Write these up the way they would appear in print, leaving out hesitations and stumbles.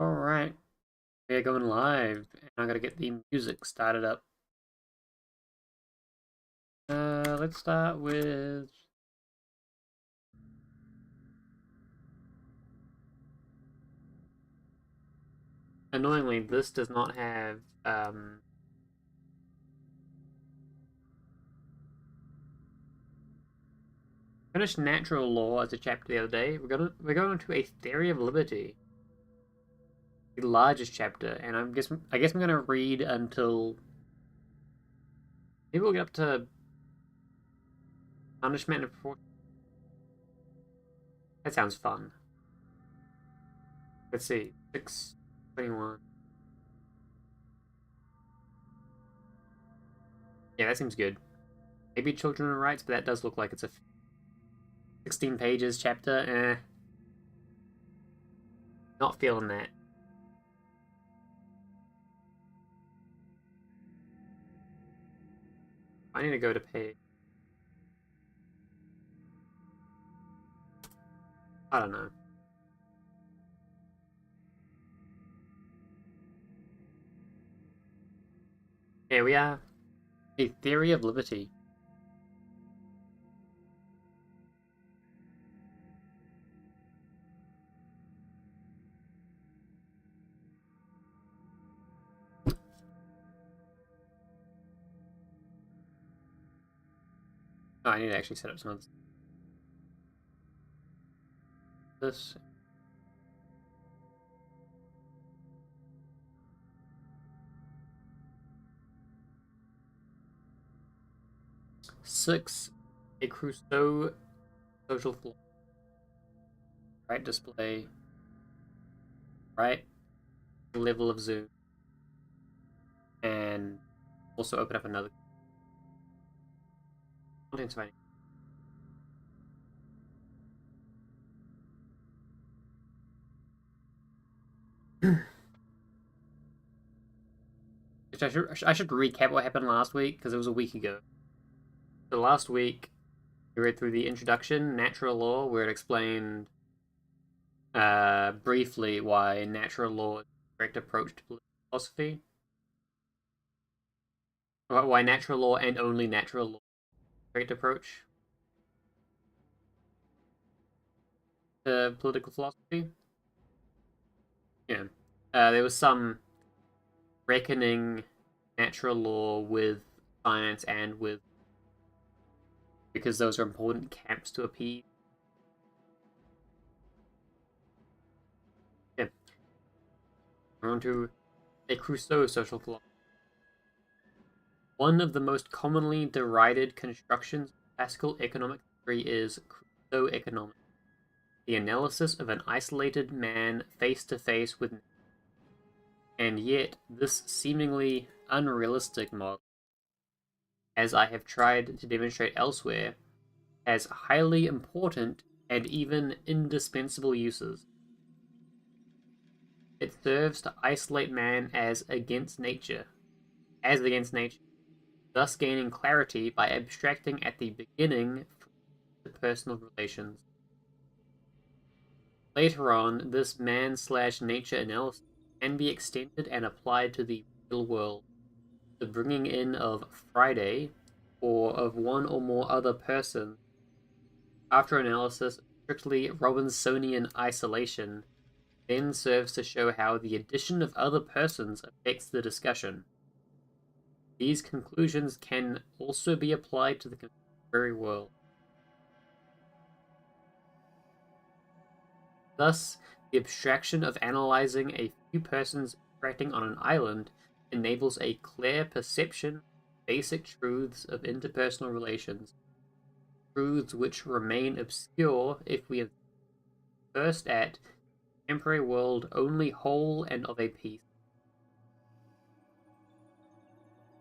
Alright, we are going live, and I gotta get the music started up. Let's start with... Annoyingly, this does not have, finished natural law as a chapter the other day. We're going to a theory of liberty, the largest chapter, and I guess I'm gonna read until maybe we'll get up to punishment and proportion. That sounds fun. Let's see, 621. Yeah, that seems good. Maybe children's rights, but that does look like it's a 16 pages chapter. Not feeling that. I need to go to page. I don't know. Here we are. A theory of liberty. Oh, I need to actually set up some of this. Six, a Crusoe social flaw. Right display. Right level of zoom. And also open up another contents finding. I should recap what happened last week because it was a week ago. So last week we read through the introduction, natural law, where it explained briefly why natural law is the correct approach to political philosophy. Why natural law and only natural law is the correct approach to political philosophy. Yeah. There was some reckoning natural law with science and with because those are important camps to appease. Yeah. We're on to a Crusoe social philosophy. One of the most commonly derided constructions of classical economic theory is Crusoe economics, the analysis of an isolated man face to face with nature. And yet, this seemingly unrealistic model, as I have tried to demonstrate elsewhere, has highly important and even indispensable uses. It serves to isolate man as against nature, thus gaining clarity by abstracting at the beginning from the personal relations. Later on, this man/nature analysis can be extended and applied to the real world. The bringing in of Friday, or of one or more other persons, after analysis of strictly Robinsonian isolation, then serves to show how the addition of other persons affects the discussion. These conclusions can also be applied to the contemporary world. Thus, the abstraction of analyzing a few persons interacting on an island enables a clear perception of basic truths of interpersonal relations, truths which remain obscure if we have first at temporary world only whole and of a piece.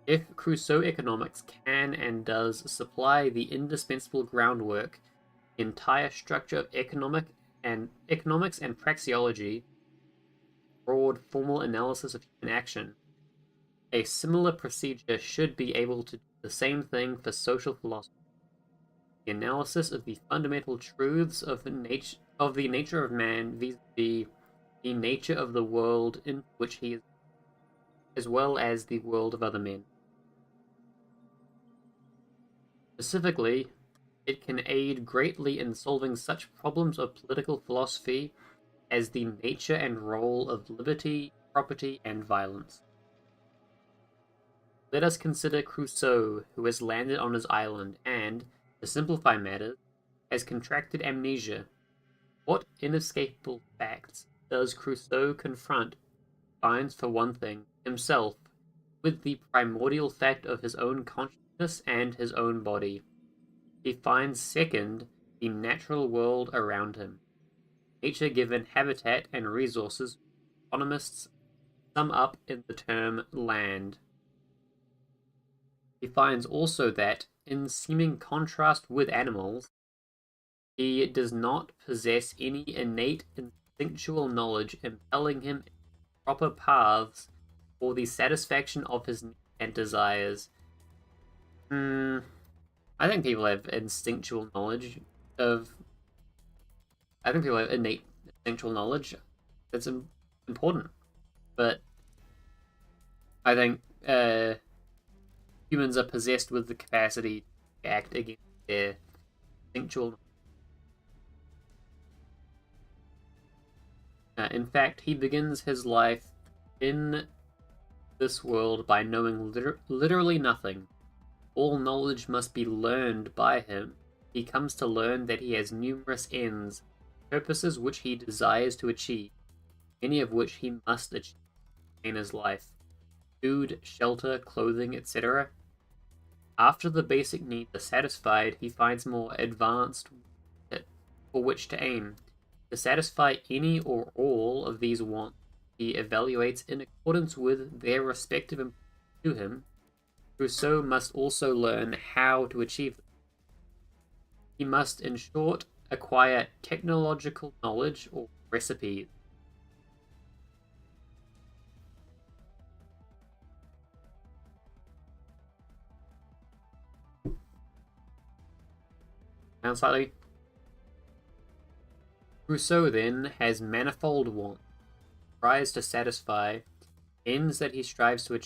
If Crusoe economics can and does supply the indispensable groundwork, the entire structure of economics and praxeology, broad formal analysis of human action, a similar procedure should be able to do the same thing for social philosophy. The analysis of the fundamental truths of the nature of man vis-a-vis the nature of the world in which he is, as well as the world of other men. Specifically, it can aid greatly in solving such problems of political philosophy as the nature and role of liberty, property, and violence. Let us consider Crusoe, who has landed on his island and, to simplify matters, has contracted amnesia. What inescapable facts does Crusoe confront? Finds, for one thing, himself, with the primordial fact of his own consciousness and his own body. He finds, second, the natural world around him. Nature-given habitat and resources economists sum up in the term land. He finds also that, in seeming contrast with animals, he does not possess any innate instinctual knowledge impelling him in proper paths for the satisfaction of his needs and desires. I think people have instinctual knowledge of. I think people have innate instinctual knowledge. That's important, but I think humans are possessed with the capacity to act against their instinctual. In fact, he begins his life in this world by knowing literally nothing. All knowledge must be learned by him. He comes to learn that he has numerous ends, purposes which he desires to achieve, many of which he must achieve in his life: food, shelter, clothing, etc. After the basic needs are satisfied, he finds more advanced for which to aim. To satisfy any or all of these wants, he evaluates in accordance with their respective importance to him. Rousseau must also learn how to achieve them. He must, in short, acquire technological knowledge or recipes. Down slightly. Rousseau, then, has manifold wants, tries to satisfy, ends that he strives to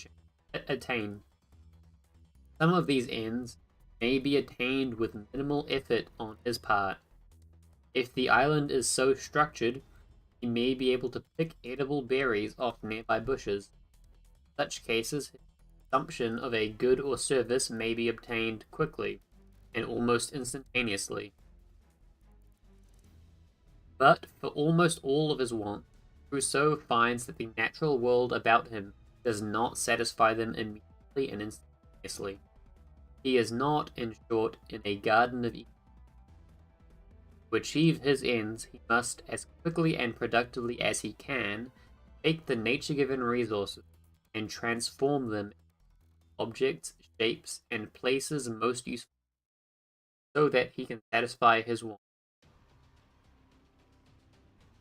attain. Some of these ends may be attained with minimal effort on his part. If the island is so structured, he may be able to pick edible berries off nearby bushes. In such cases, his consumption of a good or service may be obtained quickly and almost instantaneously. But for almost all of his wants, Rousseau finds that the natural world about him does not satisfy them immediately and instantaneously. He is not, in short, in a garden of Eden. To achieve his ends, he must, as quickly and productively as he can, take the nature-given resources and transform them into objects, shapes, and places most useful, so that he can satisfy his wants.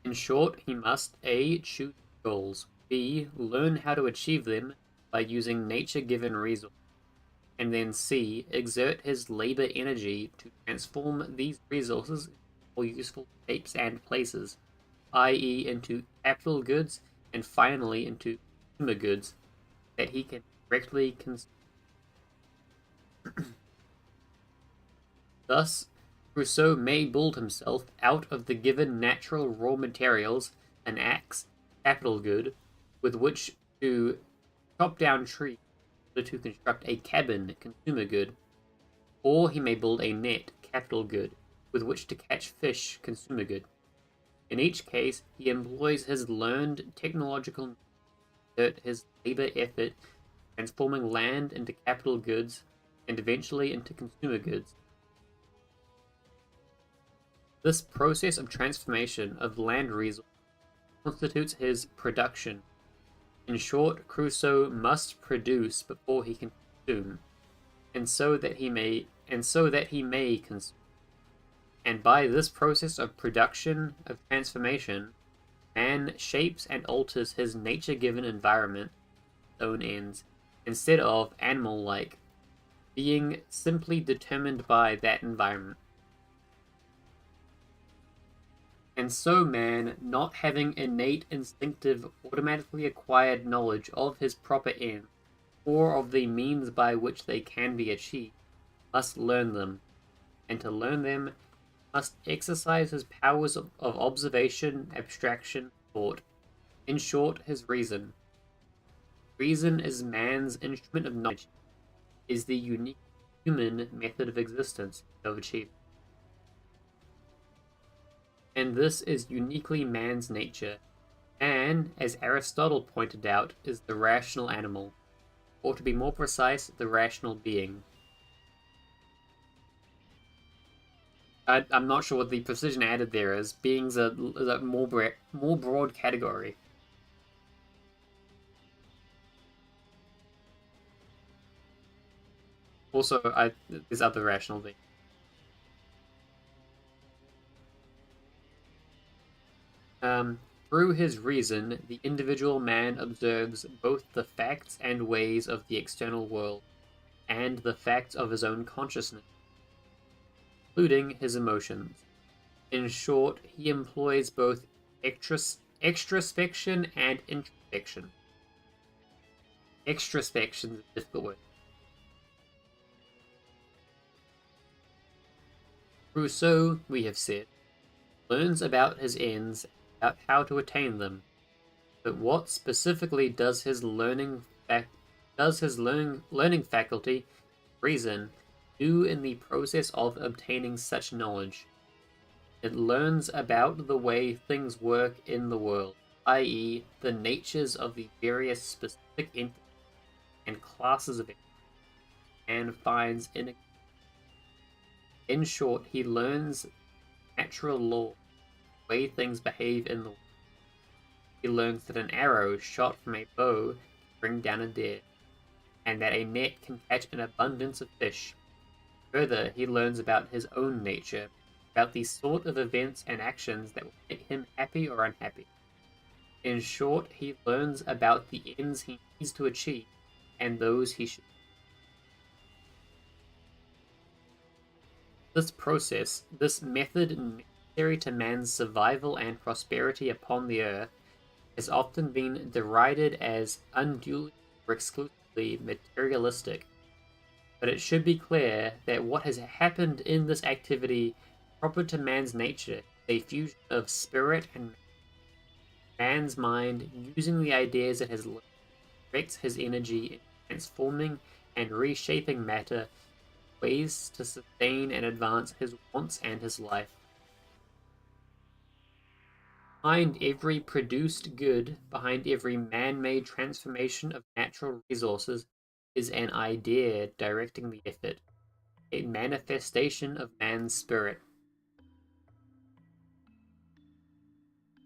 In short, he must A. choose goals, B. learn how to achieve them by using nature-given resources, and then C. exert his labor energy to transform these resources into more useful shapes and places, i.e. into capital goods, and finally into consumer goods that he can directly consume. Thus, Rousseau may build himself out of the given natural raw materials an axe, capital good, with which to chop down trees to construct a cabin, consumer good, or he may build a net, capital good, with which to catch fish, consumer good. In each case, he employs his learned technological knowledge, his labor effort, transforming land into capital goods and eventually into consumer goods. This process of transformation of land resources constitutes his production. In short, Crusoe must produce before he can consume, and so that he may consume. And by this process of production, of transformation, man shapes and alters his nature-given environment, his own ends, instead of, animal-like, being simply determined by that environment. And so man, not having innate, instinctive, automatically acquired knowledge of his proper ends, or of the means by which they can be achieved, must learn them, and to learn them must exercise his powers of observation, abstraction, thought, in short, his reason. Reason is man's instrument of knowledge, is the unique human method of existence, of achievement. And this is uniquely man's nature. Man, as Aristotle pointed out, is the rational animal, or to be more precise, the rational being. I'm not sure what the precision added there is. Being's a more broad category. Also, there's other rational beings. Through his reason, the individual man observes both the facts and ways of the external world, and the facts of his own consciousness, including his emotions. In short, he employs both extrospection and introspection. Extrospection is a difficult word. Rousseau, we have said, learns about his ends, about how to attain them. But what specifically does his learning faculty, reason, do in the process of obtaining such knowledge? It learns about the way things work in the world, i.e., the natures of the various specific entities and classes of it, and finds in short, he learns natural law, the way things behave in the world. He learns that an arrow shot from a bow can bring down a deer, and that a net can catch an abundance of fish. Further, he learns about his own nature, about the sort of events and actions that will make him happy or unhappy. In short, he learns about the ends he needs to achieve and those he should. This process, this method necessary to man's survival and prosperity upon the earth, has often been derided as unduly or exclusively materialistic. But it should be clear that what has happened in this activity proper to man's nature is a fusion of spirit and man's mind using the ideas it has learned, directs his energy in transforming and reshaping matter, ways to sustain and advance his wants and his life. Behind every produced good, behind every man-made transformation of natural resources, is an idea directing the effort, a manifestation of man's spirit.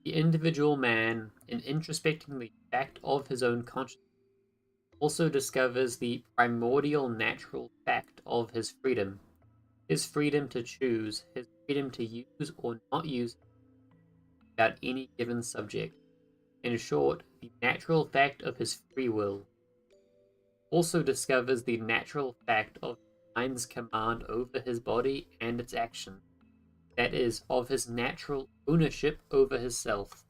The individual man, in introspecting the fact of his own consciousness, also discovers the primordial natural fact of his freedom to choose, his freedom to use or not use about any given subject. In short, the natural fact of his free will. Also discovers the natural fact of the mind's command over his body and its actions, that is, of his natural ownership over his self.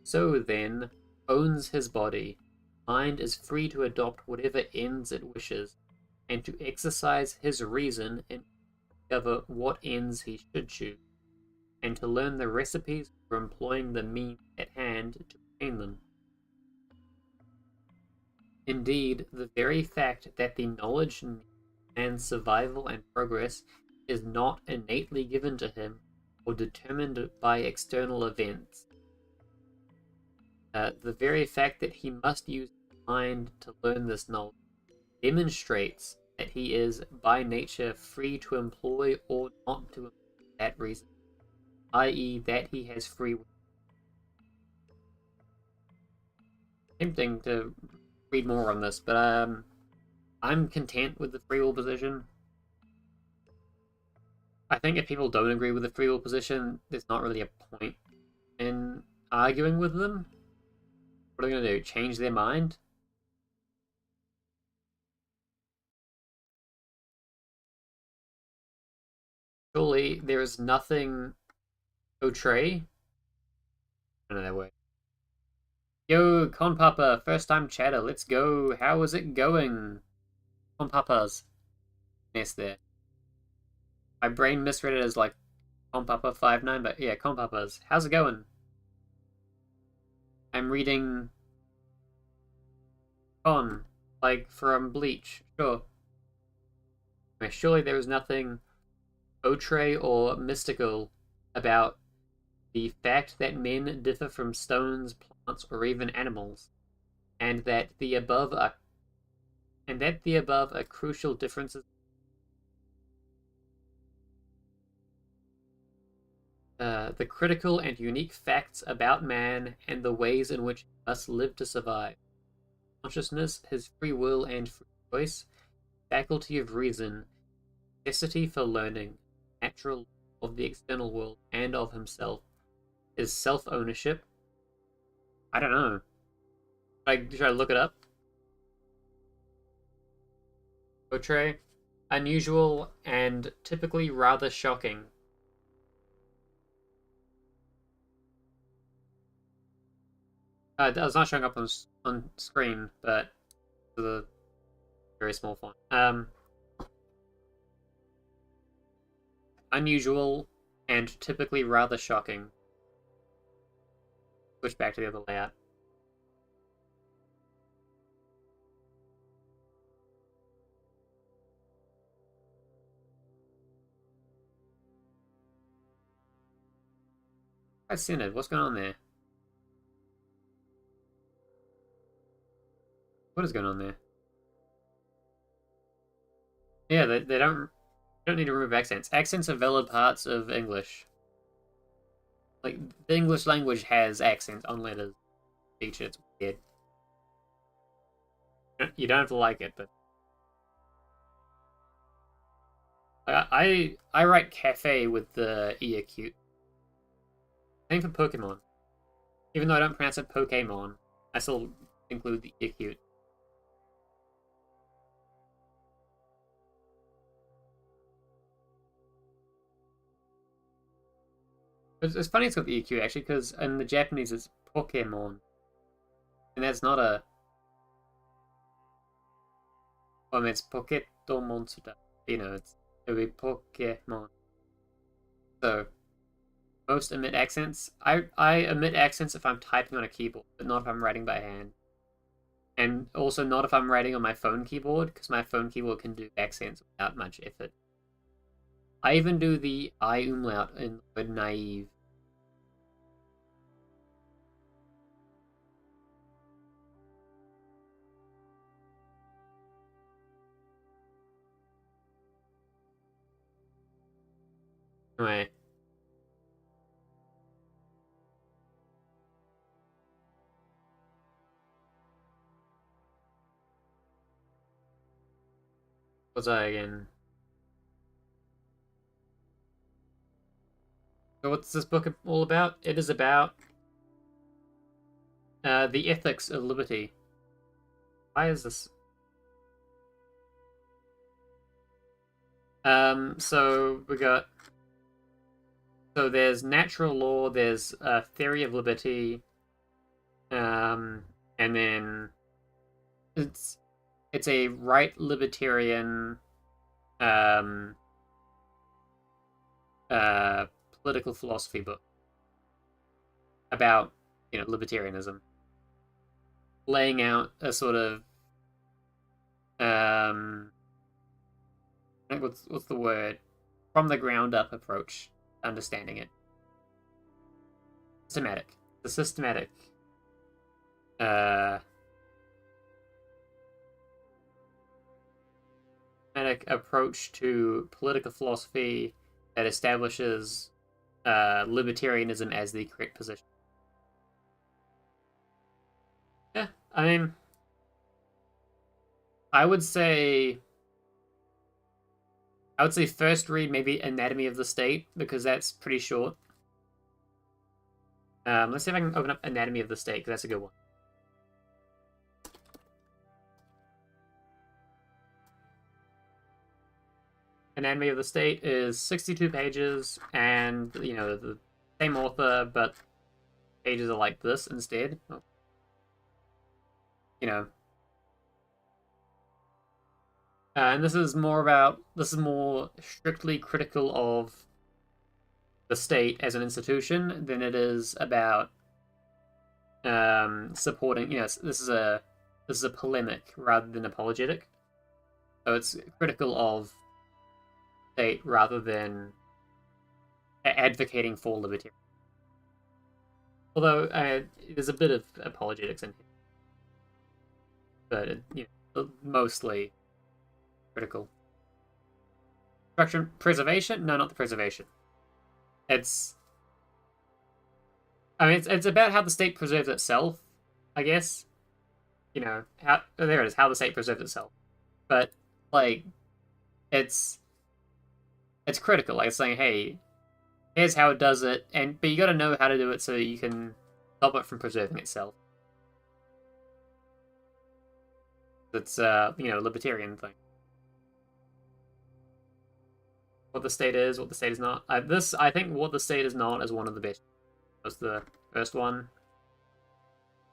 So then, owns his body. Mind is free to adopt whatever ends it wishes, and to exercise his reason and discover what ends he should choose, and to learn the recipes for employing the means at hand to attain them. Indeed, the very fact that the knowledge and survival and progress is not innately given to him or determined by external events. The very fact that he must use his mind to learn this knowledge demonstrates that he is by nature free to employ or not to employ that reason, i.e., that he has free will. Tempting to read more on this, but I'm content with the free will position. I think if people don't agree with the free will position, there's not really a point in arguing with them. What are they going to do? Change their mind? Surely there is nothing Otray. I don't know that word. Yo, Conpapa, first time chatter. Let's go. How is it going? Conpapa's nest there. My brain misread it as like Conpapa59, but yeah, Conpapa's. How's it going? I'm reading Con, like from Bleach. Sure. Surely there is nothing outre or mystical about the fact that men differ from stones, plants, or even animals, and that the above are crucial differences. The critical and unique facts about man and the ways in which he must live to survive. Consciousness, his free will and free choice, faculty of reason, necessity for learning, natural of the external world and of himself, his self-ownership. I don't know. Should I look it up? Portray. Unusual and typically rather shocking. That was not showing up on screen, but with a very small font. Unusual and typically rather shocking. Switch back to the other layout. That's Synod. What's going on there? What is going on there? Yeah, they don't need to remove accents. Accents are valid parts of English. Like, the English language has accents on letters. Feature, it's weird. You don't have to like it, but I write cafe with the E acute. Same for Pokemon. Even though I don't pronounce it Pokemon, I still include the E acute. It's funny it's got the EQ actually, because in the Japanese it's Pokemon. And that's not a. Well, I mean, it's Poketo Monster. You know, it would be Pokemon. So, most emit accents. I emit accents if I'm typing on a keyboard, but not if I'm writing by hand. And also not if I'm writing on my phone keyboard, because my phone keyboard can do accents without much effort. I even do the I umlaut in the word naive. Anyway. What was I again? So what's this book all about? It is about the ethics of liberty. Why is this? So we got. So there's natural law. There's theory of liberty. And then it's a right libertarian um political philosophy book about libertarianism, laying out a sort of what's the word, from the ground up approach to understanding it. The systematic approach to political philosophy that establishes libertarianism as the correct position. Yeah, I mean, I would say first read maybe Anatomy of the State, because that's pretty short. Let's see if I can open up Anatomy of the State, because that's a good one. Anatomy of the State is 62 pages, and the same author, but pages are like this instead. You know. And this is more strictly critical of the state as an institution than it is about supporting. This is a polemic rather than apologetic. So it's critical of state rather than advocating for libertarian. Although there's a bit of apologetics in here, but mostly critical. Structure preservation? No, not the preservation. It's it's about how the state preserves itself, I guess. There it is, how the state preserves itself. But like, it's critical. Like, it's saying, hey, here's how it does it, but you got to know how to do it so you can stop it from preserving itself. That's a libertarian thing. What the state is, what the state is not. I think what the state is not is one of the best. That's the first one.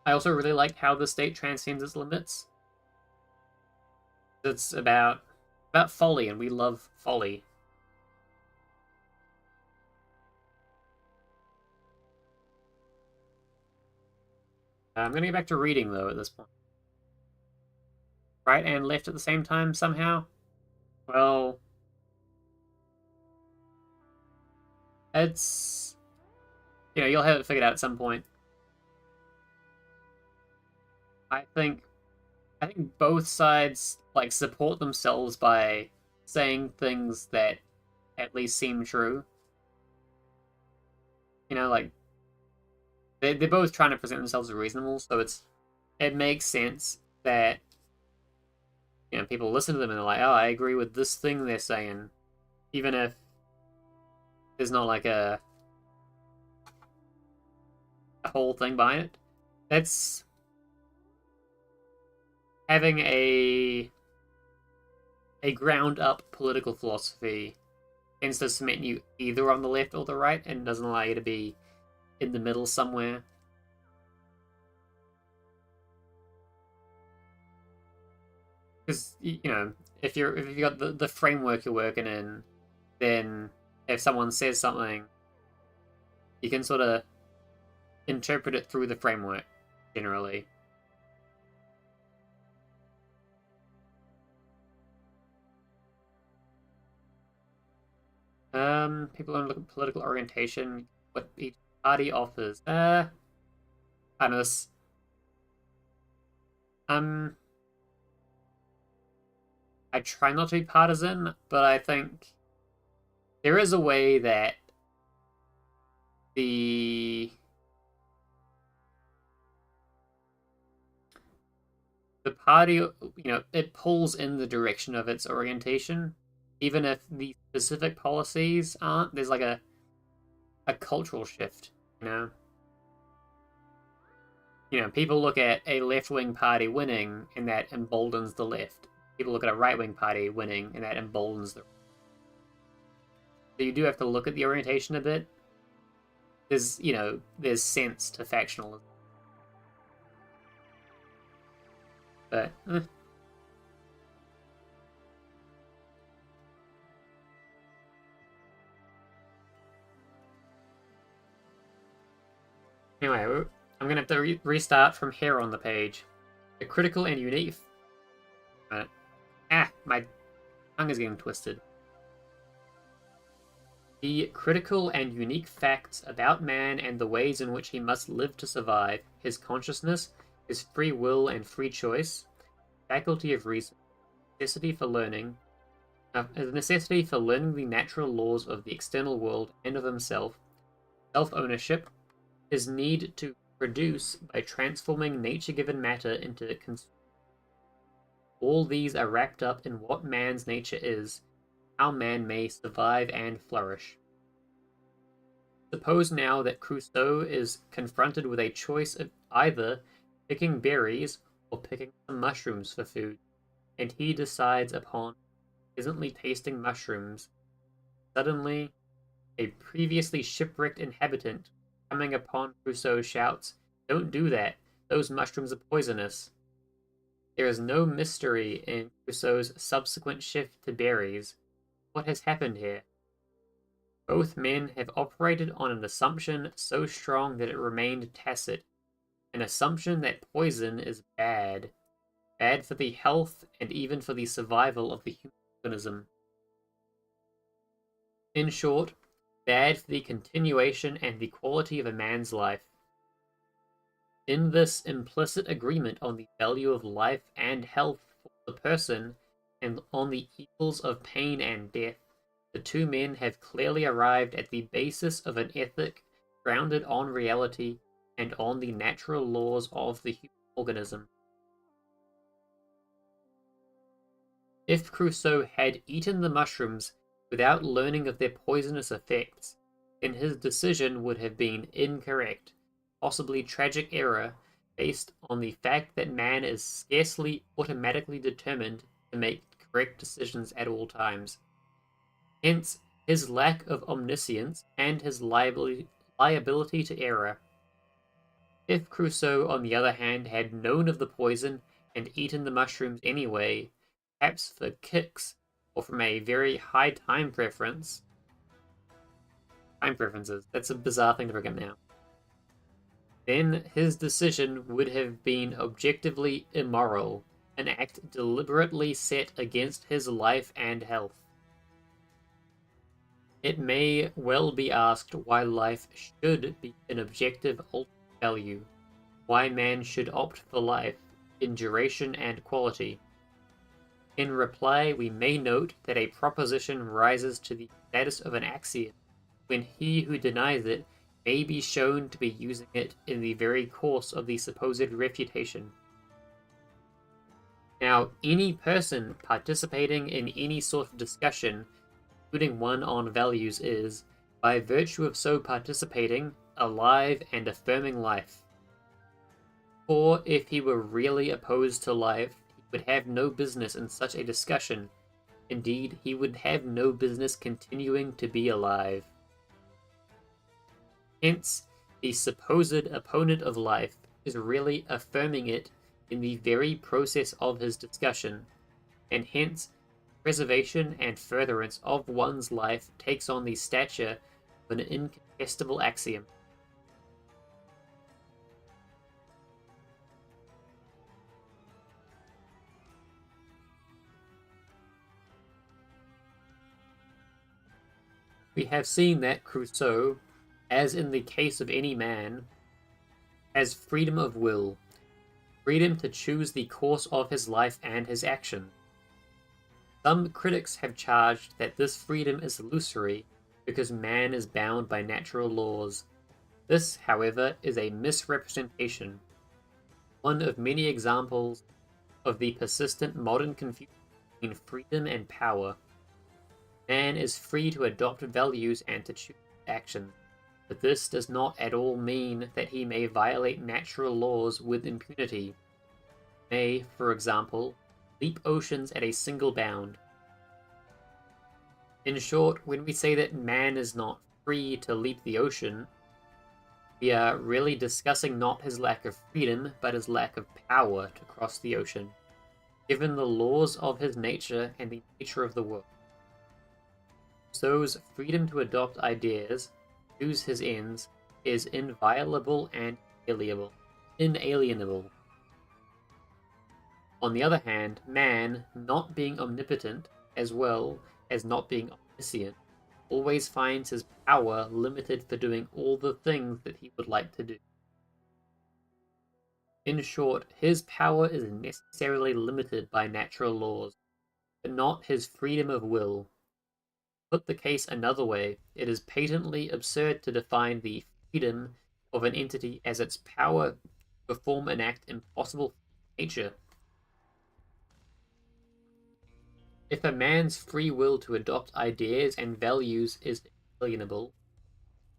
I also really like how the state transcends its limits. It's about folly, and we love folly. I'm going to get back to reading, though, at this point. Right and left at the same time, somehow? Well, it's... you'll have it figured out at some point. I think both sides, like, support themselves by saying things that at least seem true. Like, they're both trying to present themselves as reasonable, so it makes sense that people listen to them and they're like, oh, I agree with this thing they're saying, even if there's not like a whole thing behind it. That's having a ground up political philosophy tends to cement you either on the left or the right, and doesn't allow you to be in the middle somewhere. Because if you've got the framework you're working in, then if someone says something, you can sort of interpret it through the framework generally. People don't look at political orientation, what each party offers. I know this. I try not to be partisan, but I think there is a way that the party, it pulls in the direction of its orientation, even if the specific policies aren't. There's like a cultural shift, people look at a left-wing party winning, and that emboldens the left. People look at a right-wing party winning, and that emboldens the right. So you do have to look at the orientation a bit. There's sense to factionalism. But, Anyway, I'm going to have to restart from here on the page. The critical and unique... my tongue is getting twisted. The critical and unique facts about man and the ways in which he must live to survive, his consciousness, his free will and free choice, faculty of reason, necessity for learning, the necessity for learning the natural laws of the external world and of himself, self-ownership, his need to produce by transforming nature-given matter into all these are wrapped up in what man's nature is, how man may survive and flourish. Suppose now that Crusoe is confronted with a choice of either picking berries or picking some mushrooms for food, and he decides upon pleasantly tasting mushrooms. Suddenly, A previously shipwrecked inhabitant coming upon Crusoe shouts, "Don't do that! Those mushrooms are poisonous!" There is no mystery in Crusoe's subsequent shift to berries. What has happened here? Both men have operated on an assumption so strong that it remained tacit, an assumption that poison is bad, bad for the health and even for the survival of the human organism. In short, bad for the continuation and the quality of a man's life. In this implicit agreement on the value of life and health for the person and on the evils of pain and death, the two men have clearly arrived at the basis of an ethic grounded on reality and on the natural laws of the human organism. If Crusoe had eaten the mushrooms without learning of their poisonous effects, then his decision would have been incorrect, possibly tragic error, based on the fact that man is scarcely automatically determined to make correct decisions at all times. Hence, his lack of omniscience and his liability to error. If Crusoe, on the other hand, had known of the poison and eaten the mushrooms anyway, perhaps for kicks or from a very high time preferences, that's a bizarre thing to bring up now, then his decision would have been objectively immoral, an act deliberately set against his life and health. It may well be asked why life should be an objective ultimate value, why man should opt for life in duration and quality. In reply, we may note that a proposition rises to the status of an axiom when he who denies it may be shown to be using it in the very course of the supposed refutation. Now, any person participating in any sort of discussion, including one on values, is, by virtue of so participating, alive and affirming life. For if he were really opposed to life, he would have no business in such a discussion. Indeed, he would have no business continuing to be alive. Hence, the supposed opponent of life is really affirming it in the very process of his discussion, and hence preservation and furtherance of one's life takes on the stature of an incontestable axiom. We have seen that Crusoe, as in the case of any man, has freedom of will, freedom to choose the course of his life and his action. Some critics have charged that this freedom is illusory because man is bound by natural laws. This, however, is a misrepresentation, one of many examples of the persistent modern confusion between freedom and power. Man is free to adopt values and to choose actions, but this does not at all mean that he may violate natural laws with impunity. He may, for example, leap oceans at a single bound. In short, when we say that man is not free to leap the ocean, we are really discussing not his lack of freedom, but his lack of power to cross the ocean, given the laws of his nature and the nature of the world. Rousseau's freedom to adopt ideas, choose his ends, is inviolable and inalienable. On the other hand, man, not being omnipotent as well as not being omniscient, always finds his power limited for doing all the things that he would like to do. In short, his power is necessarily limited by natural laws, but not his freedom of will. Put the case another way, it is patently absurd to define the freedom of an entity as its power to perform an act impossible for nature. If a man's free will to adopt ideas and values is inalienable,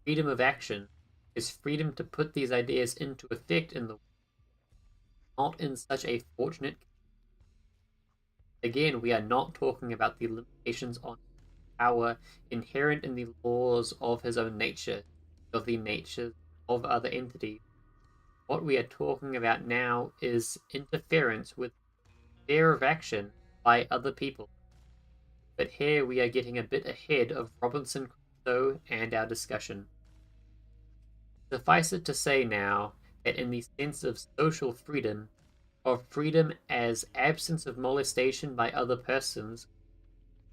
freedom of action is freedom to put these ideas into effect in the world, not in such a fortunate. Again, we are not talking about the limitations on power inherent in the laws of his own nature, of the natures of other entities. What we are talking about now is interference with sphere of action by other people. But here we are getting a bit ahead of Robinson Crusoe and our discussion. Suffice it to say now that in the sense of social freedom, of freedom as absence of molestation by other persons,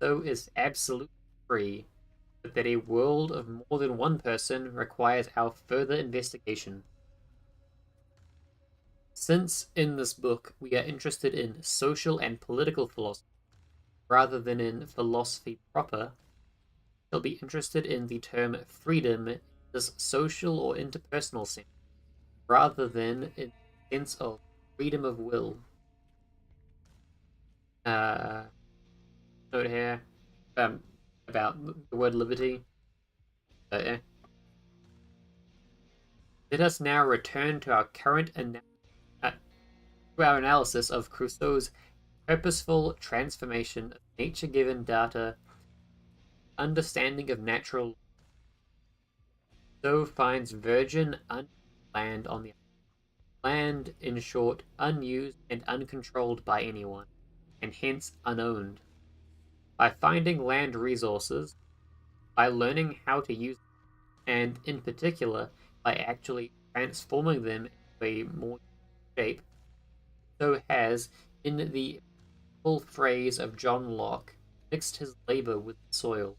so is absolutely free, but that a world of more than one person requires our further investigation. Since in this book we are interested in social and political philosophy rather than in philosophy proper, we'll be interested in the term freedom in this social or interpersonal sense, rather than in the sense of freedom of will. Uh, Note here about the word liberty. Yeah. Let us now return to our analysis of Crusoe's purposeful transformation of nature-given data, understanding of natural. Crusoe finds virgin land on the land, in short, unused and uncontrolled by anyone, and hence unowned. By finding land resources, by learning how to use them, and in particular by actually transforming them into a more shape, so has, in the full phrase of John Locke, mixed his labor with the soil.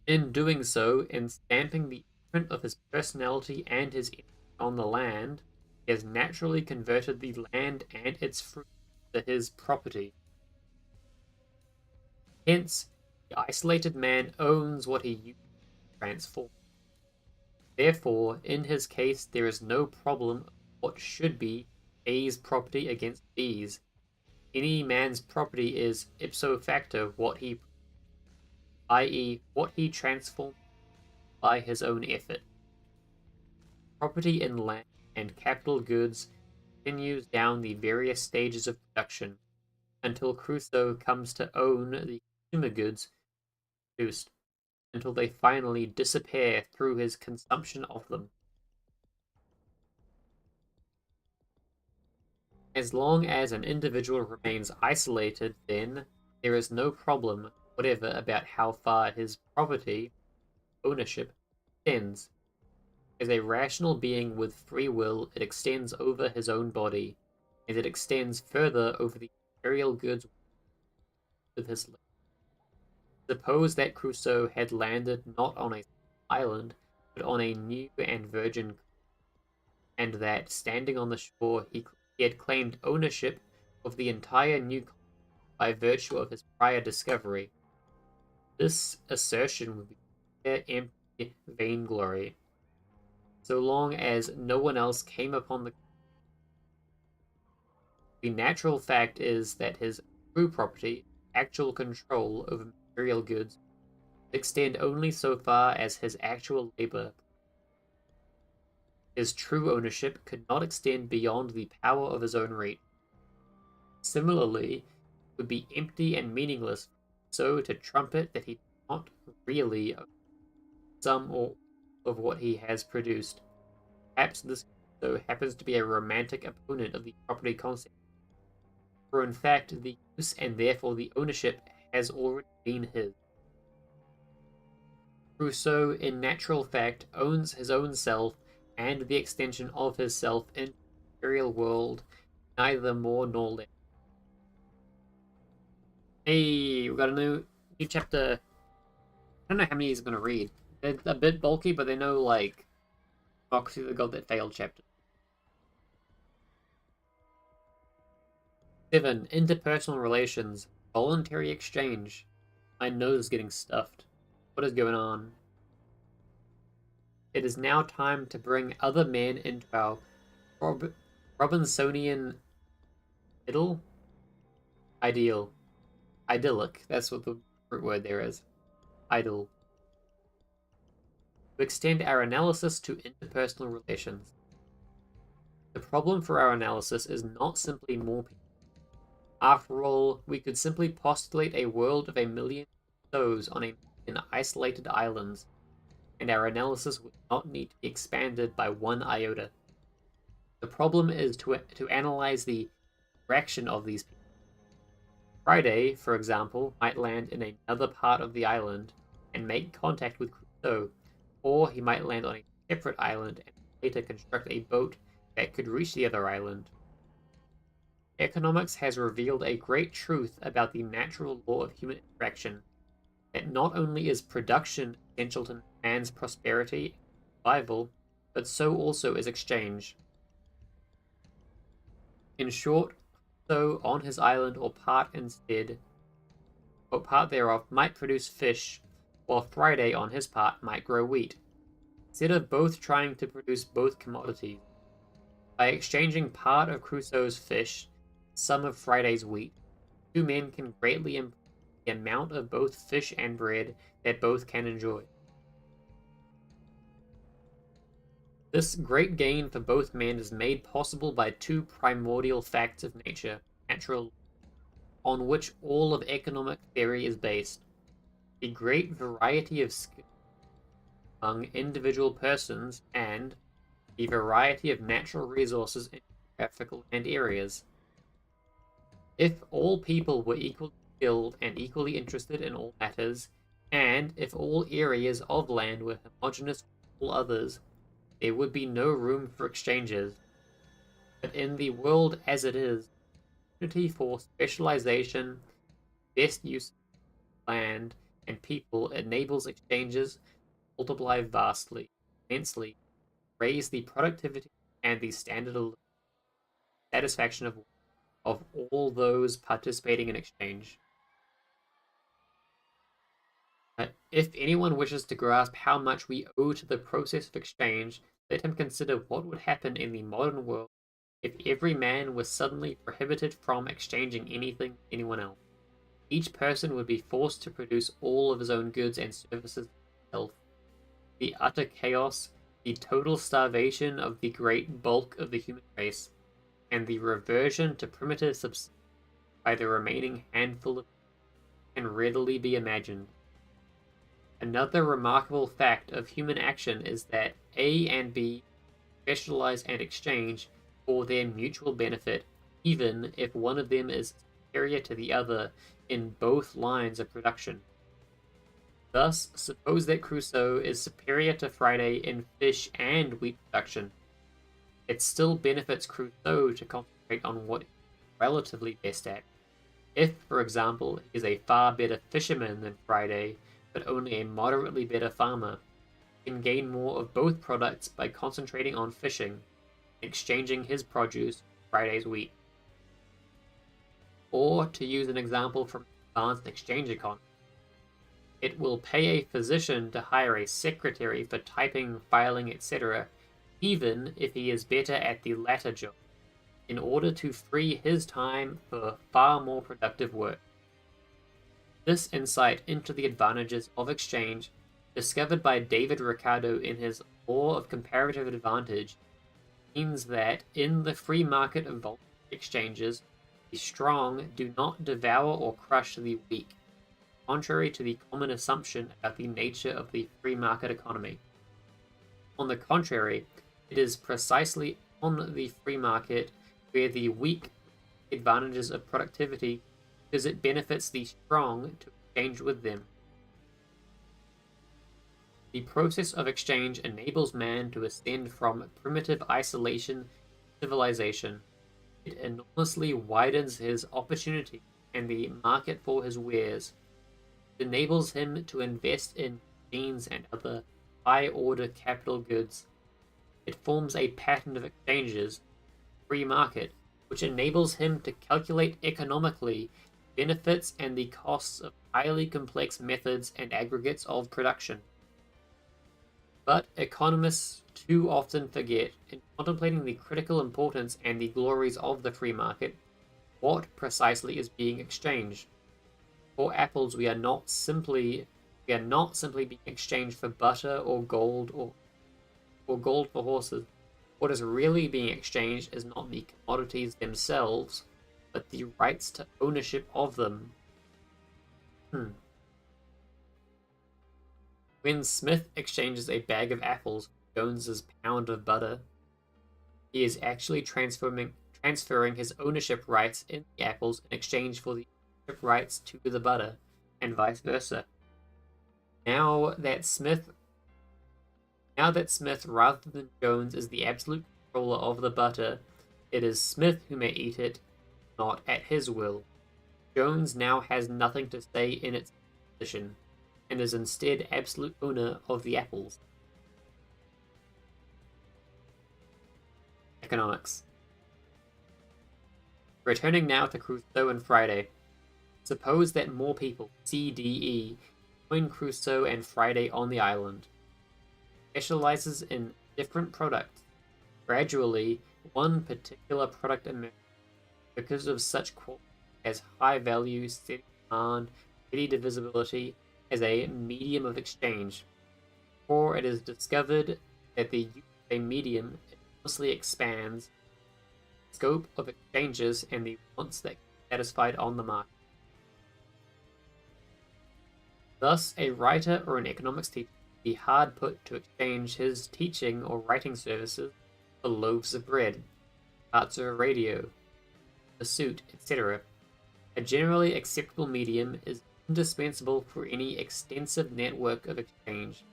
In doing so, in stamping the imprint of his personality and his image on the land, he has naturally converted the land and its fruit to his property. Hence, the isolated man owns what he uses to transform. Therefore, in his case, there is no problem of what should be A's property against B's. Any man's property is ipso facto what he, i.e., what he transforms by his own effort. Property in land and capital goods continues down the various stages of production until Crusoe comes to own the consumer goods produced, until they finally disappear through his consumption of them. As long as an individual remains isolated, then, there is no problem whatever about how far his property, ownership, extends. As a rational being with free will, it extends over his own body, and it extends further over the material goods with his life. Suppose that Crusoe had landed not on a island, but on a new and virgin, and that, standing on the shore, he had claimed ownership of the entire new continent by virtue of his prior discovery. This assertion would be mere empty vainglory, so long as no one else came upon the natural fact is that his true property, actual control over material goods, extend only so far as his actual labor. His true ownership could not extend beyond the power of his own reach. Similarly, it would be empty and meaningless so to trumpet that he did not really own some or of what he has produced. Perhaps this so happens to be a romantic opponent of the property concept, for in fact the use and therefore the ownership has already been his. Rousseau, in natural fact, owns his own self and the extension of his self into the material world, neither more nor less. Hey, we got a new chapter. I don't know how many he's gonna read. They're a bit bulky, but they know like Democracy of the God That Failed chapter. 7. Interpersonal relations. Voluntary exchange. My nose is getting stuffed. What is going on? It is now time to bring other men into our Robinsonian ideal. Idyllic. That's what the root word there is. Idle. To extend our analysis to interpersonal relations. The problem for our analysis is not simply more people. After all, we could simply postulate a world of a million Crusoes on a million isolated islands, and our analysis would not need to be expanded by one iota. The problem is to analyze the direction of these people. Friday, for example, might land in another part of the island and make contact with Crusoe, or he might land on a separate island and later construct a boat that could reach the other island. Economics has revealed a great truth about the natural law of human interaction, that not only is production essential to man's prosperity and survival, but so also is exchange. In short, so on his island or part thereof might produce fish, while Friday on his part might grow wheat, instead of both trying to produce both commodities. By exchanging part of Crusoe's fish, some of Friday's wheat, two men can greatly improve the amount of both fish and bread that both can enjoy. This great gain for both men is made possible by two primordial facts of nature, natural, on which all of economic theory is based: the great variety of skill among individual persons and the variety of natural resources in geographical land areas. If all people were equally skilled and equally interested in all matters, and if all areas of land were homogeneous with all others, there would be no room for exchanges. But in the world as it is, the opportunity for specialization, best use of land, and people enables exchanges to multiply vastly, immensely, raise the productivity and the standard of satisfaction of all those participating in exchange. If anyone wishes to grasp how much we owe to the process of exchange, let him consider what would happen in the modern world if every man was suddenly prohibited from exchanging anything with anyone else. Each person would be forced to produce all of his own goods and services himself. The utter chaos, the total starvation of the great bulk of the human race, and the reversion to primitive subsistence by the remaining handful of can readily be imagined. Another remarkable fact of human action is that A and B specialize and exchange for their mutual benefit, even if one of them is superior to the other in both lines of production. Thus, suppose that Crusoe is superior to Friday in fish and wheat production. It still benefits Crusoe to concentrate on what he's relatively best at. If, for example, he is a far better fisherman than Friday, but only a moderately better farmer, he can gain more of both products by concentrating on fishing and exchanging his produce for Friday's wheat. Or, to use an example from advanced exchange economy, it will pay a physician to hire a secretary for typing, filing, etc., even if he is better at the latter job, in order to free his time for far more productive work. This insight into the advantages of exchange, discovered by David Ricardo in his Law of Comparative Advantage, means that in the free market of voluntary exchanges, the strong do not devour or crush the weak, contrary to the common assumption about the nature of the free market economy. On the contrary, it is precisely on the free market where the weak advantages of productivity because it benefits the strong to exchange with them. The process of exchange enables man to ascend from primitive isolation to civilization. It enormously widens his opportunity and the market for his wares. It enables him to invest in machines and other high-order capital goods. It forms a pattern of exchanges, free market, which enables him to calculate economically benefits and the costs of highly complex methods and aggregates of production. But economists too often forget, in contemplating the critical importance and the glories of the free market, what precisely is being exchanged. For apples, we are not simply being exchanged for butter or gold or gold for horses. What is really being exchanged is not the commodities themselves, but the rights to ownership of them. When Smith exchanges a bag of apples for Jones's pound of butter, he is actually transferring his ownership rights in the apples in exchange for the ownership rights to the butter, and vice versa. Now that Smith, rather than Jones, is the absolute controller of the butter, it is Smith who may eat it, not at his will. Jones now has nothing to say in its position, and is instead absolute owner of the apples. Economics. Returning now to Crusoe and Friday. Suppose that more people, CDE, join Crusoe and Friday on the island. Specializes in different products. Gradually, one particular product emerges because of such qualities as high value, steady demand, steady divisibility as a medium of exchange. Or it is discovered that the use of a medium enormously expands the scope of exchanges and the wants that can be satisfied on the market. Thus, a writer or an economics teacher would be hard put to exchange his teaching or writing services for loaves of bread, parts of a radio, a suit, etc. A generally acceptable medium is indispensable for any extensive network of exchange,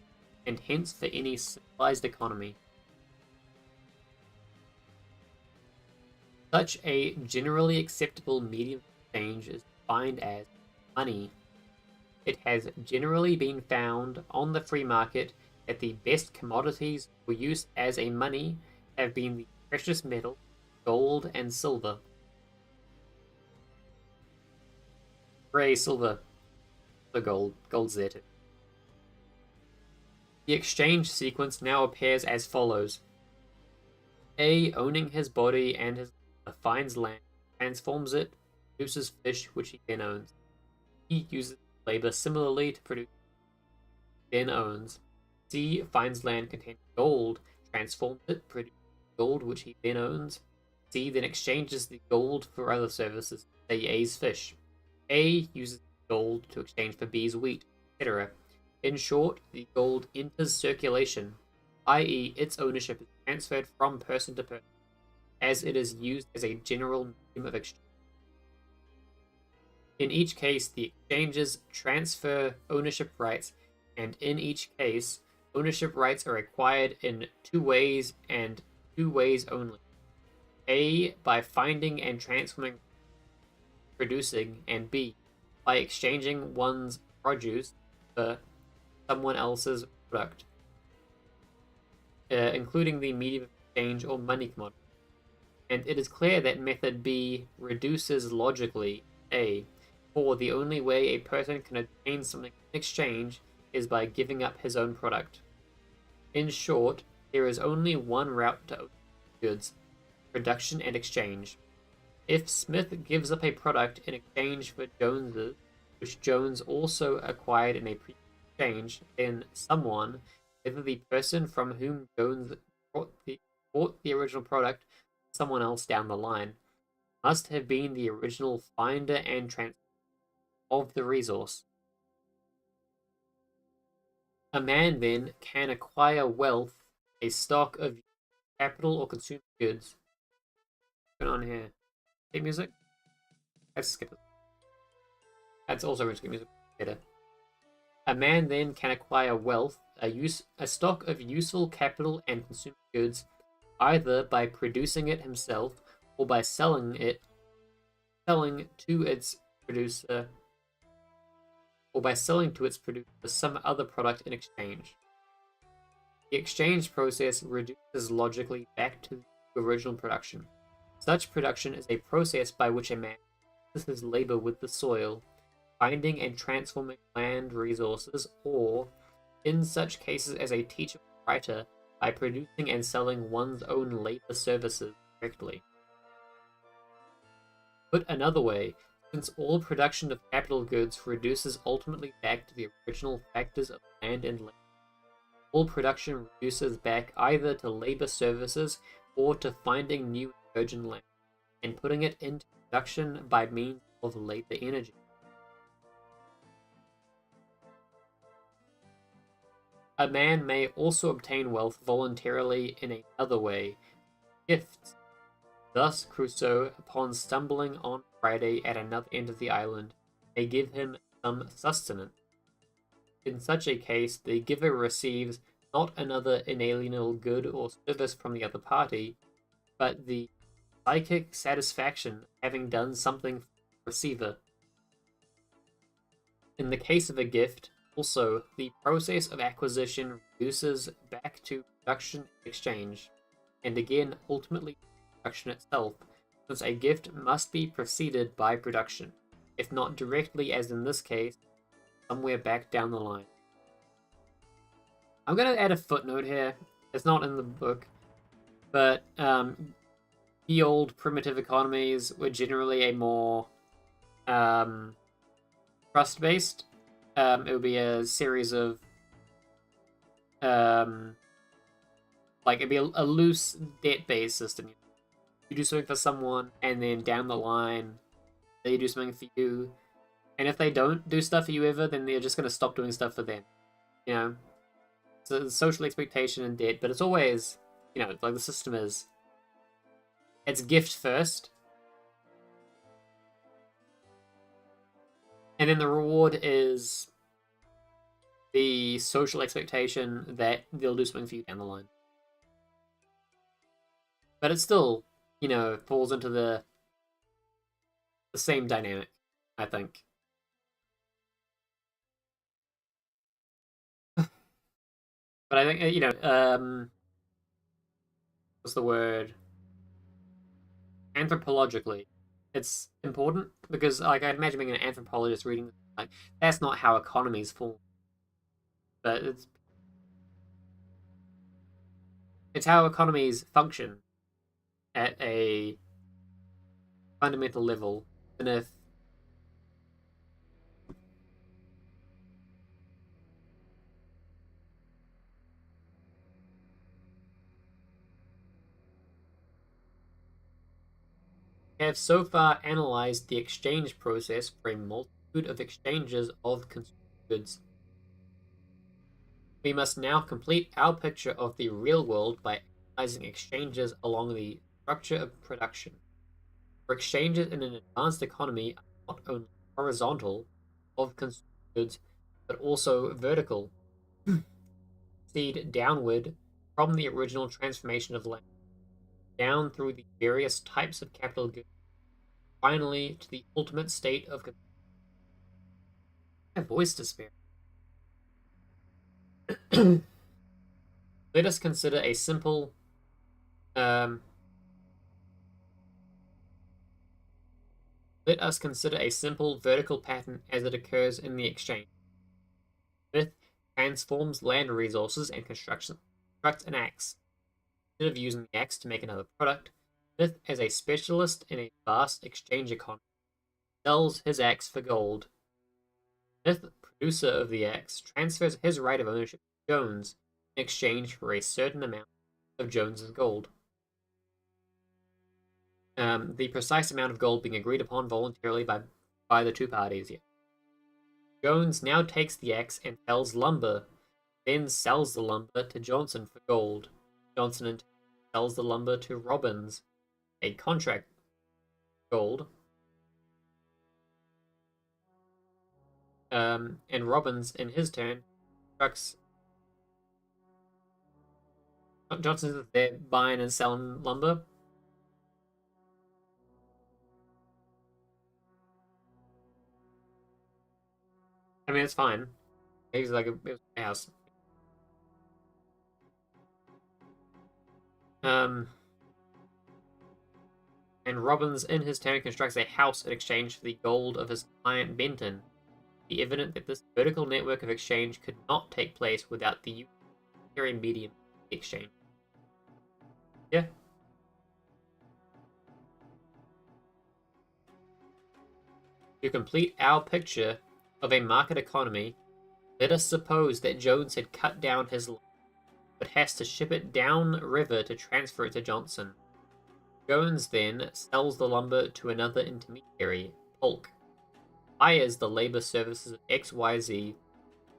and hence for any civilized economy. Such a generally acceptable medium of exchange is defined as money. It has generally been found on the free market that the best commodities for use as a money have been the precious metal, gold and silver. Gray, silver, the gold's there too. The exchange sequence now appears as follows. A, owning his body and his finds land, transforms it, produces fish which he then owns. He uses labor similarly to produce, then owns. C, finds land containing gold, transforms it, produces gold which he then owns. C then exchanges the gold for other services, say A's fish. A uses gold to exchange for B's wheat, etc. In short, the gold enters circulation, i.e. its ownership is transferred from person to person, as it is used as a general medium of exchange. In each case, the exchanges transfer ownership rights, and in each case, ownership rights are acquired in two ways and two ways only. A, by finding and transforming, producing, and B, by exchanging one's produce for someone else's product, including the medium of exchange or money commodity. And it is clear that method B reduces logically A, for the only way a person can obtain something in exchange is by giving up his own product. In short, there is only one route to goods, production and exchange. If Smith gives up a product in exchange for Jones's, which Jones also acquired in a previous exchange, then someone, whether the person from whom Jones bought the original product or someone else down the line, must have been the original finder and transfer of the resource. A man then can acquire wealth, a stock of capital or consumer goods. What's going on here? Skip music? Let's skip it. That's also going to skip music later. A man then can acquire wealth, a stock of useful capital and consumer goods, either by producing it himself or by selling to its producer some other product in exchange. The exchange process reduces logically back to the original production. Such production is a process by which a man uses his labor with the soil, finding and transforming land resources, or, in such cases as a teacher or writer, by producing and selling one's own labor services directly. Put another way, since all production of capital goods reduces ultimately back to the original factors of land and labor, all production reduces back either to labor services or to finding new virgin land. and putting it into production by means of later energy. A man may also obtain wealth voluntarily in another way, gifts. Thus, Crusoe, upon stumbling on Friday at another end of the island, may give him some sustenance. In such a case, the giver receives not another inalienable good or service from the other party, but the psychic satisfaction of having done something for the receiver. In the case of a gift, also, the process of acquisition reduces back to production and exchange, and again, ultimately, production itself, since a gift must be preceded by production, if not directly as in this case, somewhere back down the line. I'm going to add a footnote here. It's not in the book, but the old primitive economies were generally a more trust-based. It would be a series of like it'd be a loose debt-based system. You do something for someone, and then down the line, they do something for you. And if they don't do stuff for you ever, then they're just going to stop doing stuff for them. You know? So social expectation and debt, but it's always, you know, like the system is. It's gift first. And then the reward is the social expectation that they'll do something for you down the line. But it still, you know, falls into the same dynamic, I think. But I think, you know, what's the word? Anthropologically, it's important because, like, I'd imagine being an anthropologist reading, like, that's not how economies form. But it's how economies function at a fundamental level. And if have so far analyzed the exchange process for a multitude of exchanges of consumer goods, we must now complete our picture of the real world by analyzing exchanges along the structure of production. For exchanges in an advanced economy are not only horizontal of consumer goods, but also vertical, proceed downward from the original transformation of land, down through the various types of capital goods, finally to the ultimate state of my voice despair. Let us consider a simple let us consider a simple vertical pattern as it occurs in the exchange. Smith transforms land resources and constructs an axe. Instead of using the axe to make another product, Smith, as a specialist in a vast exchange economy, sells his axe for gold. Smith, producer of the axe, transfers his right of ownership to Jones in exchange for a certain amount of Jones's gold. The precise amount of gold being agreed upon voluntarily by the two parties. Yeah. Jones now takes the axe and fells lumber, then sells the lumber to Johnson for gold. Johnson sells the lumber to Robbins, a contract gold. And Robbins, in his turn, instructs Johnson that they're buying and selling lumber. I mean, it's fine. He's like a house. And Robbins, in his turn, constructs a house in exchange for the gold of his client Benton. It is evident that this vertical network of exchange could not take place without the utilitarian medium of the exchange. Yeah. To complete our picture of a market economy, let us suppose that Jones had cut down his lumber, but has to ship it down river to transfer it to Johnson. Jones then sells the lumber to another intermediary, Polk, hires the labor services of XYZ,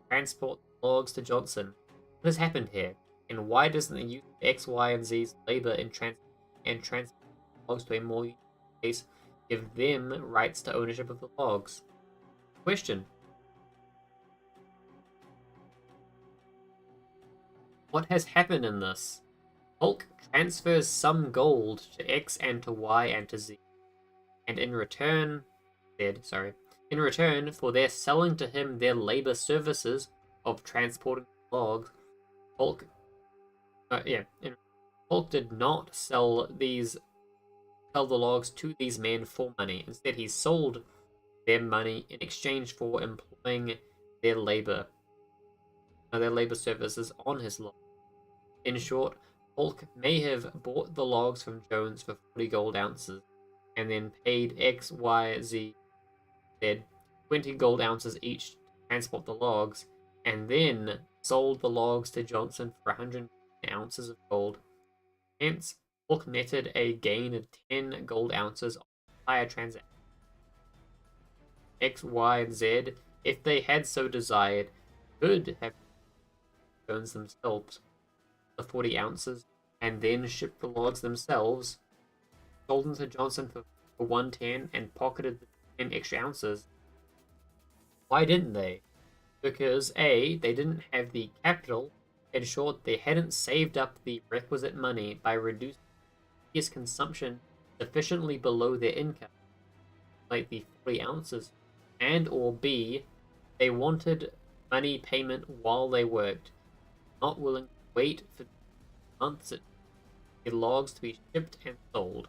transport logs to Johnson. What has happened here? And why doesn't the use of X, Y, and Z's labor in transport logs to a more case give them rights to ownership of the logs? Question. What has happened in this? Polk transfers some gold to X and to Y and to Z, and in return for their selling to him their labor services of transporting logs, Polk did not sell the logs to these men for money. Instead, he sold them money in exchange for employing their labor services on his logs. In short, Polk may have bought the logs from Jones for 40 gold ounces, and then paid X, Y, Z, 20 gold ounces each to transport the logs, and then sold the logs to Johnson for 100 ounces of gold. Hence, Polk netted a gain of 10 gold ounces on the entire transaction. X, Y, and Z, if they had so desired, could have Jones themselves the 40 ounces, and then shipped the logs themselves, sold them to Johnson for 110, and pocketed the 10 extra ounces. Why didn't they? Because A, they didn't have the capital. In short, they hadn't saved up the requisite money by reducing his consumption sufficiently below their income, like the 40 ounces, and or B, they wanted money payment while they worked, not willing to wait for months for the logs to be shipped and sold,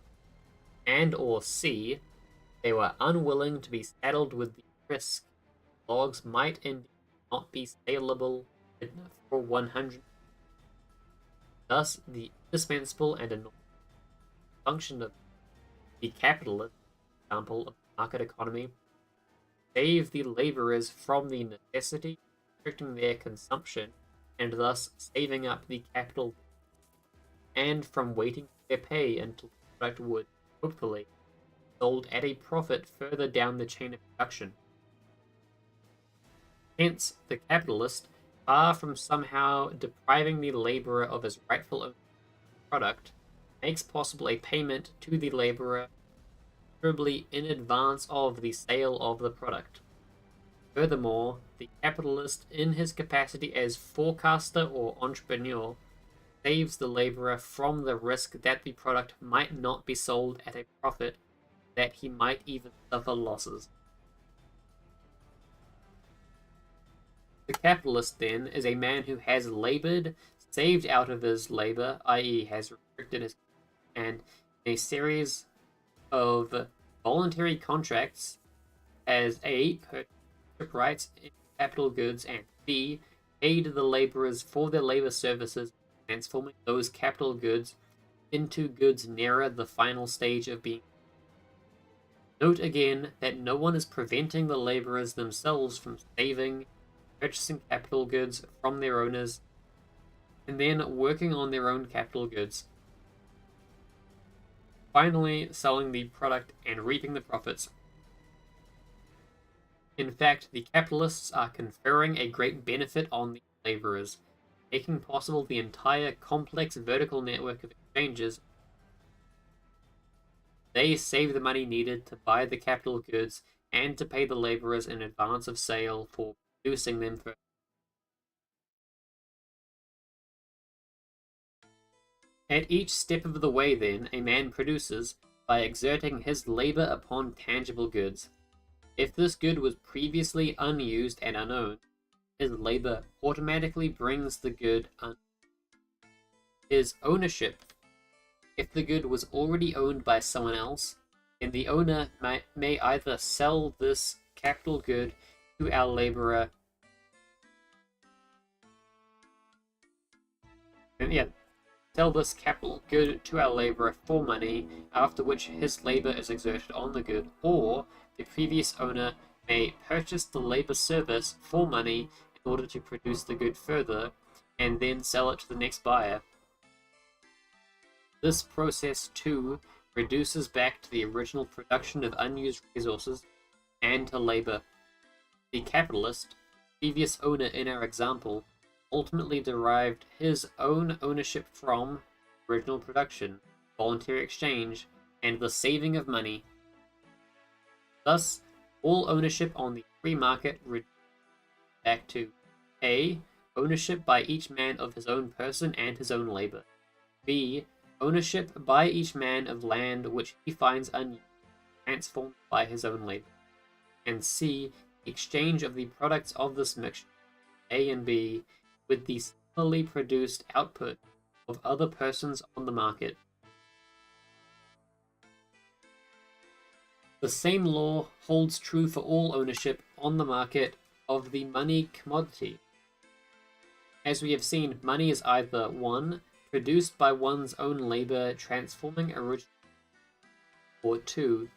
and or C, they were unwilling to be saddled with the risk logs might indeed not be saleable for 100. Thus, the indispensable and enormous function of the capitalist example of the market economy save the laborers from the necessity of restricting their consumption and thus saving up the capital, and from waiting for their pay until the product would, hopefully, sold at a profit further down the chain of production. Hence, the capitalist, far from somehow depriving the laborer of his rightful ownership of the product, makes possible a payment to the laborer preferably in advance of the sale of the product. Furthermore, the capitalist, in his capacity as forecaster or entrepreneur, saves the laborer from the risk that the product might not be sold at a profit, that he might even suffer losses. The capitalist, then, is a man who has labored, saved out of his labor, i.e., has restricted his, and in a series of voluntary contracts, as A, purchased rights in capital goods, and B, paid the laborers for their labor services, transforming those capital goods into goods nearer the final stage of being. Note again that no one is preventing the laborers themselves from purchasing capital goods from their owners, and then working on their own capital goods, finally selling the product and reaping the profits. In fact, the capitalists are conferring a great benefit on the laborers, making possible the entire complex vertical network of exchanges. They save the money needed to buy the capital goods and to pay the laborers in advance of sale for producing them for. At each step of the way, then, a man produces by exerting his labor upon tangible goods. If this good was previously unused and unowned, his labor automatically brings the good his ownership. If the good was already owned by someone else, then the owner may either sell this capital good to our laborer. Sell this capital good to our laborer for money, after which his labor is exerted on the good, or the previous owner may purchase the labor service for money in order to produce the good further, and then sell it to the next buyer. This process, too, reduces back to the original production of unused resources and to labor. The capitalist, previous owner in our example, ultimately derived his own ownership from original production, voluntary exchange, and the saving of money. Thus, all ownership on the free market reduces back to A. Ownership by each man of his own person and his own labor. B. Ownership by each man of land which he finds unused, transformed by his own labor. And C. Exchange of the products of this mixture, A and B, with the similarly produced output of other persons on the market. The same law holds true for all ownership on the market of the money commodity. As we have seen, money is either 1. Produced by one's own labor transforming original, or 2.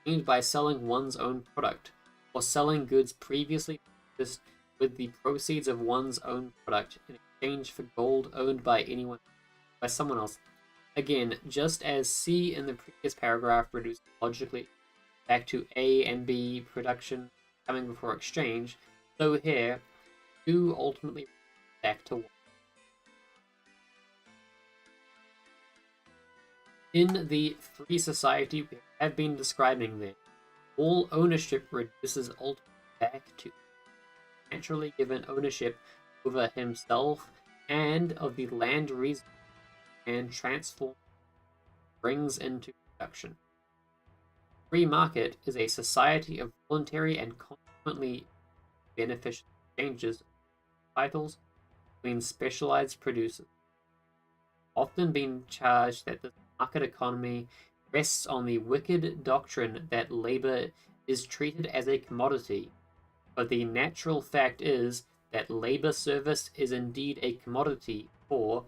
Gained by selling one's own product, or selling goods previously purchased with the proceeds of one's own product in exchange for gold owned by someone else. Again, just as C in the previous paragraph reduced logically back to A and B production coming before exchange, so here 2 ultimately back to 1. In the free society we have been describing there, all ownership reduces ultimately back to naturally given ownership over himself and of the land resource, and transform brings into production. Free market is a society of voluntary and consequently beneficial exchanges of titles between specialized producers. Often been charged that the market economy rests on the wicked doctrine that labor is treated as a commodity, but the natural fact is that labor service is indeed a commodity, for,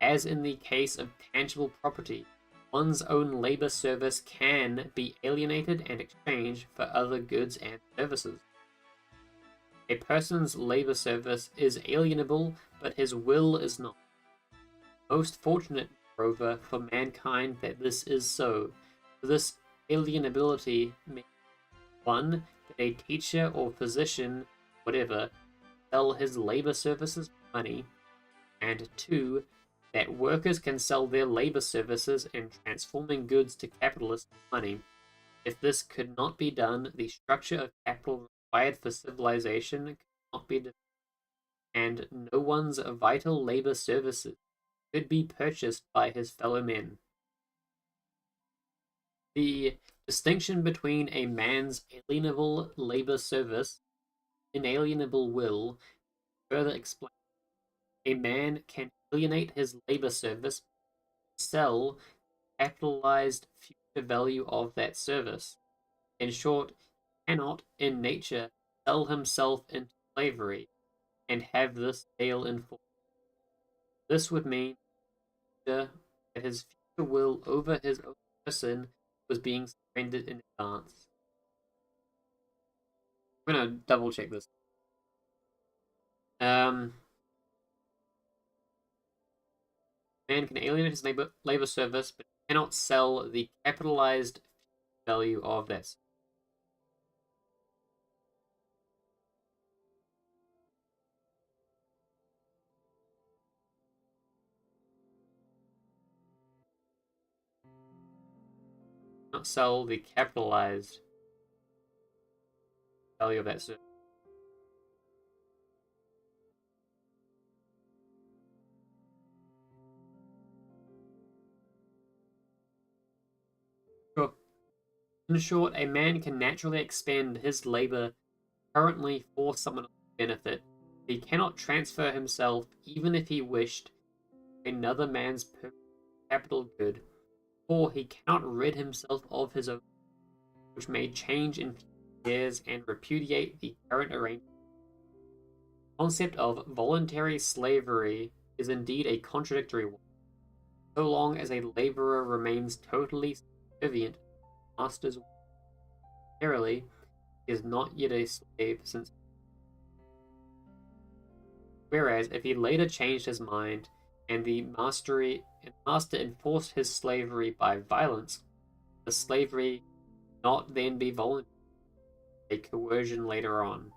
as in the case of tangible property, one's own labor service can be alienated and exchanged for other goods and services. A person's labor service is alienable, but his will is not. Most fortunate, moreover, for mankind that this is so. For this alienability means 1. That a teacher or physician, whatever, sell his labor services for money, and 2. That workers can sell their labor services in transforming goods to capitalist money. If this could not be done, the structure of capital required for civilization could not be developed, and no one's vital labor services could be purchased by his fellow men. The distinction between a man's alienable labor service, inalienable will, further explained. A man can alienate his labor service, sell capitalized future value of that service. In short, cannot, in nature, sell himself into slavery and have this tale enforced. This would mean that his future will over his own person was being surrendered in advance. I'm gonna double check this. Man can alienate his labor service, but cannot sell the capitalized value of that. Not sell the capitalized value of that service. Sure. In short, a man can naturally expend his labor currently for someone else's benefit. He cannot transfer himself, even if he wished, another man's capital good, for he cannot rid himself of his own, which may change in years and repudiate the current arrangement. The concept of voluntary slavery is indeed a contradictory one. So long as a laborer remains totally subservient to the master's will, necessarily he is not yet a slave, whereas if he later changed his mind and the master enforced his slavery by violence, the slavery not then be voluntary, a coercion later on.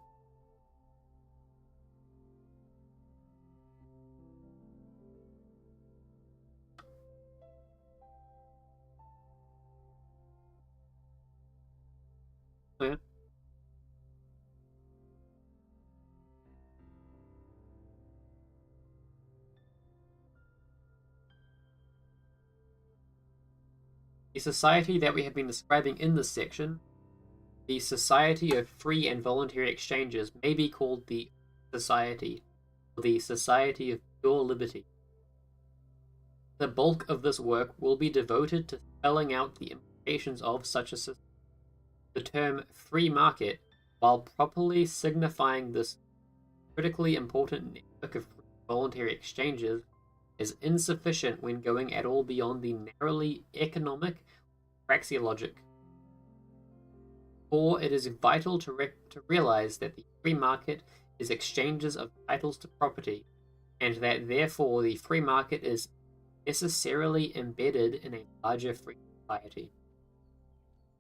Yeah. The society that we have been describing in this section, the society of free and voluntary exchanges, may be called the society, or the society of pure liberty. The bulk of this work will be devoted to spelling out the implications of such a system. The term free market, while properly signifying this critically important network of voluntary exchanges, is insufficient when going at all beyond the narrowly economic praxeologic. For it is vital to realize that the free market is exchanges of titles to property, and that therefore the free market is necessarily embedded in a larger free society.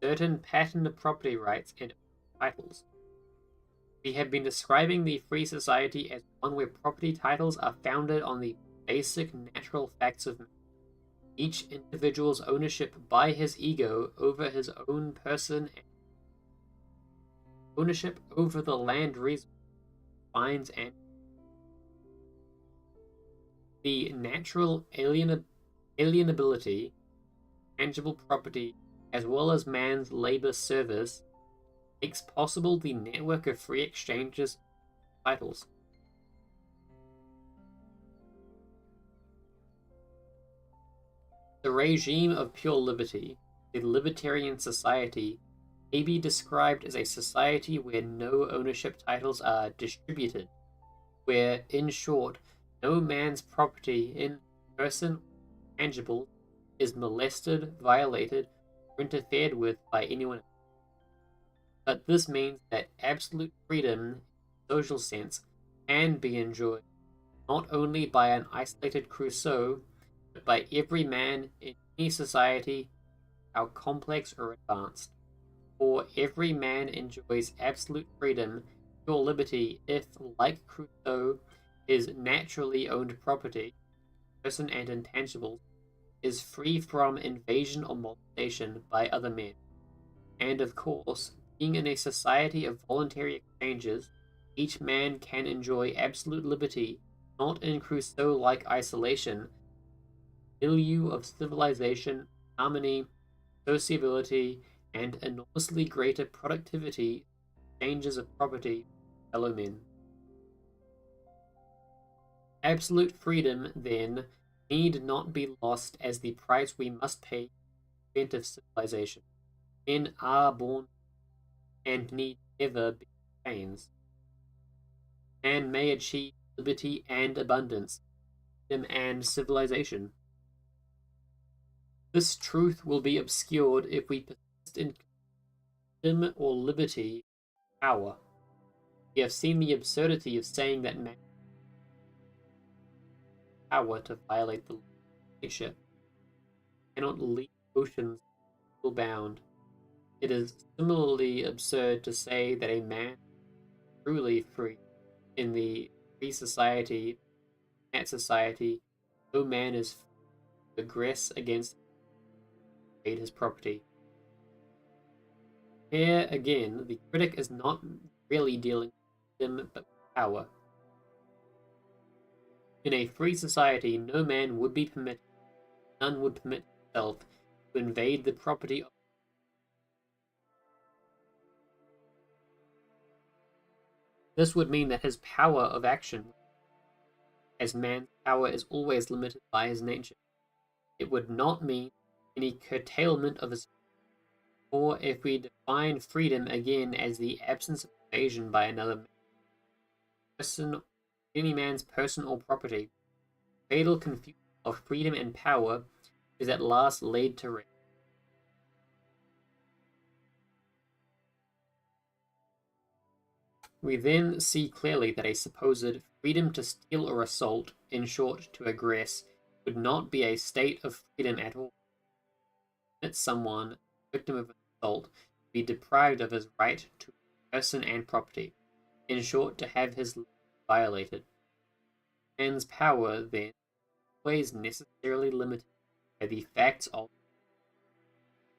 Certain patent property rights and titles. We have been describing the free society as one where property titles are founded on the basic natural facts of man. Each individual's ownership by his ego over his own person, and ownership over the land resource, finds, and the natural alienability, tangible property, as well as man's labor service, makes possible the network of free exchanges titles. The regime of pure liberty, the libertarian society, may be described as a society where no ownership titles are distributed, where, in short, no man's property in person, tangible, is molested, violated, or interfered with by anyone else. But this means that absolute freedom, in a social sense, can be enjoyed not only by an isolated Crusoe, but by every man in any society, how complex or advanced. For every man enjoys absolute freedom, pure liberty, if, like Crusoe, his naturally owned property, person and intangibles, is free from invasion or molestation by other men. And of course, being in a society of voluntary exchanges, each man can enjoy absolute liberty, not in Crusoe-like isolation, milieu of civilization, harmony, sociability, and enormously greater productivity, exchanges of property, fellow men. Absolute freedom, then, need not be lost as the price we must pay in the event of civilization. Men are born and need never be chains. Man may achieve liberty and abundance, freedom and civilization. This truth will be obscured if we persist in freedom or liberty, power. We have seen the absurdity of saying that man has power to violate the law of nature, cannot leave oceans bound. It is similarly absurd to say that a man is truly free in the free society. In that society, no man is free to aggress against his property. Here again, the critic is not really dealing with him, but with power. In a free society, no man would be permitted, none would permit himself to invade the property of. This would mean that his power of action, as man's power is always limited by his nature, it would not mean any curtailment of his. Or if we define freedom again as the absence of invasion by another person, any man's person or property, fatal confusion of freedom and power is at last laid to rest. We then see clearly that a supposed freedom to steal or assault, in short, to aggress, would not be a state of freedom at all. That someone, victim of an assault, be deprived of his right to person and property, in short, to have his liberty violated. Man's power, then, always necessarily limited by the facts of,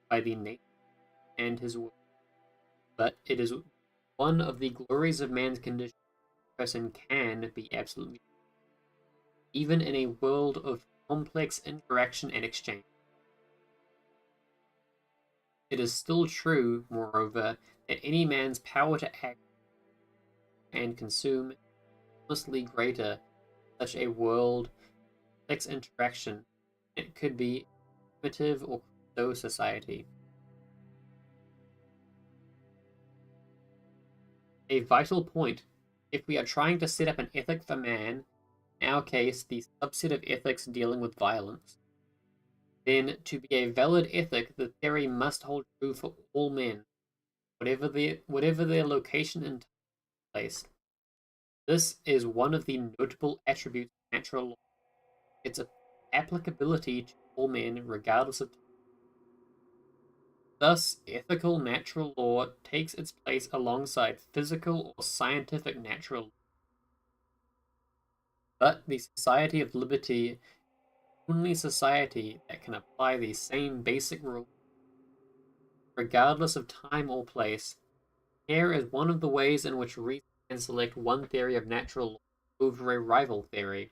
by the nature and his will. But it is one of the glories of man's condition a person can be absolutely, even in a world of complex interaction and exchange. It is still true, moreover, that any man's power to act and consume is enormously greater in such a world of complex interaction than it could be primitive or Crusoe society. A vital point, if we are trying to set up an ethic for man, in our case, the subset of ethics dealing with violence, then to be a valid ethic, the theory must hold true for all men, whatever their location and place. This is one of the notable attributes of natural law, its applicability to all men, regardless of time. Thus, ethical natural law takes its place alongside physical or scientific natural law. But the Society of Liberty is the only society that can apply the same basic rules, regardless of time or place. Here is one of the ways in which reason can select one theory of natural law over a rival theory,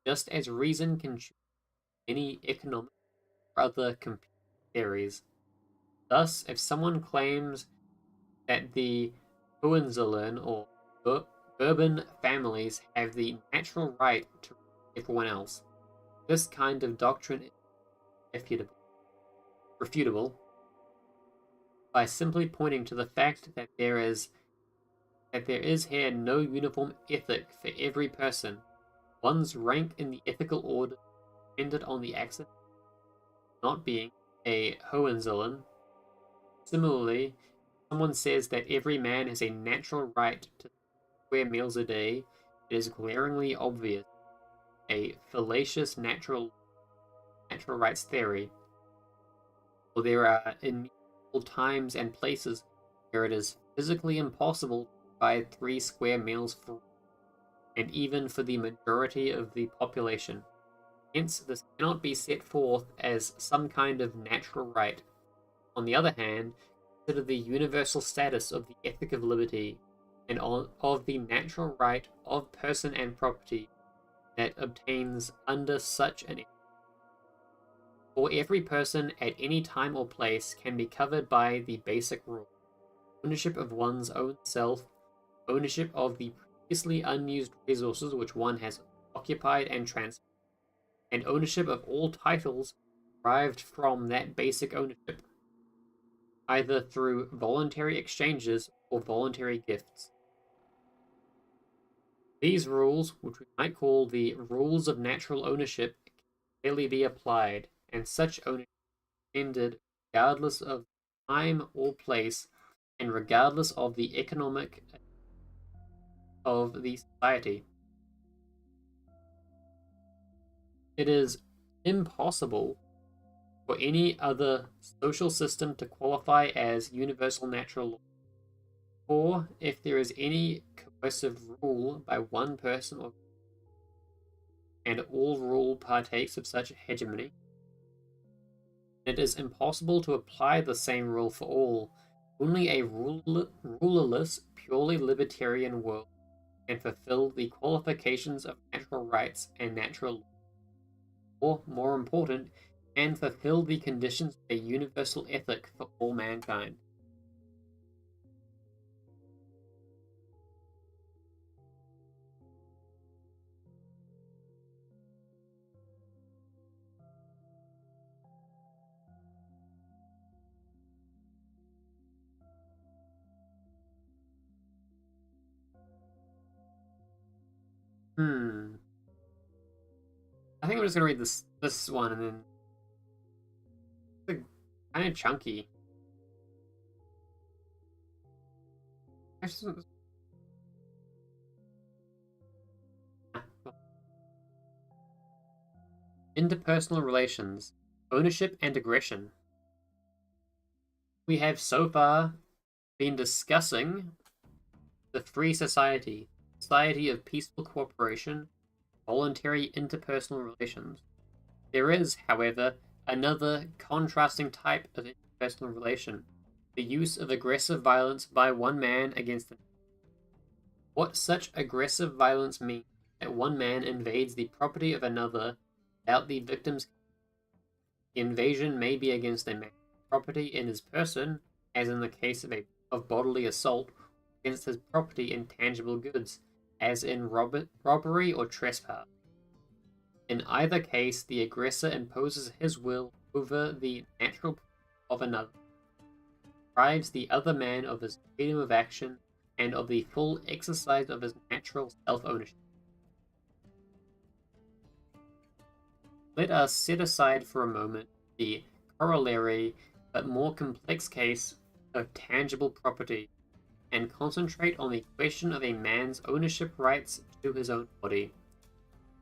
just as reason can choose any economic or other competing theories. Thus, if someone claims that the Hohenzollern or Bourbon families have the natural right to everyone else, this kind of doctrine is refutable by simply pointing to the fact that there is here no uniform ethic for every person. One's rank in the ethical order depended on the accident of not being a Hohenzollern. Similarly, someone says that every man has a natural right to square meals a day, it is glaringly obvious a fallacious natural rights theory. For there are innumerable times and places where it is physically impossible to provide 3 square meals for, and even for the majority of the population. Hence, this cannot be set forth as some kind of natural right. On the other hand, consider the universal status of the ethic of liberty and of the natural right of person and property that obtains under such an ethic. For every person at any time or place can be covered by the basic rule: ownership of one's own self, ownership of the previously unused resources which one has occupied and transferred, and ownership of all titles derived from that basic ownership, either through voluntary exchanges or voluntary gifts. These rules, which we might call the rules of natural ownership, can clearly be applied, and such ownership is ended regardless of time or place, and regardless of the economic of the society. It is impossible for any other social system to qualify as universal natural law. Or if there is any coercive rule by one person or and all rule partakes of such hegemony, it is impossible to apply the same rule for all. Only a rulerless, purely libertarian world can fulfill the qualifications of natural rights and natural law, or, more important, can fulfill the conditions of a universal ethic for all mankind. Hmm. I think I'm just gonna read this one and then it's kind of chunky. Interpersonal relations, ownership and aggression. We have so far been discussing the free society, society of peaceful cooperation, voluntary interpersonal relations. There is, however, another contrasting type of interpersonal relation, the use of aggressive violence by one man against another. What such aggressive violence means that one man invades the property of another without the victim's. The invasion may be against a man's property in his person, as in the case of bodily assault, against his property in tangible goods, as in robbery or trespass. In either case, the aggressor imposes his will over the natural of another, deprives the other man of his freedom of action and of the full exercise of his natural self-ownership. Let us set aside for a moment the corollary but more complex case of tangible property and concentrate on the question of a man's ownership rights to his own body.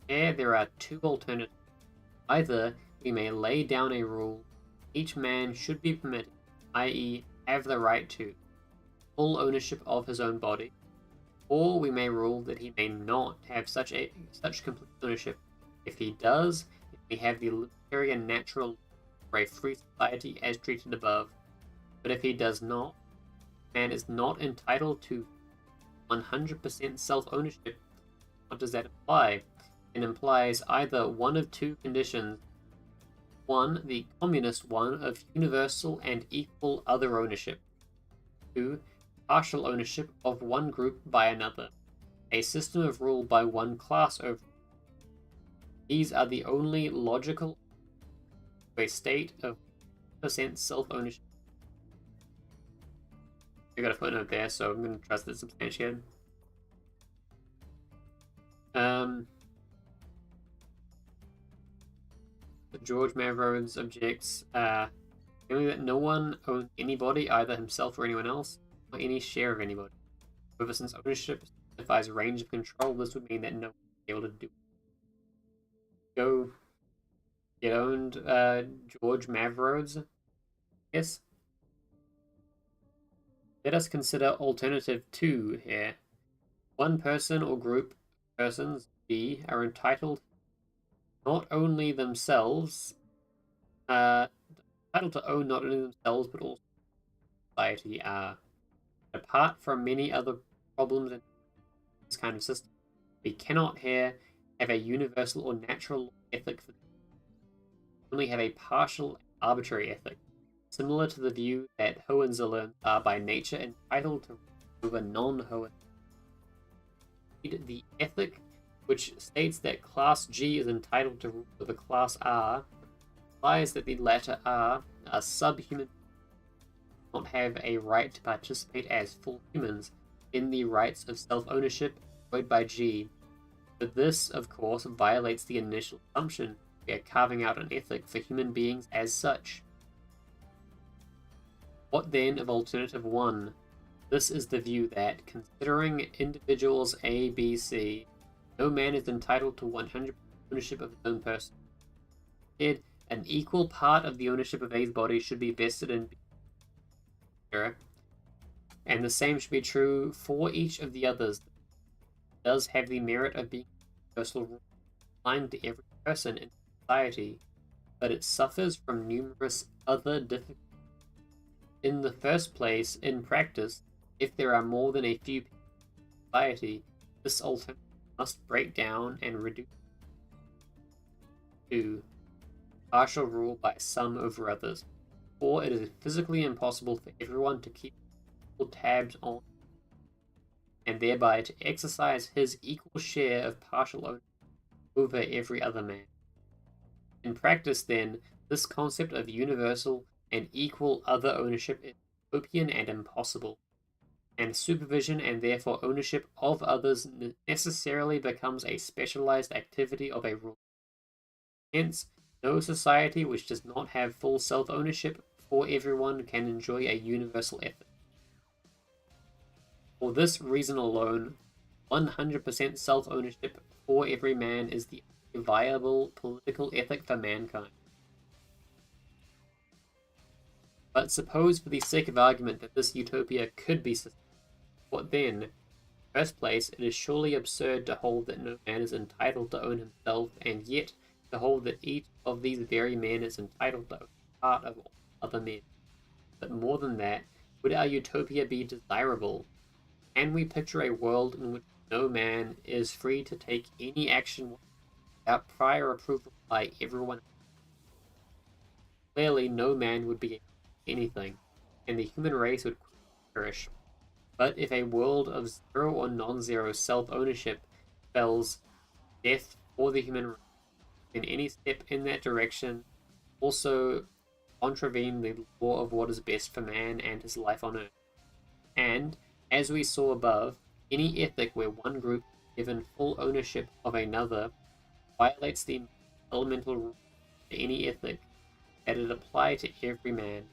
Here there are two alternatives. Either we may lay down a rule each man should be permitted, i.e., have the right to full ownership of his own body, or we may rule that he may not have such complete ownership. If he does, we have the libertarian natural for a free society as treated above. But if he does not, man is not entitled to 100% self-ownership. What does that imply? It implies either one of two conditions. One, the communist one of universal and equal other ownership. Two, partial ownership of one group by another. A system of rule by one class over. These are the only logical to a state of % self-ownership. I got a footnote there, so I'm going to trust it's substantiated. George Mavrodes objects, feeling that no one owns anybody, either himself or anyone else, or any share of anybody. However, since ownership signifies range of control, this would mean that no one would be able to do it. Go get owned, George Mavrodes. Yes. Let us consider alternative 2 here. One person or group of persons, B, are entitled not only themselves, entitled to own not only themselves but also society are. Apart from many other problems in this kind of system, we cannot here have a universal or natural ethic for them. We only have a partial arbitrary ethic, similar to the view that Hohenzollerns are by nature entitled to rule over non-Hohenzollerns. The ethic which states that Class G is entitled to rule over Class R implies that the latter are subhuman, not have a right to participate as full humans in the rights of self-ownership enjoyed by G. But this, of course, violates the initial assumption we are carving out an ethic for human beings as such. What then of alternative 1? This is the view that, considering individuals A, B, C, no man is entitled to 100% ownership of his own person. Instead, an equal part of the ownership of A's body should be vested in B. And the same should be true for each of the others. It does have the merit of being a universal rule applied to every person in society, but it suffers from numerous other difficulties. In the first place, in practice, if there are more than a few people in society, this alternative must break down and reduce to partial rule by some over others, or it is physically impossible for everyone to keep tabs on and thereby to exercise his equal share of partial ownership over every other man. In practice, then, this concept of universal and equal other ownership is utopian and impossible, and supervision and therefore ownership of others necessarily becomes a specialized activity of a ruler. Hence, no society which does not have full self-ownership for everyone can enjoy a universal ethic. For this reason alone, 100% self-ownership for every man is the a viable political ethic for mankind. But suppose, for the sake of argument, that this utopia could be sustained. What then? In the first place, it is surely absurd to hold that no man is entitled to own himself, and yet to hold that each of these very men is entitled to own part of all other men. But more than that, would our utopia be desirable? Can we picture a world in which no man is free to take any action without prior approval by everyone? Clearly, no man would be able to do anything, and the human race would perish. But if a world of zero or non-zero self-ownership spells death for the human race, then any step in that direction also contravene the law of what is best for man and his life on earth. And, as we saw above, any ethic where one group is given full ownership of another violates the elemental rule of any ethic, that it apply to every man.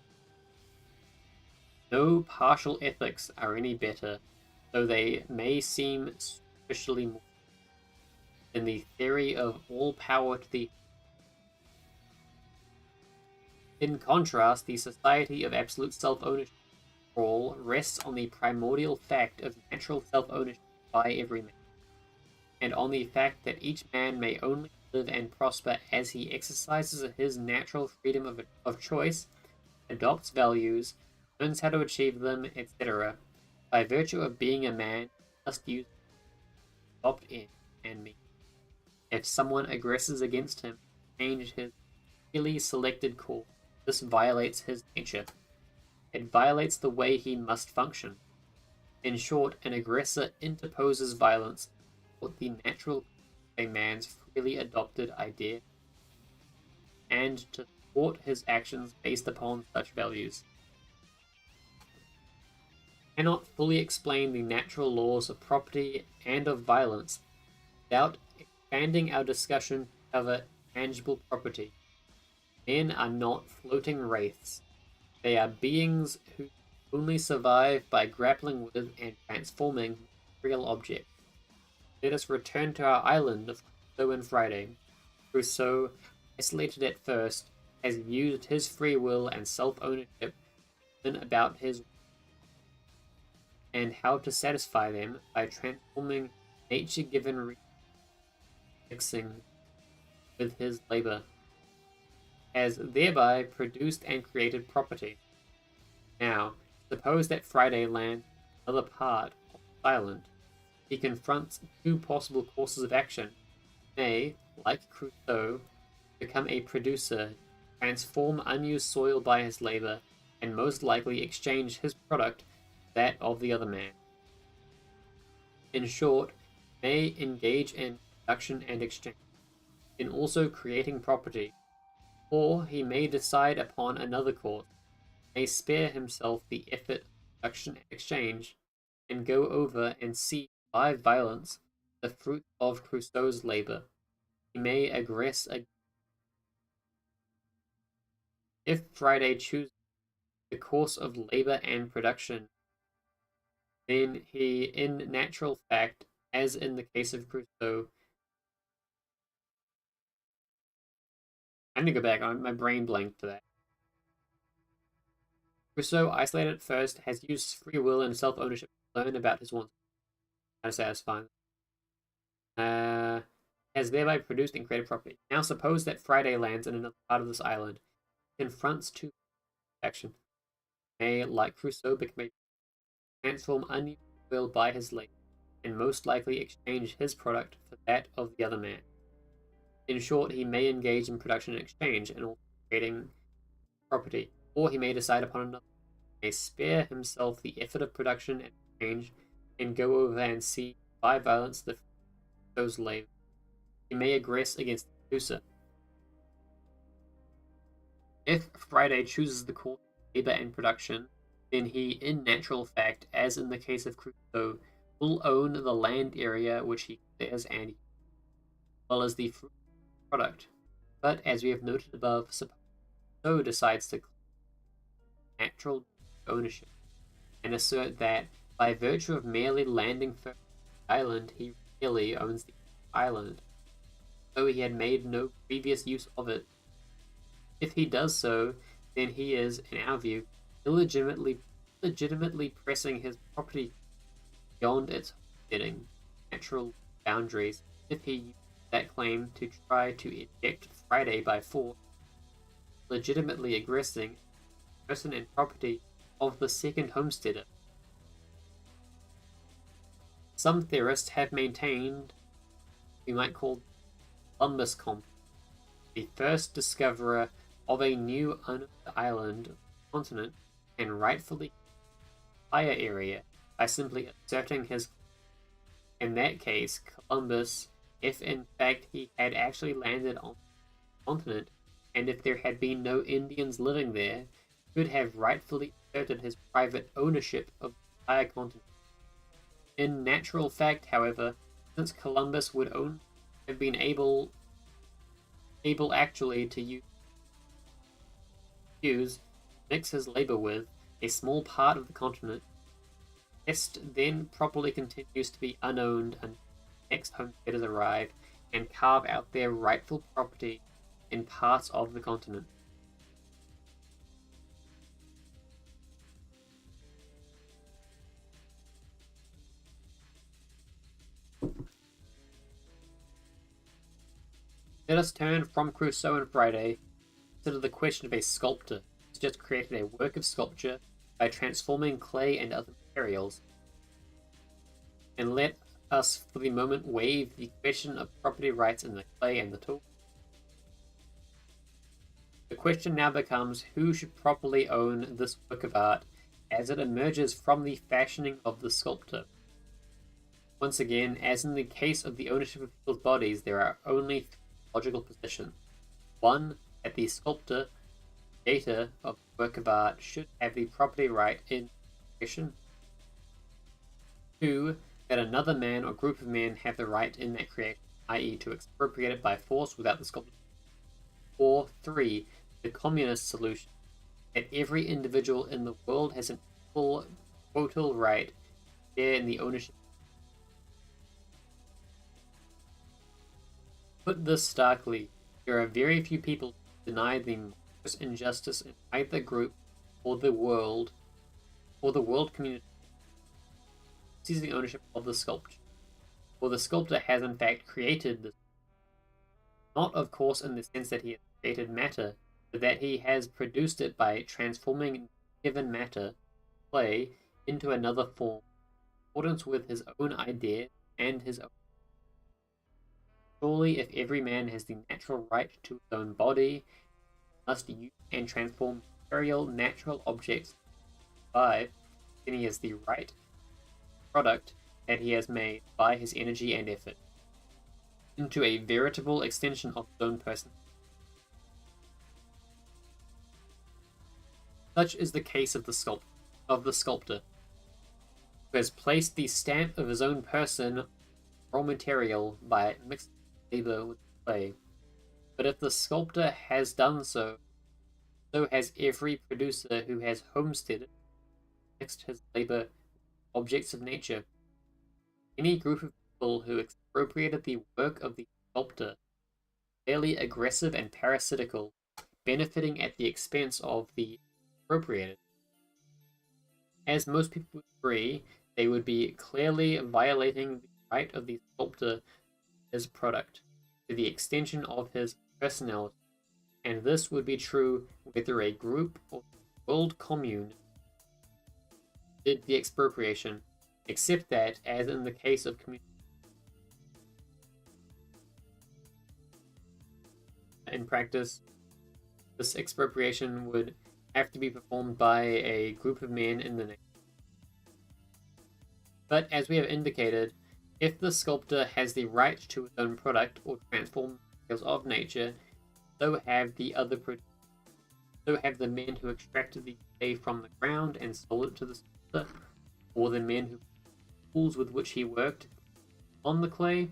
No partial ethics are any better, though they may seem superficially more, than the theory of all power to the. In contrast, the society of absolute self-ownership for all rests on the primordial fact of natural self-ownership by every man, and on the fact that each man may only live and prosper as he exercises his natural freedom of choice, adopts values, learns how to achieve them, etc. By virtue of being a man, he must use opt in and me. If someone aggresses against him, change his clearly selected course, this violates his nature. It violates the way he must function. In short, an aggressor interposes violence with the natural a man's freely adopted idea, and to thwart his actions based upon such values. Cannot fully explain the natural laws of property and of violence without expanding our discussion to cover tangible property. Men are not floating wraiths. They are beings who only survive by grappling with and transforming real objects. Let us return to our island of Crusoe and Friday. Crusoe, isolated at first, has used his free will and self-ownership to learn about his and how to satisfy them by transforming nature-given mixing with his labor, has thereby produced and created property. Now, suppose that Friday lands another part of the island. He confronts two possible courses of action. He may, like Crusoe, become a producer, transform unused soil by his labor, and most likely exchange his product for that of the other man. In short, may engage in production and exchange, in also creating property, or he may decide upon another course, may spare himself the effort of production and exchange, and go over and see by violence the fruit of Crusoe's labor. He may aggress again. If Friday chooses the course of labor and production, then he, in natural fact, as in the case of Crusoe, I'm gonna go back on my brain blanked to that. Crusoe, isolated at first, has used free will and self-ownership to learn about his wants, how to satisfy them. Has thereby produced and created property. Now suppose that Friday lands in another part of this island, confronts two action. May, like Crusoe, become a transform unused will by his labor, and most likely exchange his product for that of the other man. In short, he may engage in production and exchange, and also creating property, or he may decide upon another. He may spare himself the effort of production and exchange, and go over and see by violence the those labor. He may aggress against the producer. If Friday chooses the course of labor and production, then he, in natural fact, as in the case of Crusoe, will own the land area which he clears and as well as the fruit product. But as we have noted above, suppose Crusoe decides to claim natural ownership and assert that by virtue of merely landing first on the island, he really owns the island. though he had made no previous use of it. If he does so, then he is, in our view, legitimately pressing his property beyond its homesteading natural boundaries. If he used that claim to try to eject Friday by force, legitimately aggressing person and property of the second homesteader. Some theorists have maintained we might call Columbus complex, the first discoverer of a new unknown island continent, and rightfully higher area by simply asserting his. In that case, Columbus, if in fact he had actually landed on the continent, and if there had been no Indians living there, could have rightfully asserted his private ownership of the entire continent. In natural fact, however, since Columbus would only have been able actually to mix his labor with a small part of the continent, the rest then properly continues to be unowned until the next homesteaders arrive and carve out their rightful property in parts of the continent. Let us turn from Crusoe and Friday to the question of a sculptor who just created a work of sculpture by transforming clay and other materials. And let us for the moment waive the question of property rights in the clay and the tool. The question now becomes who should properly own this work of art as it emerges from the fashioning of the sculptor. Once again, as in the case of the ownership of people's bodies, there are only three logical positions. One, that the sculptor, creator of the work of art, should have the property right in creation. Two, that another man or group of men have the right in that creation, i.e. to expropriate it by force without the sculptor. Or three, the communist solution, that every individual in the world has an equal total right to share in the ownership. Put this starkly, there are very few people who deny the monstrous injustice in either group or the world community seizing ownership of the sculpture. For the sculptor has in fact created this, not of course in the sense that he has created matter, but that he has produced it by transforming given matter, clay, into another form, in accordance with his own idea and his own. Surely, if every man has the natural right to his own body, he must use and transform material natural objects by, then he has the right product that he has made by his energy and effort into a veritable extension of his own person. Such is the case of the sculptor, who has placed the stamp of his own person raw material by mixing labor with clay. But if the sculptor has done so, so has every producer who has homesteaded, mixed his labor with objects of nature. Any group of people who expropriated the work of the sculptor, fairly aggressive and parasitical, benefiting at the expense of the appropriated. As most people would agree, they would be clearly violating the right of the sculptor his product, to the extension of his personality, and this would be true whether a group or world commune did the expropriation, except that, as in the case of community, in practice, this expropriation would have to be performed by a group of men in the name. But as we have indicated, if the sculptor has the right to his own product or transform materials of nature, so have the men who extracted the clay from the ground and sold it to the sculptor, or the men who tools with which he worked on the clay.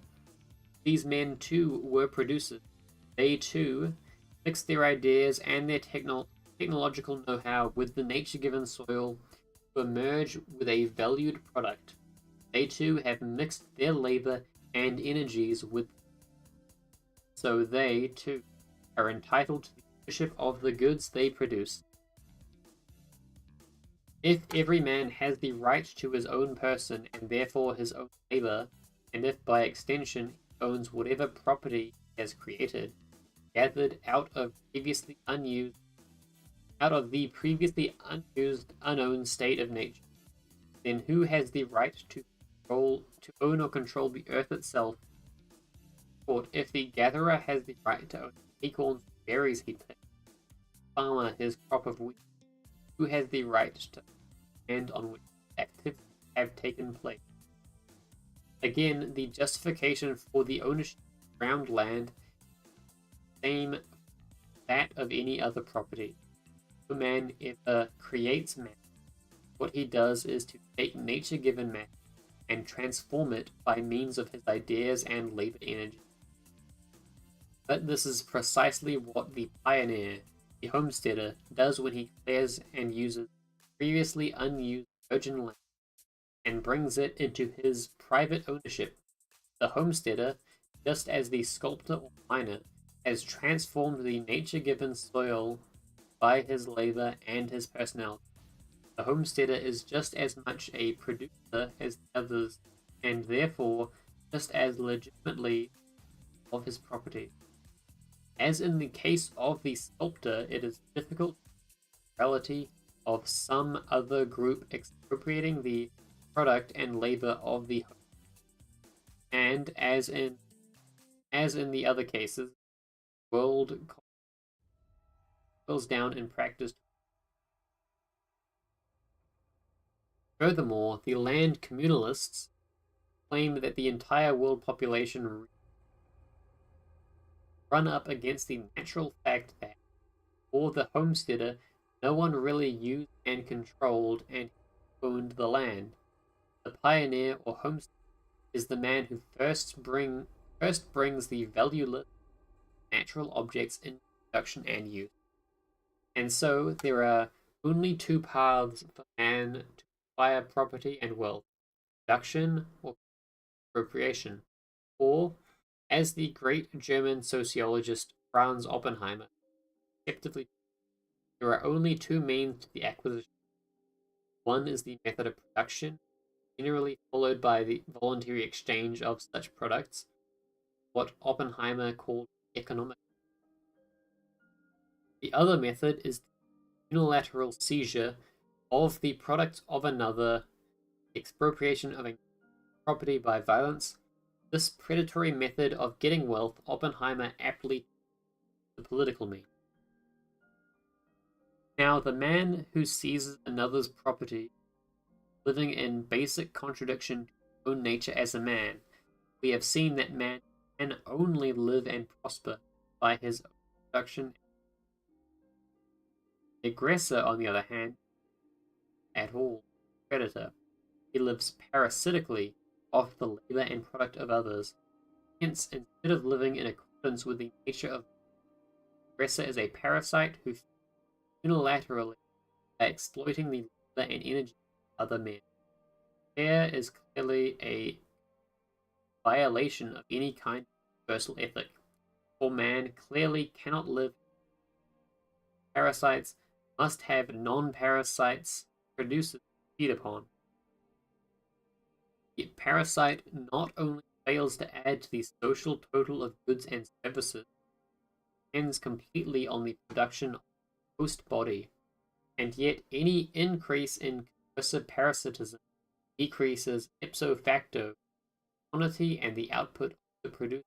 These men too were producers. They too mixed their ideas and their technological know-how with the nature-given soil to emerge with a valued product. They too have mixed their labor and energies with so they, too, are entitled to the ownership of the goods they produce. If every man has the right to his own person and therefore his own labor, and if by extension he owns whatever property he has created, gathered out of the previously unused, unowned state of nature, then who has the right to own or control the earth itself? Or if the gatherer has the right to own the acorns and berries he picks, the farmer his crop of wheat, who has the right to land on which activities have taken place? Again, the justification for the ownership of ground land is the same that of any other property. No man ever creates matter. What he does is to take nature-given matter and transform it by means of his ideas and labor energy. But this is precisely what the pioneer, the homesteader, does when he clears and uses previously unused virgin land and brings it into his private ownership. The homesteader, just as the sculptor or miner, has transformed the nature-given soil by his labor and his personality. The homesteader is just as much a producer as the others, and therefore just as legitimately of his property. As in the case of the sculptor, it is difficult the reality of some other group expropriating the product and labor of the home. And as in the other cases, the world goes down in practice. Furthermore, the land communalists claim that the entire world population run up against the natural fact that, for the homesteader, no one really used and controlled and owned the land. The pioneer or homesteader is the man who first brings the valueless natural objects into production and use. And so there are only two paths for man to acquire property and wealth: production or appropriation. Or, as the great German sociologist Franz Oppenheimer acceptably, there are only two means to the acquisition. One is the method of production, generally followed by the voluntary exchange of such products, what Oppenheimer called economic. The other method is the unilateral seizure of the products of another, expropriation of a property by violence. This predatory method of getting wealth Oppenheimer aptly the political means. Now, the man who seizes another's property, living in basic contradiction to his own nature as a man, we have seen that man can only live and prosper by his own production. The aggressor, on the other hand, at all predator. He lives parasitically off the labor and product of others. Hence, instead of living in accordance with the nature of the aggressor, is a parasite who unilaterally by exploiting the labor and energy of other men. There is clearly a violation of any kind of universal ethic, for man clearly cannot live. Parasites must have non-parasites producers to feed upon. The parasite not only fails to add to the social total of goods and services, depends completely on the production of the host body, and yet any increase in coercive parasitism decreases ipso facto the quantity and the output of the producer.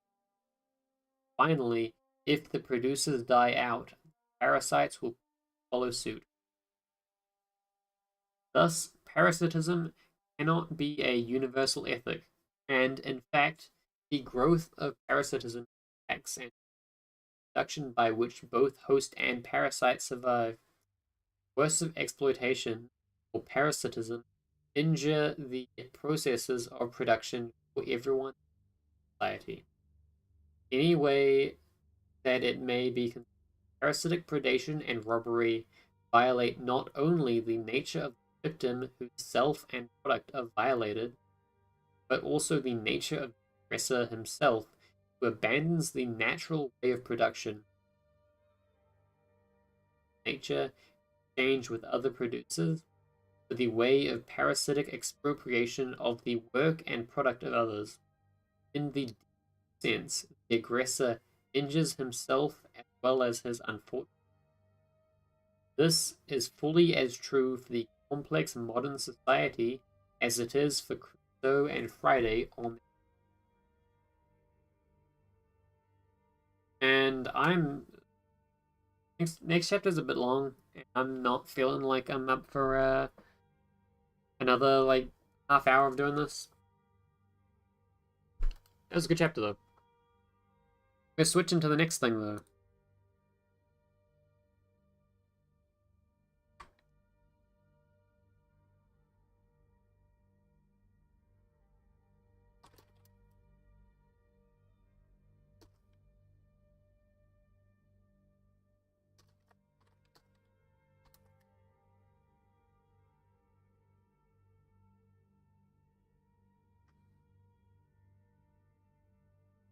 Finally, if the producers die out, parasites will follow suit. Thus, parasitism cannot be a universal ethic, and in fact, the growth of parasitism acts and production by which both host and parasite survive. Coercive exploitation or parasitism injure the processes of production for everyone in society. Any way that it may be considered, parasitic predation and robbery violate not only the nature of the victim whose self and product are violated, but also the nature of the aggressor himself, who abandons the natural way of production, nature, exchange with other producers, for the way of parasitic expropriation of the work and product of others. In the sense, the aggressor injures himself as well as his unfortunate. This is fully as true for the complex modern society as it is for Crusoe and Friday on. And I'm next chapter's a bit long. And I'm not feeling like I'm up for another like half hour of doing this. That was a good chapter though. We're switching to the next thing though.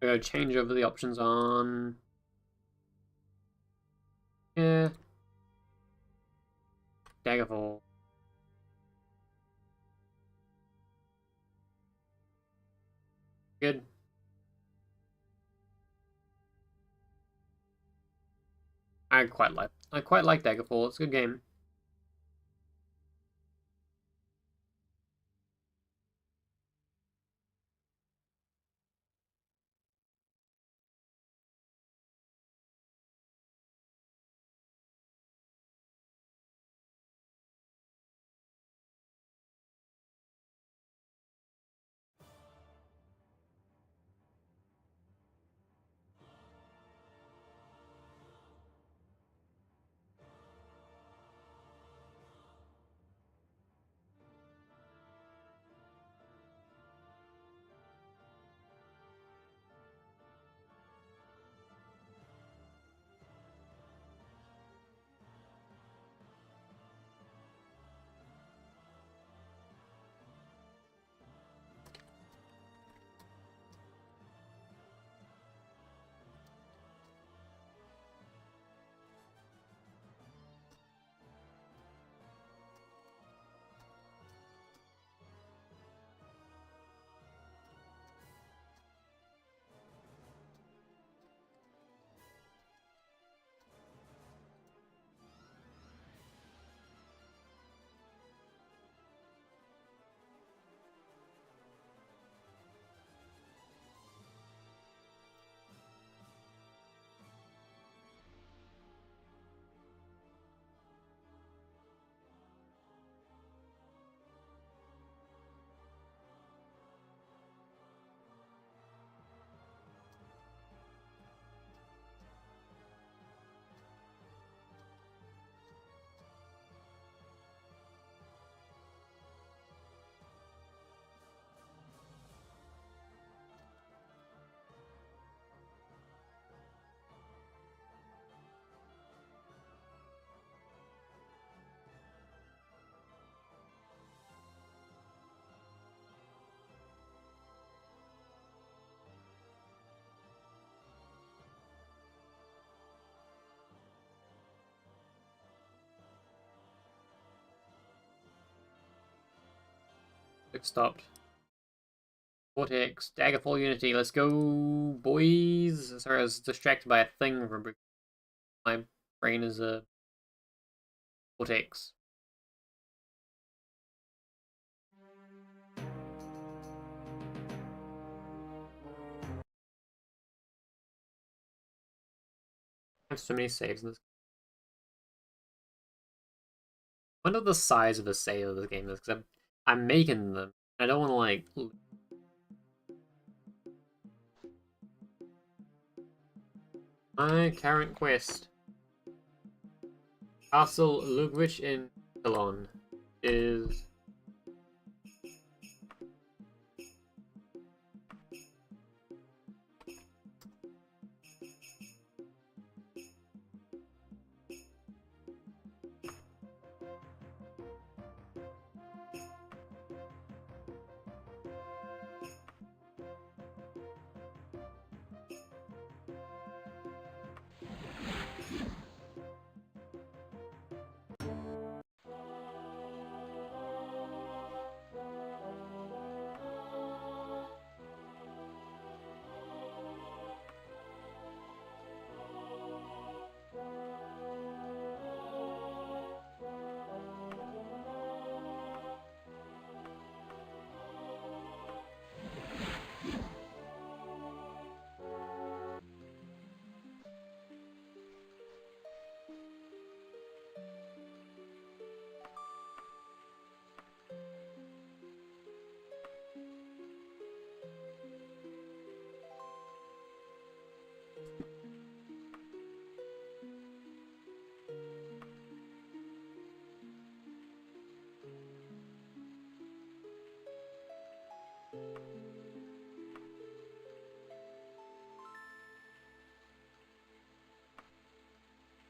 We're gonna change over the options on. Yeah. Daggerfall. Good. I quite like Daggerfall. It's a good game. It stopped. Vortex, Daggerfall Unity, let's go, boys. Sorry, I was distracted by a thing from my brain is a Vortex. I have so many saves in this. I wonder the size of the save of this game is, because I'm making them. I don't want to like. My current quest, Castle Ludwig in Cologne, is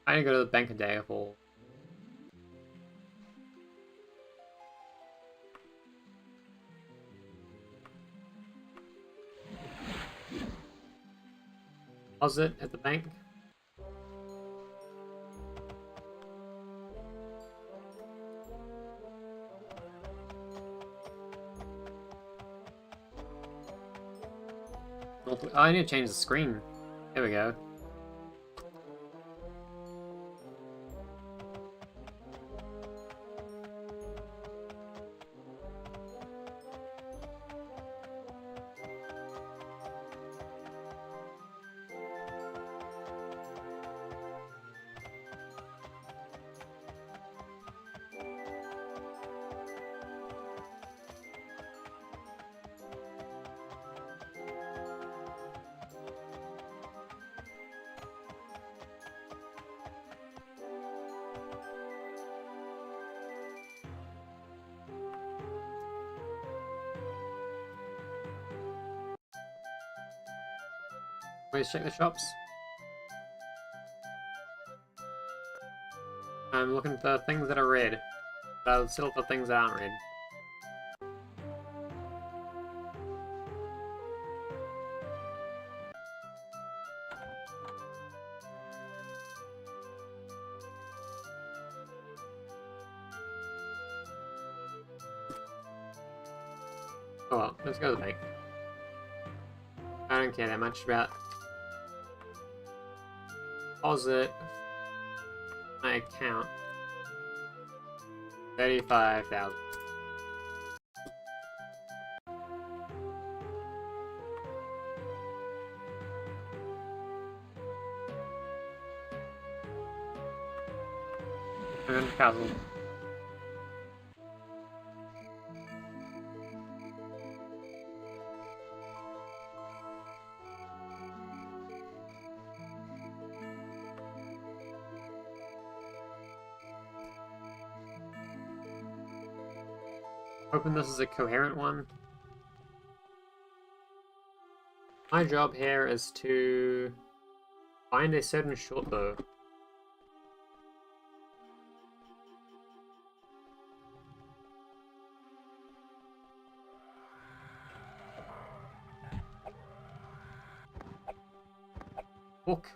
I need to go to the bank a day for. Deposit at the bank. Oh, I need to change the screen. There we go. Please check the shops. I'm looking for things that are red, but I'll settle for things that aren't red. Oh well, let's go to the bank. I don't care that much about deposit my account. 35,000. And then castle. Hoping this is a coherent one. My job here is to find a certain short bow. Hook.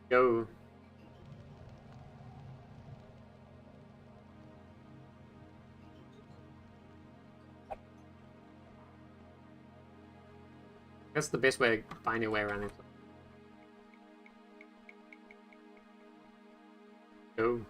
Go. That's the best way to find your way around this. Go.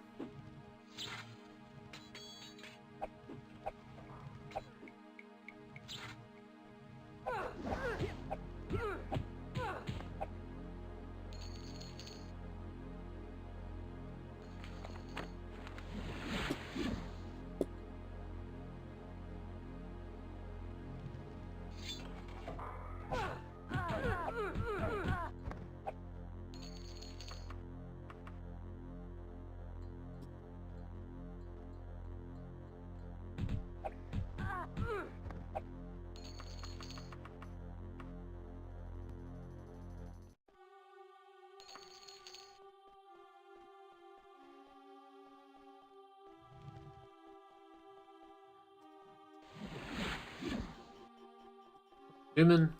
Newman.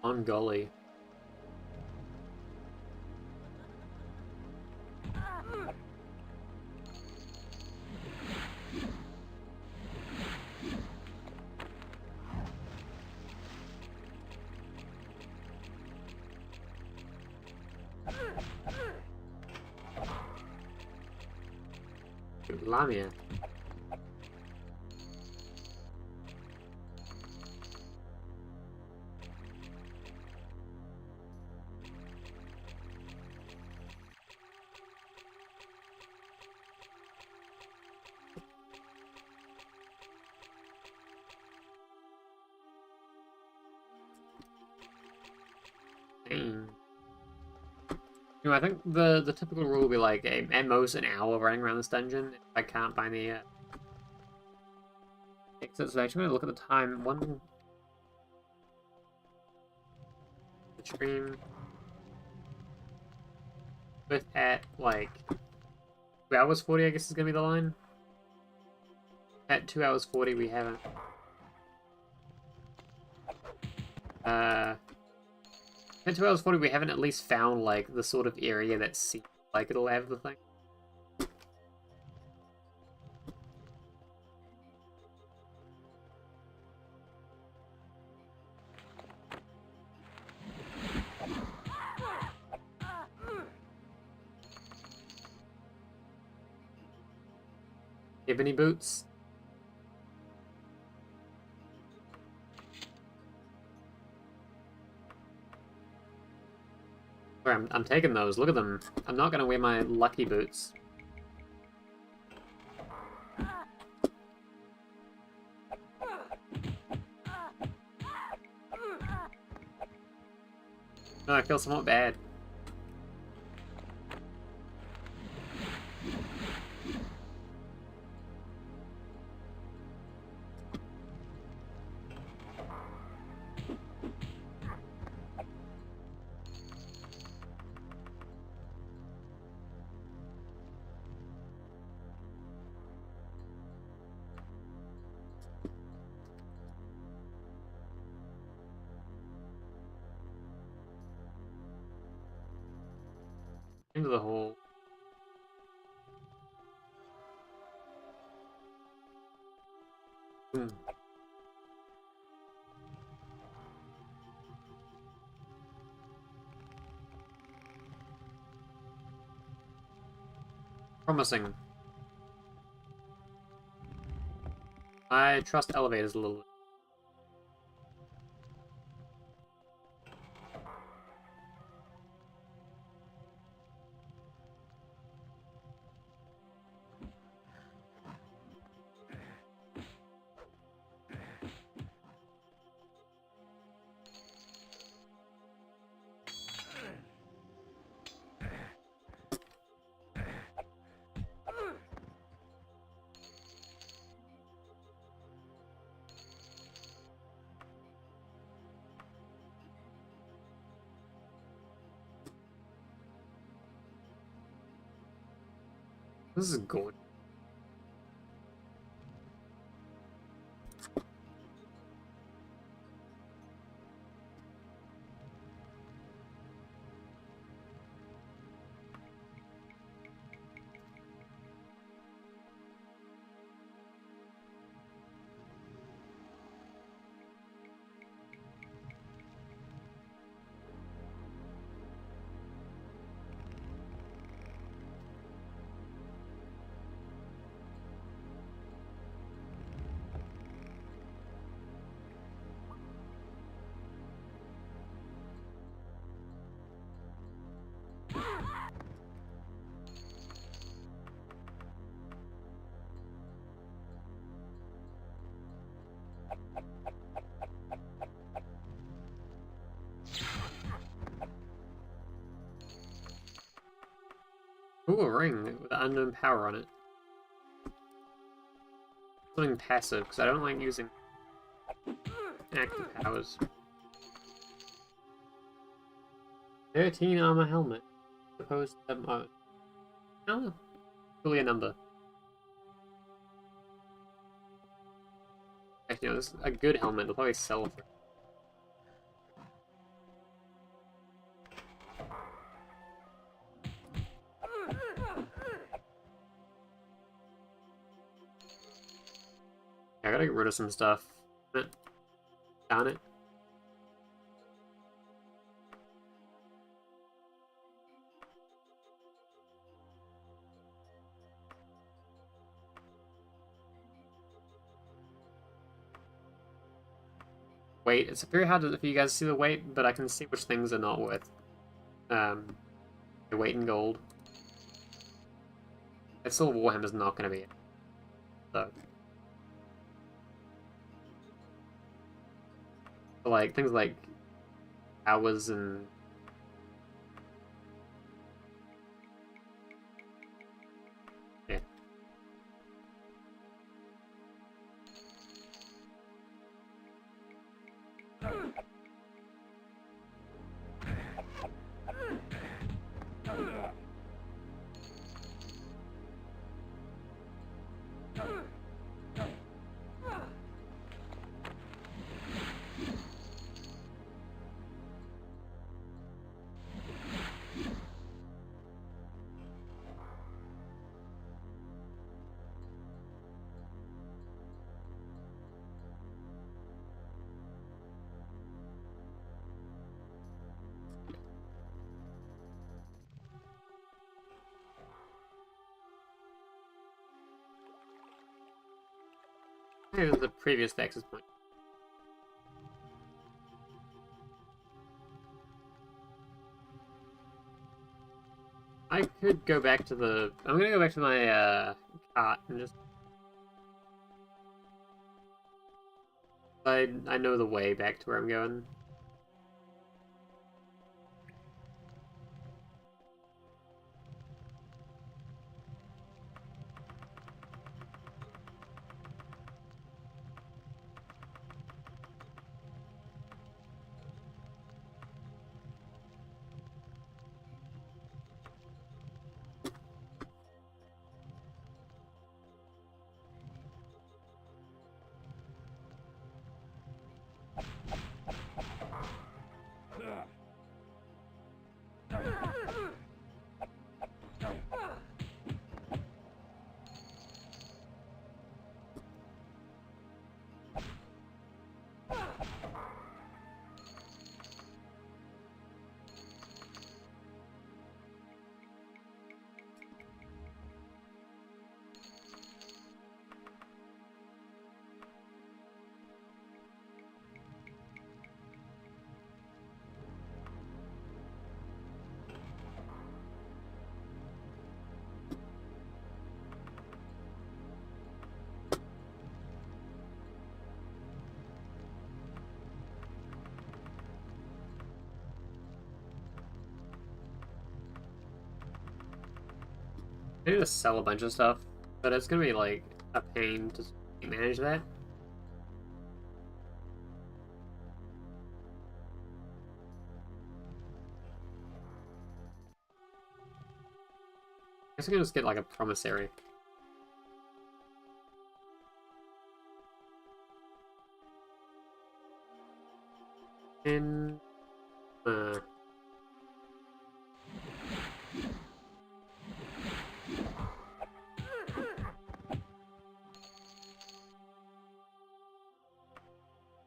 On golly. Lamia. Dang. You know, I think the typical rule will be like at most an hour running around this dungeon if I can't find the exit. So actually, I'm gonna look at the time. One stream with at like 2 hours 40. I guess is gonna be the line. At 2 hours 40, we haven't. At 2 hours 40, we haven't at least found like the sort of area that seems like it'll have the thing. Ebony boots. I'm taking those. Look at them. I'm not gonna wear my lucky boots. No, I feel somewhat bad. Into the hole. Hmm. Promising. I trust elevators a little bit. This is good. Ooh, a ring with an unknown power on it. Something passive, because I don't like using active powers. 13 armor helmet. Opposed to them. Oh, really a number. Actually, no, this is a good helmet. They'll probably sell for. Yeah, I gotta get rid of some stuff. Darn it. Weight. It's very hard for you guys to see the weight, but I can see which things are not worth the weight in gold. It's still Warhammer's not going to be it. So. But like, things like hours and... Yeah. Maybe it was the previous access point. I could go back to the... I'm gonna go back to my cart and just... I know the way back to where I'm going. I need to sell a bunch of stuff, but it's gonna be like a pain to manage that. I guess I can just get like a promissory. And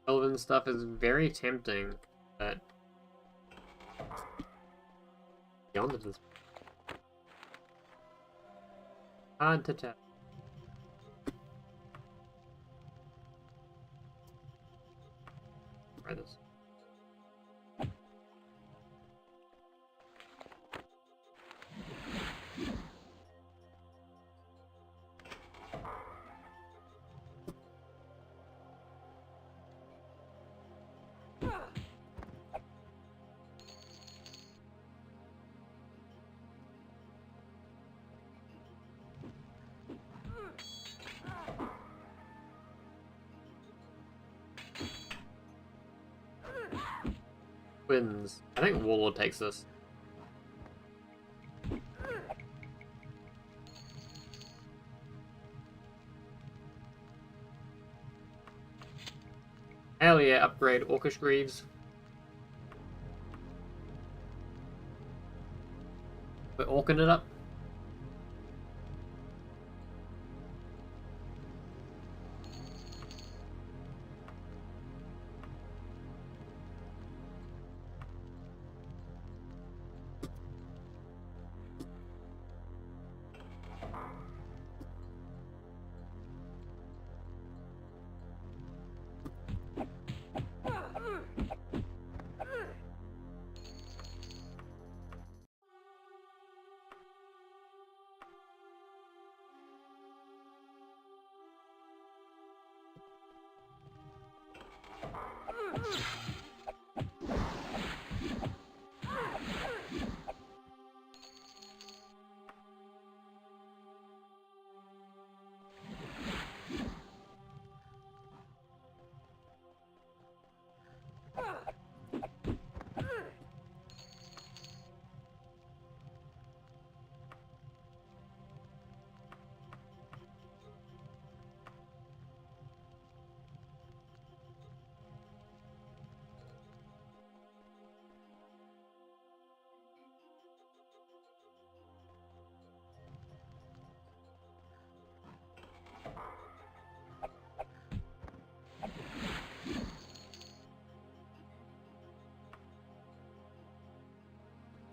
Elven stuff is very tempting, but beyond it is hard to tell. Try this. Twins. I think Warlord takes this. Hell yeah, upgrade Orcish Greaves. We're orking it up.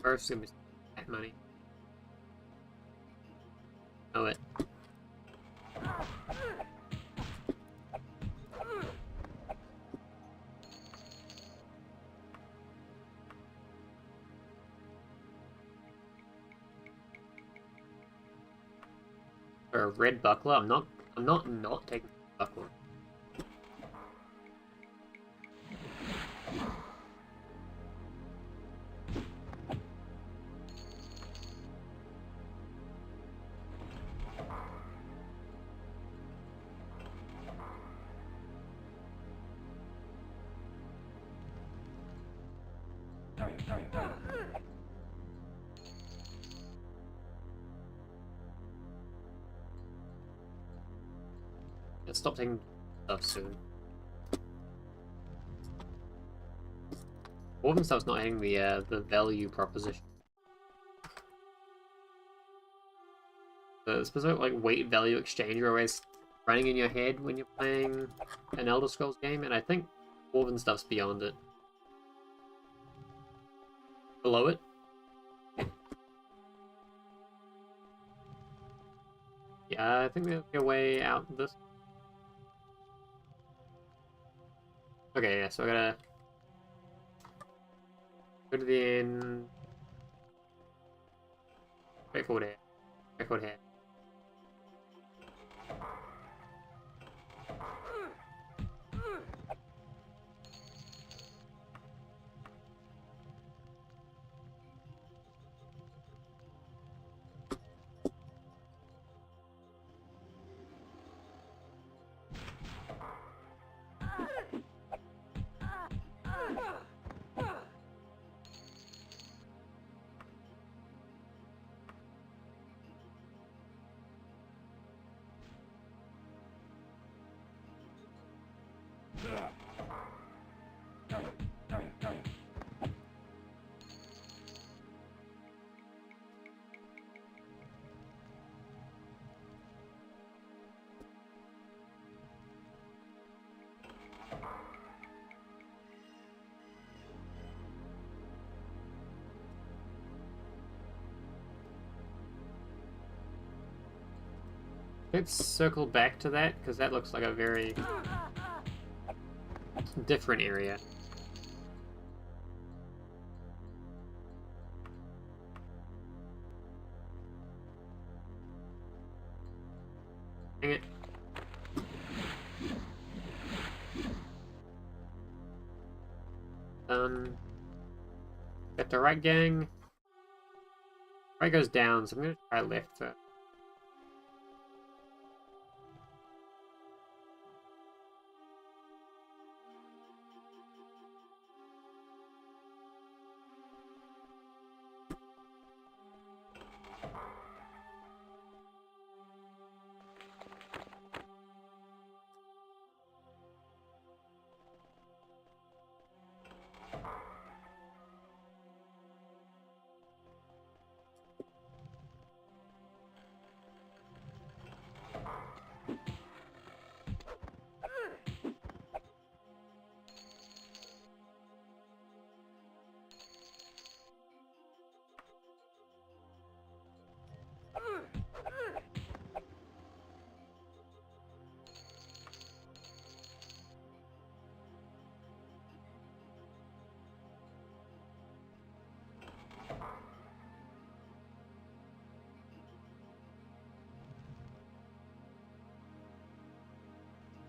First, gonna be that money. Oh, it. For a red buckler, I'm not taking the buckler. Let's stop taking stuff soon. Dwarven stuff's not hitting the value proposition. The specific like weight value exchange are always running in your head when you're playing an Elder Scrolls game, and I think Dwarven stuff's beyond it. Below it. Yeah, I think there'll be a way out this. Okay, yeah, so I gotta go to the end. Straightforward here. Straightforward here. Let's circle back to that, because that looks like a very different area. Dang it. Got the right gang. Right goes down, so I'm gonna try left first.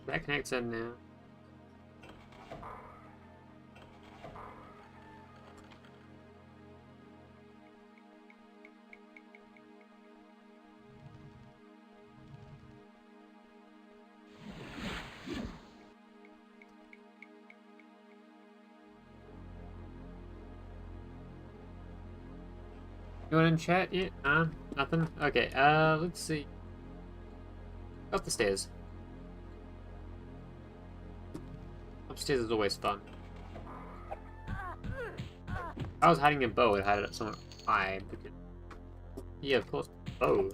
That connects in now. Anyone in chat yet? Nothing? Okay, let's see. Up the stairs. Upstairs is always fun. If I was hiding a bow, I'd hide it somewhere high, because... Yeah, of course, bow.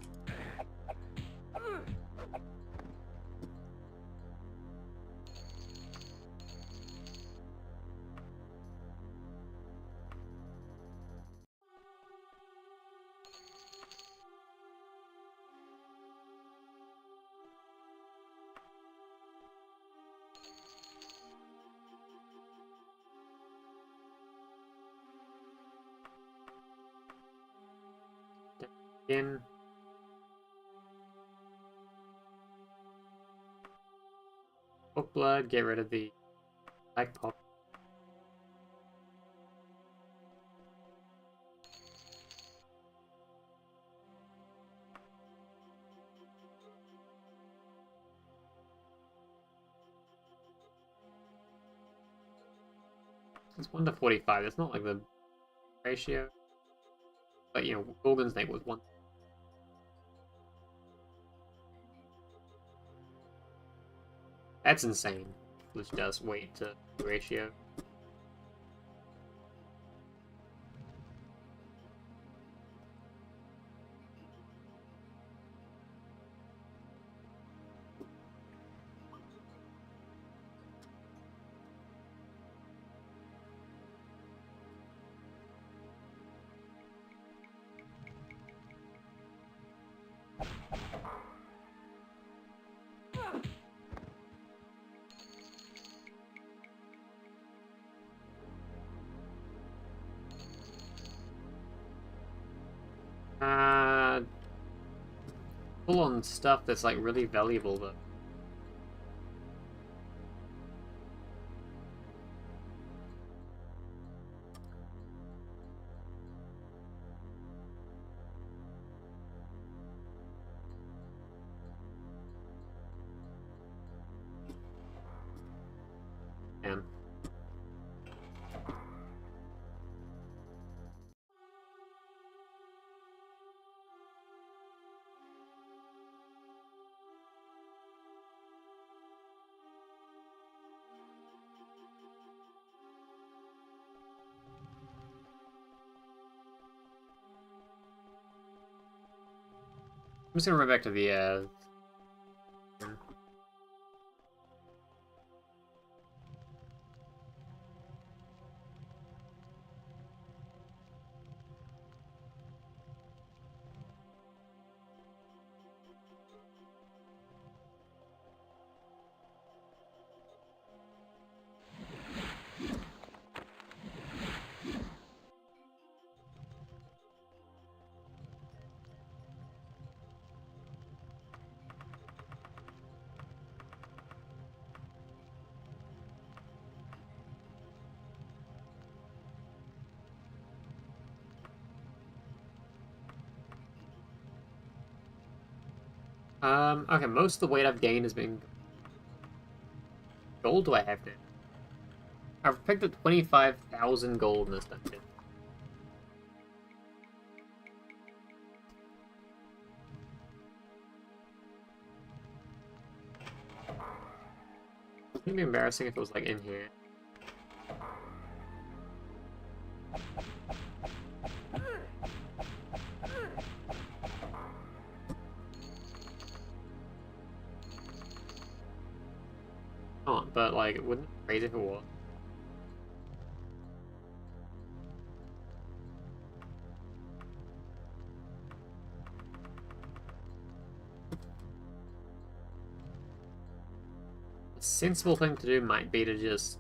In. Book blood, get rid of the black pop. It's 1 to 45. It's not like the ratio. But, you know, Gorgon's name was 1. That's insane. Which does weight to ratio. Full on stuff that's like really valuable though. Man. I'm just gonna run back to the okay, most of the weight I've gained has been gold. Do I have to? I've picked up 25,000 gold in this dungeon. It'd be embarrassing if it was like in here. Oh, but like, it wouldn't be crazy if it was. A sensible thing to do might be to just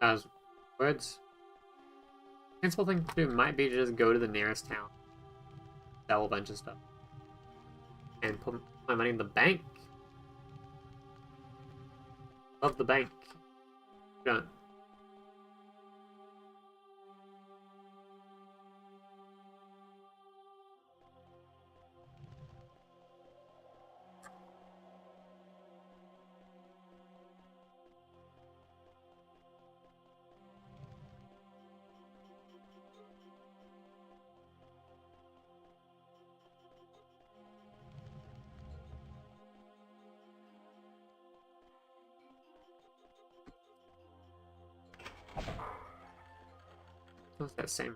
as words. Sensible thing to do might be to just go to the nearest town. sell a bunch of stuff and put my money in the bank. Love the bank. Don't. What's that same?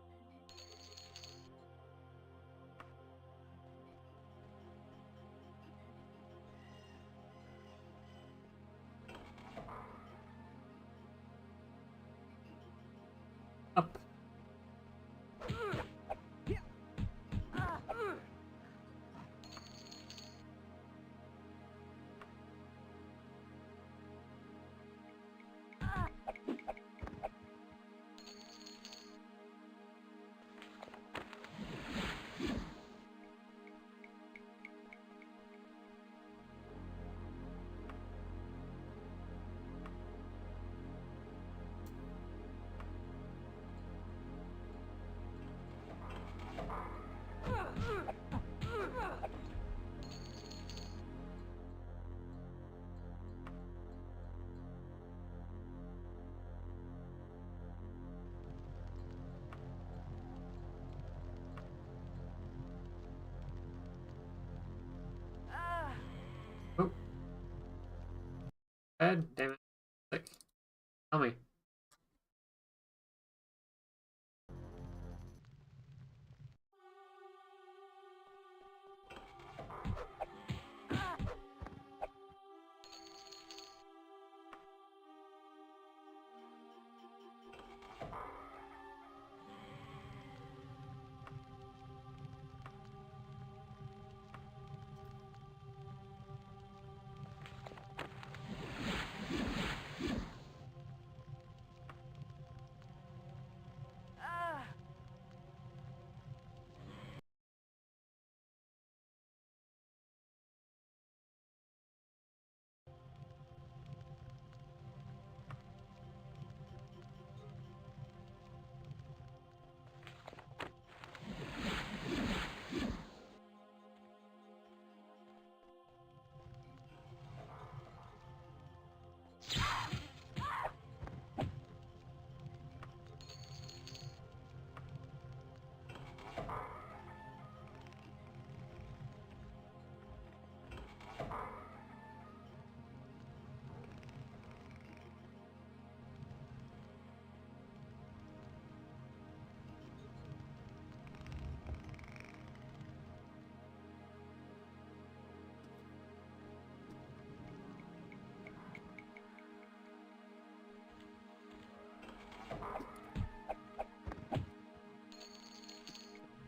Up. Oh. God damn it. Like, tell me.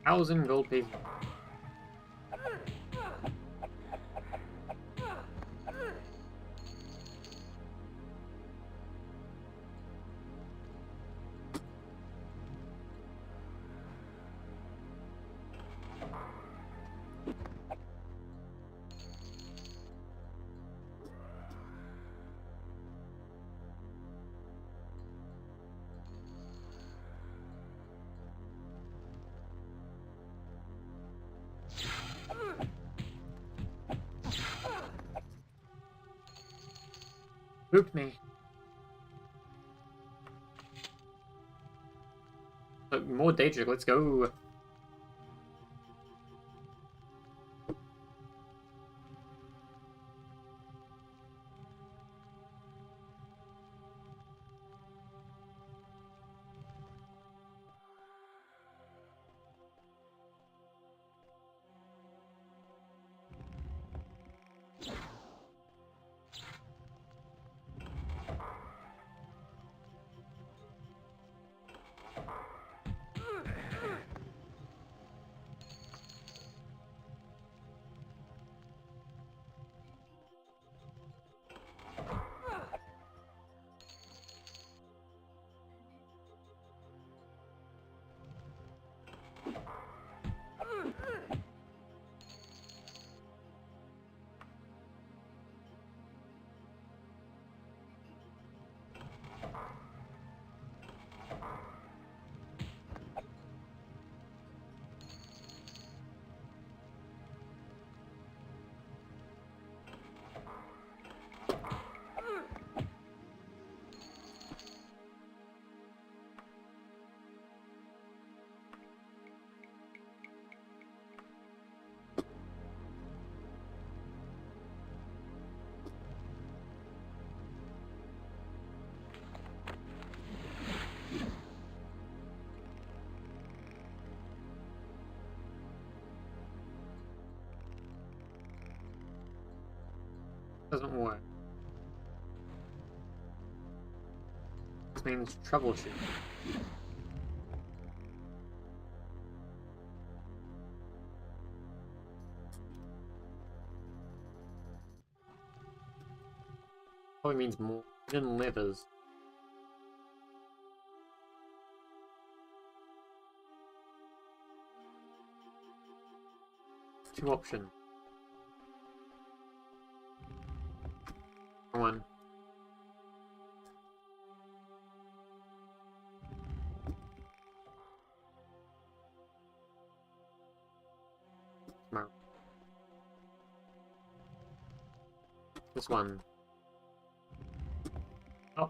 Thousand gold pieces. Spooked me. Look, more Daedric, let's go. Doesn't work. This means troubleshoot. Probably means more hidden levers. Two options. One. This one. Oh.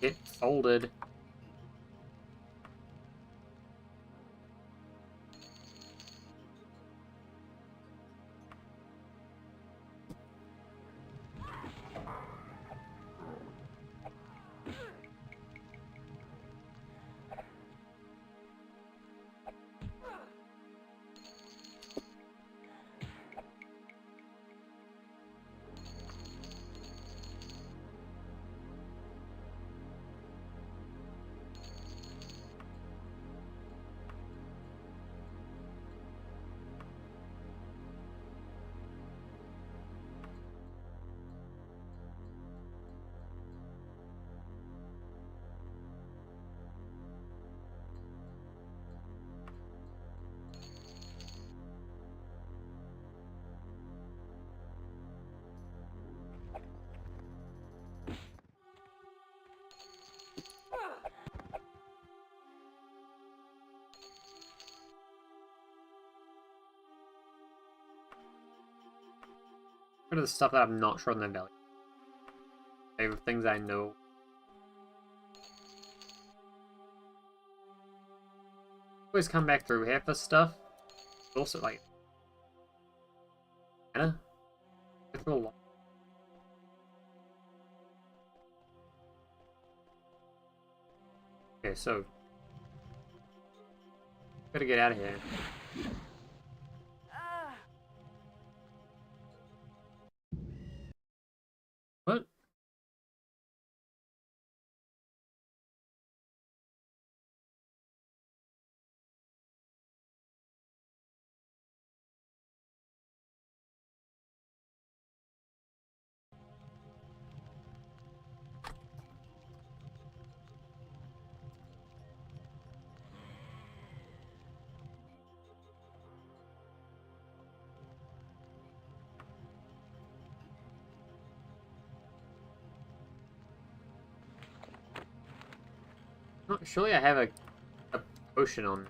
Get folded. What are the stuff that I'm not sure on their value? Favorite things I know. Always come back through here for stuff. Also, like, Anna? Go through a lot. Okay, so gotta get out of here. What? Oh, surely I have a potion on.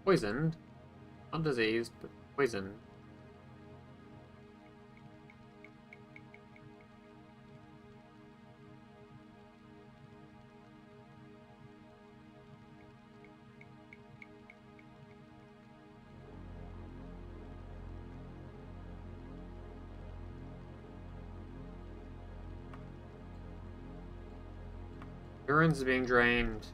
Poisoned. Not diseased, but poisoned. Urine's being drained.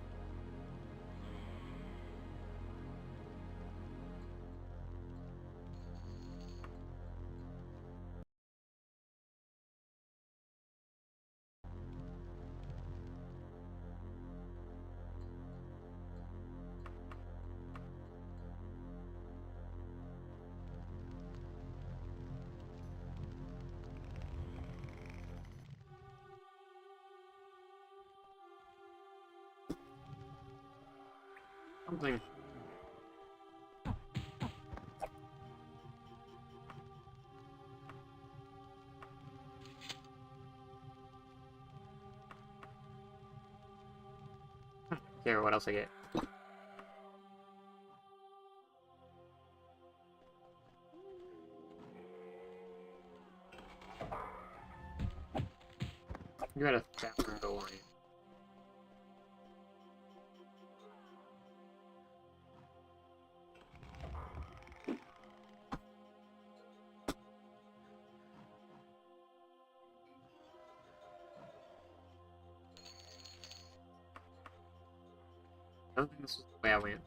Something. Here, what else I get? don't think this is the way I went.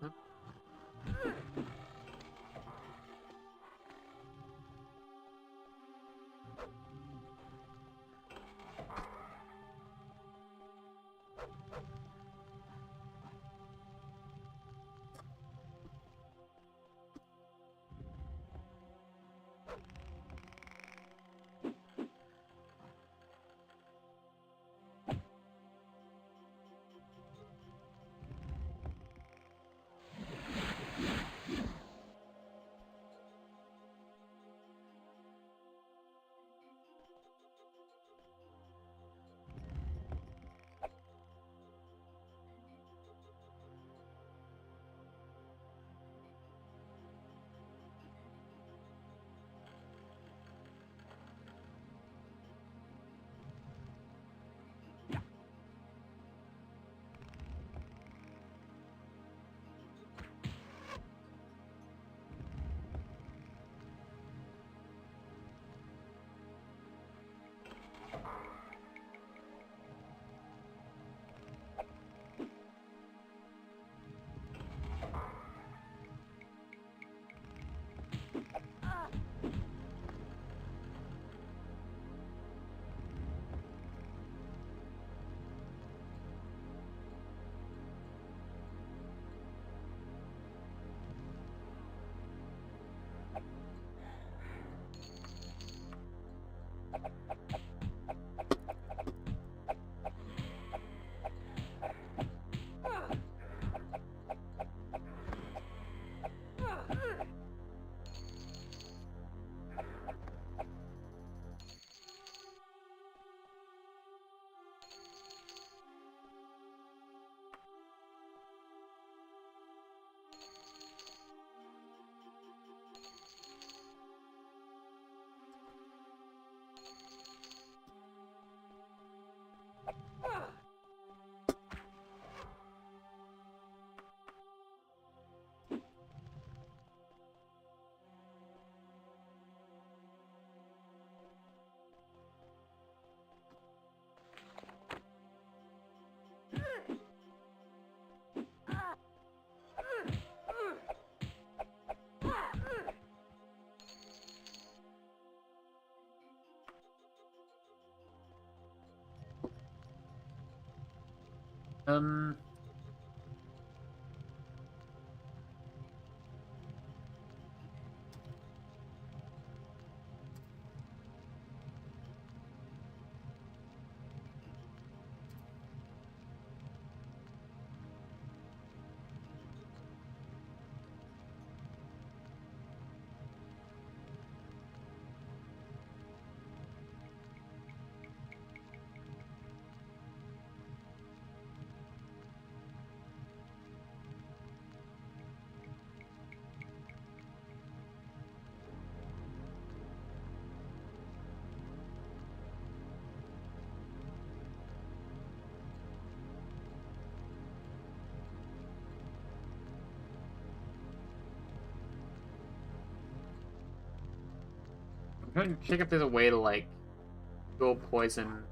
Yep. Um, I'm trying to check if there's a way to like cure poison.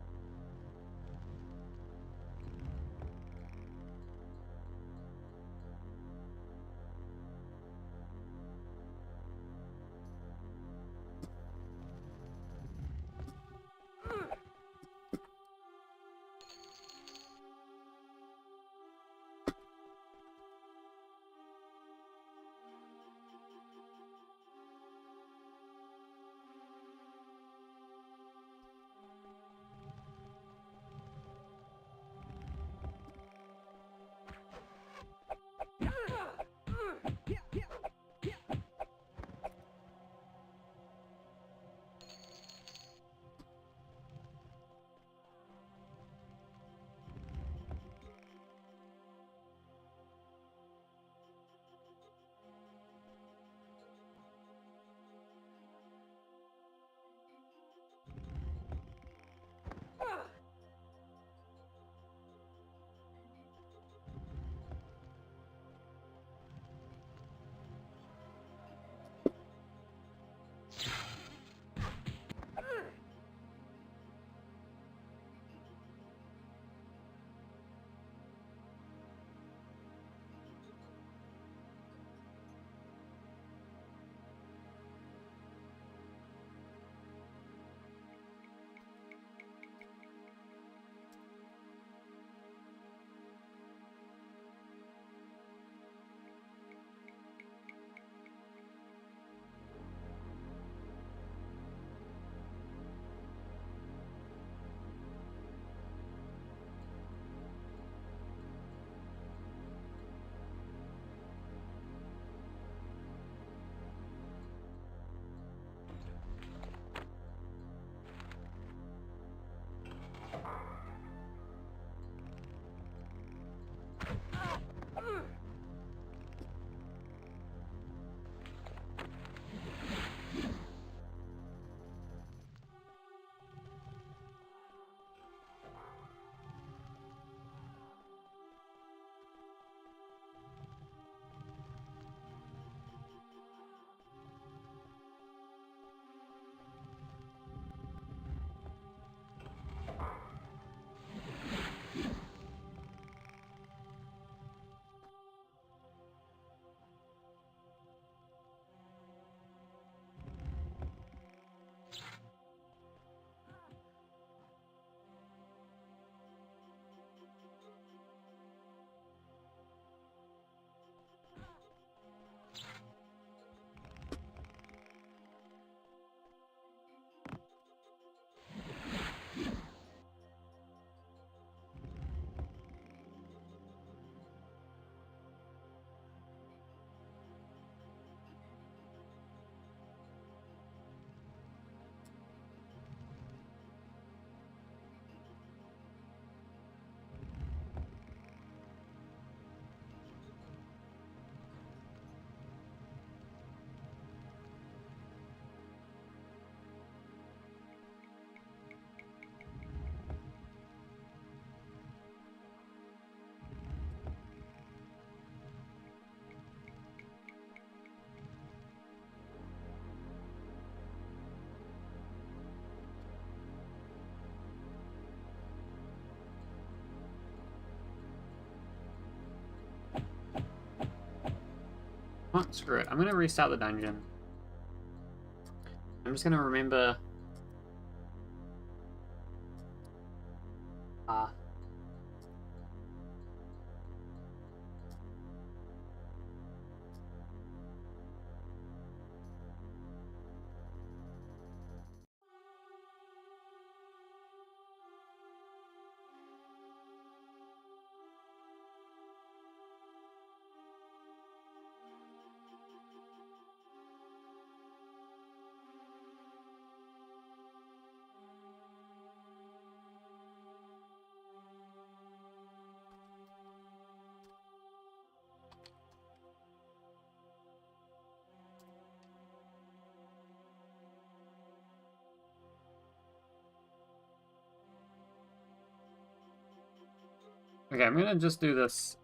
Oh, screw it. I'm gonna restart the dungeon. I'm just gonna remember. Ah. Okay, I'm gonna just do this.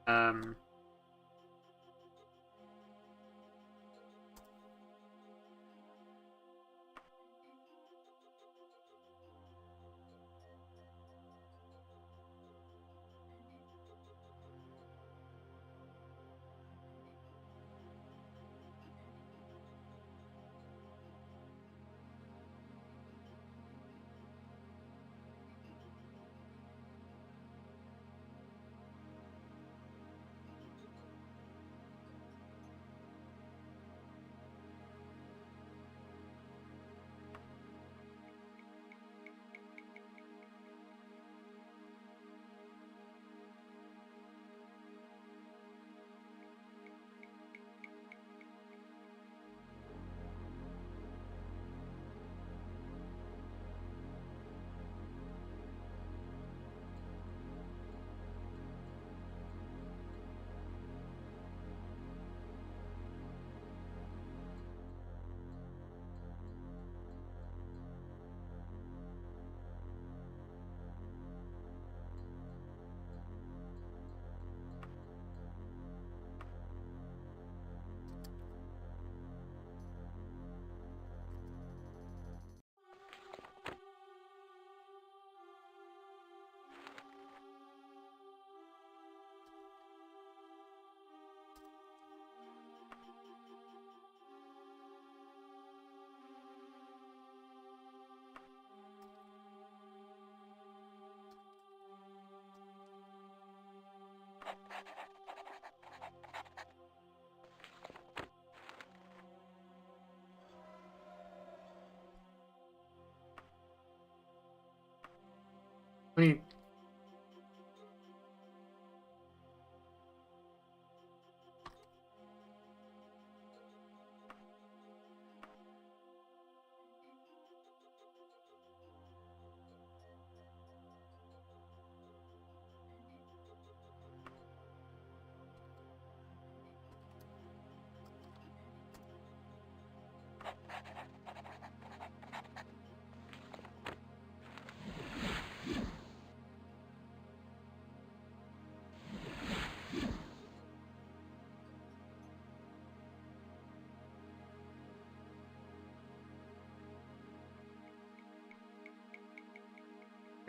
Wait,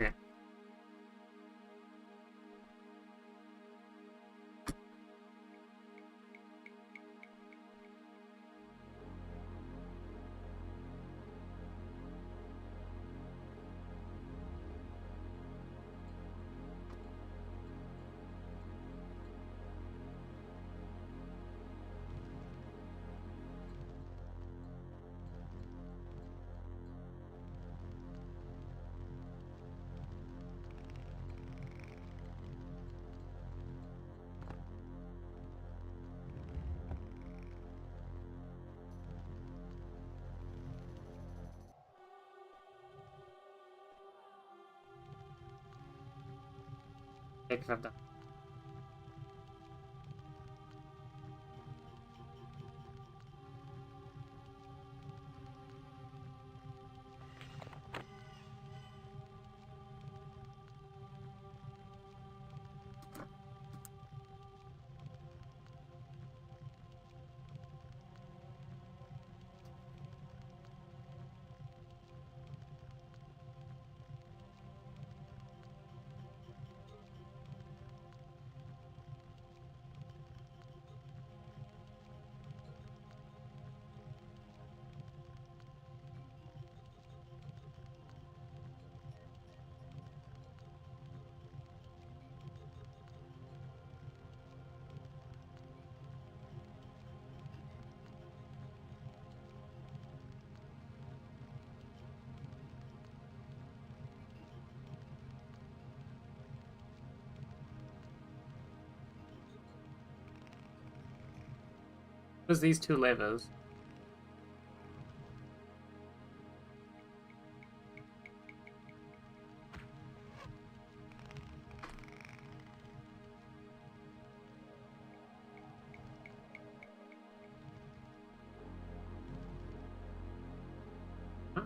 okay. Take that down. There's these two levers. Huh?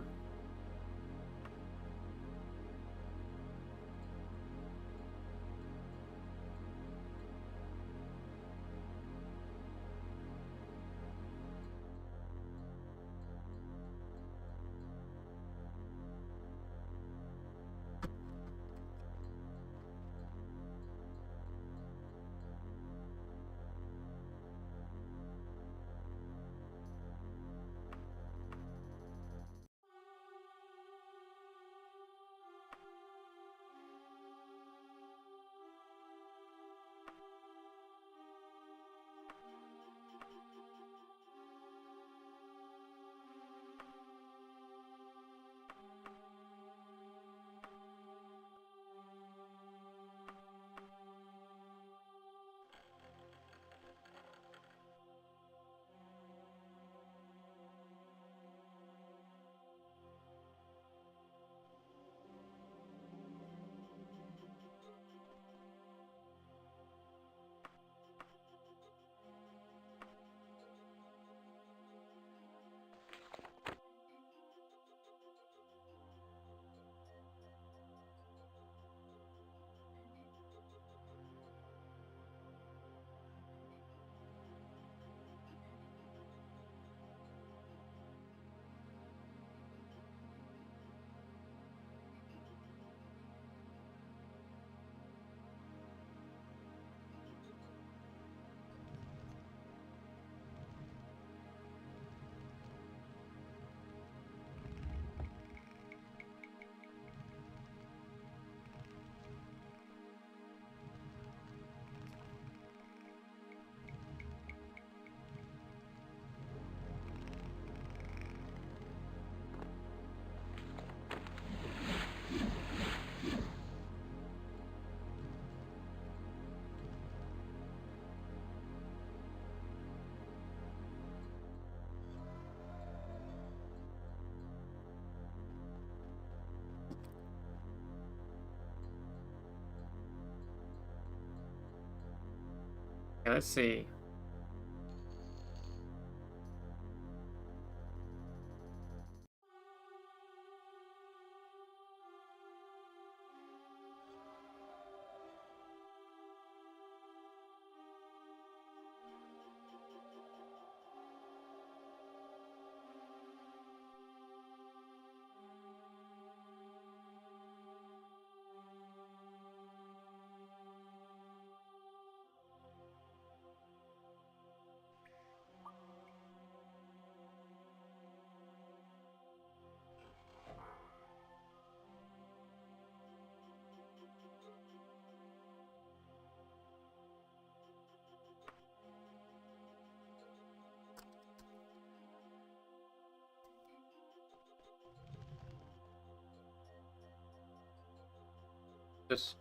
Okay, let's see. Just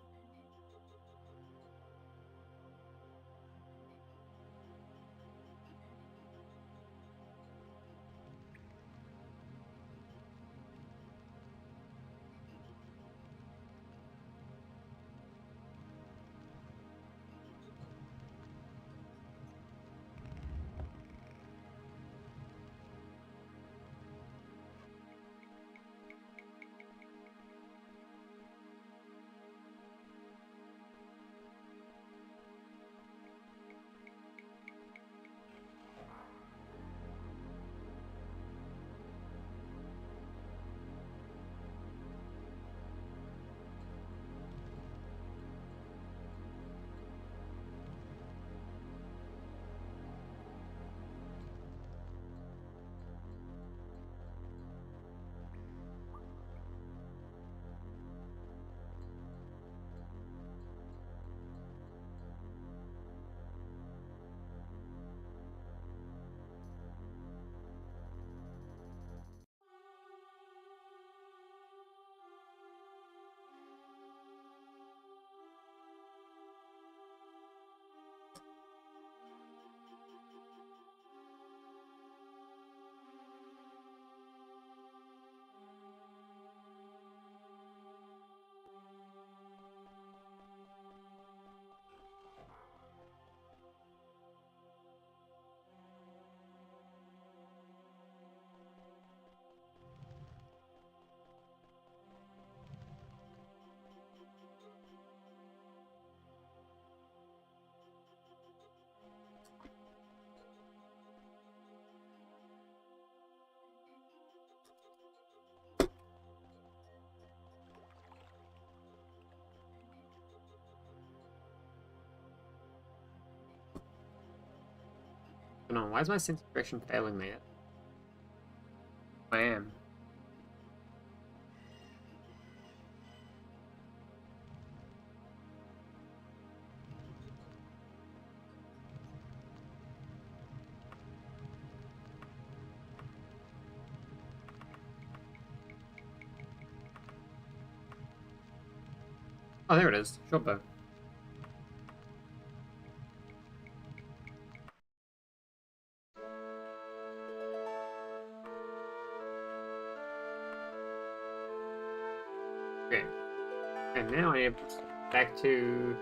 hold on. Why is my sense of direction failing me? I am. Oh, there it is. Short bow. Okay. And now I am back to...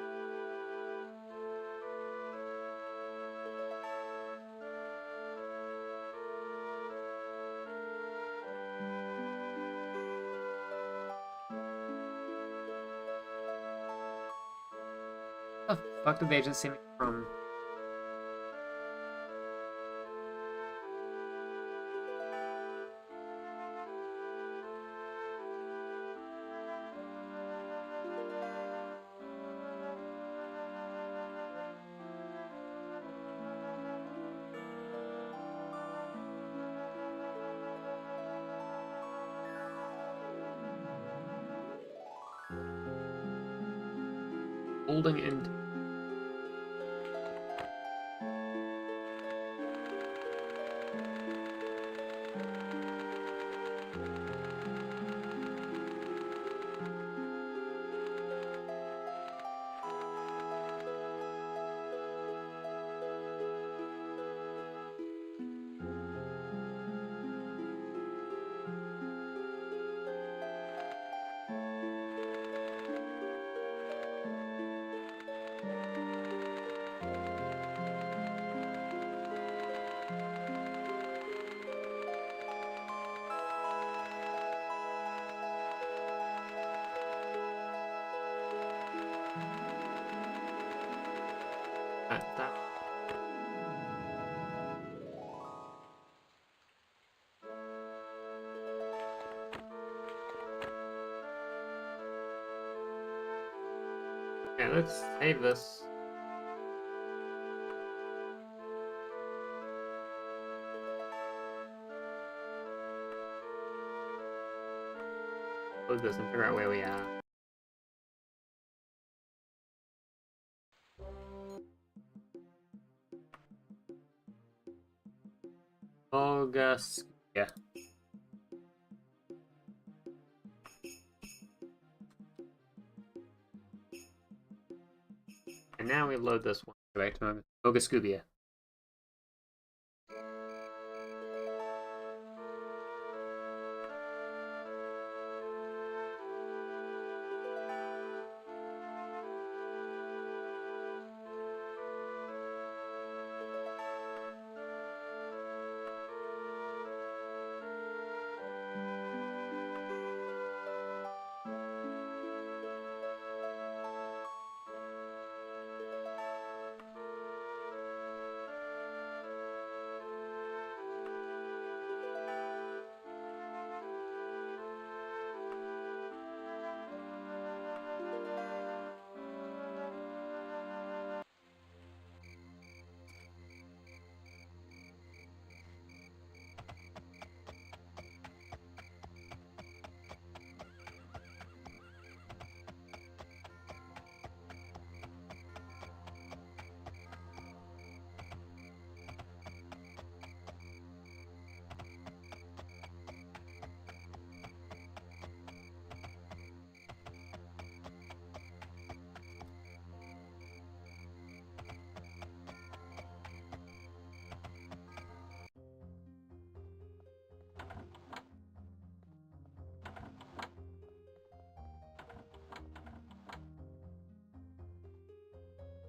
What the fuck did they just see me from? Holding in... Yeah, let's save this. Close this and figure out where we are. August. Yeah. And now we load this one. Go back to Mogascubia.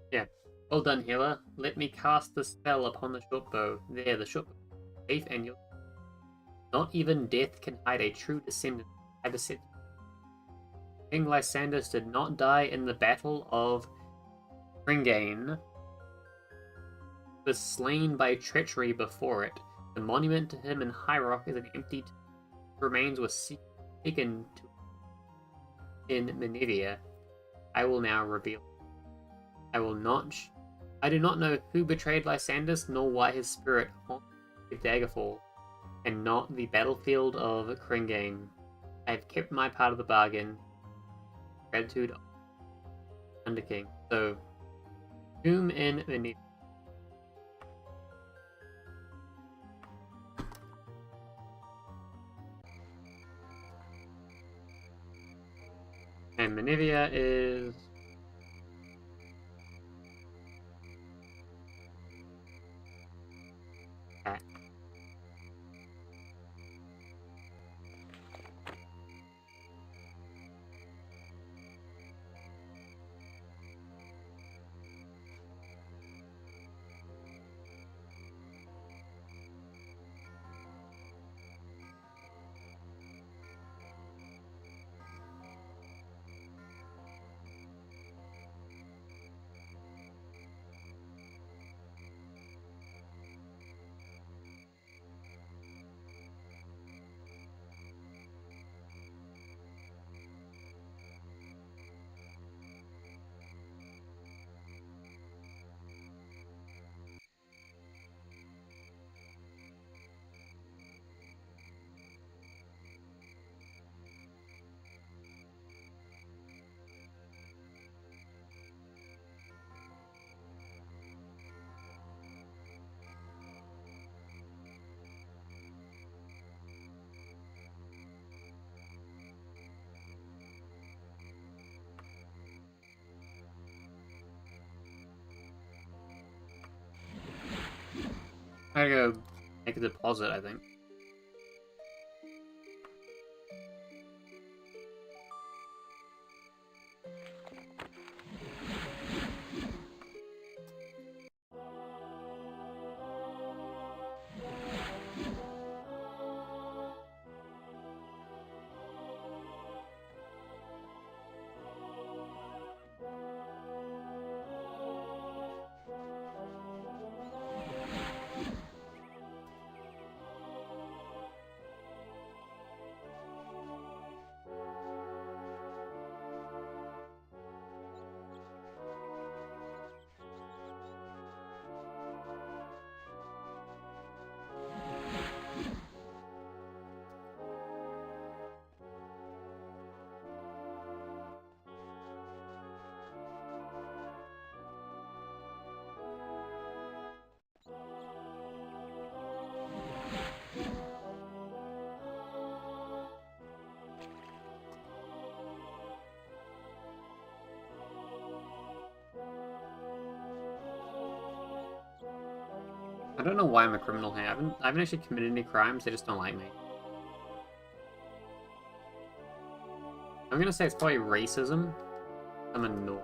Yeah. Well done, healer. Let me cast the spell upon the short bow. There, the short bow. Safe and you'll. Not even death can hide a true descendant. I beset. King Lysandus did not die in the battle of Ringane. He was slain by treachery before it. The monument to him in High Rock is an empty tomb. Remains were taken to in Menevia. I will now reveal. I will not. I do not know who betrayed Lysandus, nor why his spirit haunted Daggerfall, and not the battlefield of Kringane. I have kept my part of the bargain. Gratitude, Under King. So, tomb in Menevia. And Menevia is. That. I gotta go make a deposit, I think. I don't know why I'm a criminal here. I haven't actually committed any crimes, they just don't like me. I'm gonna say it's probably racism. I'm a no.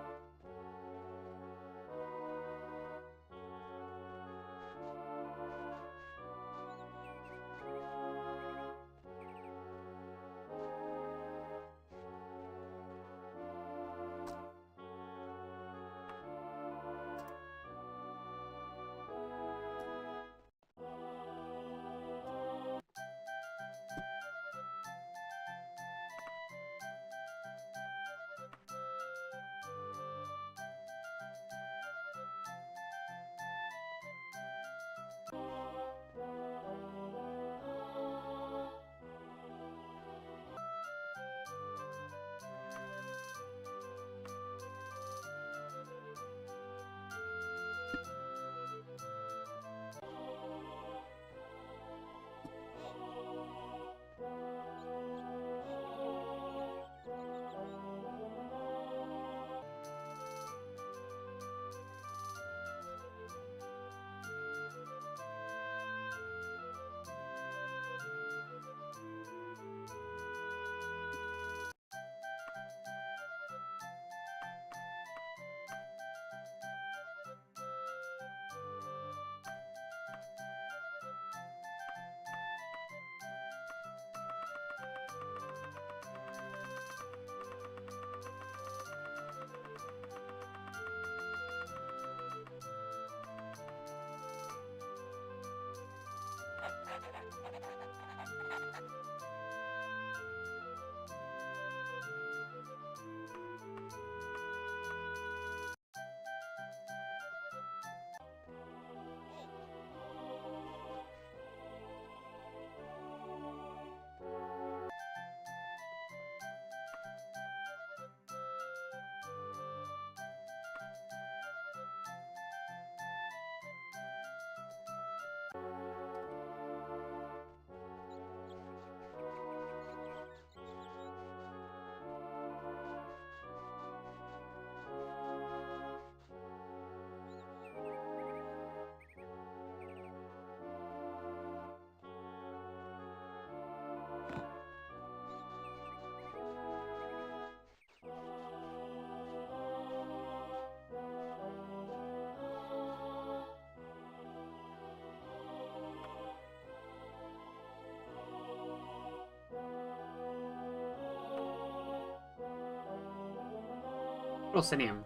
Proscenium.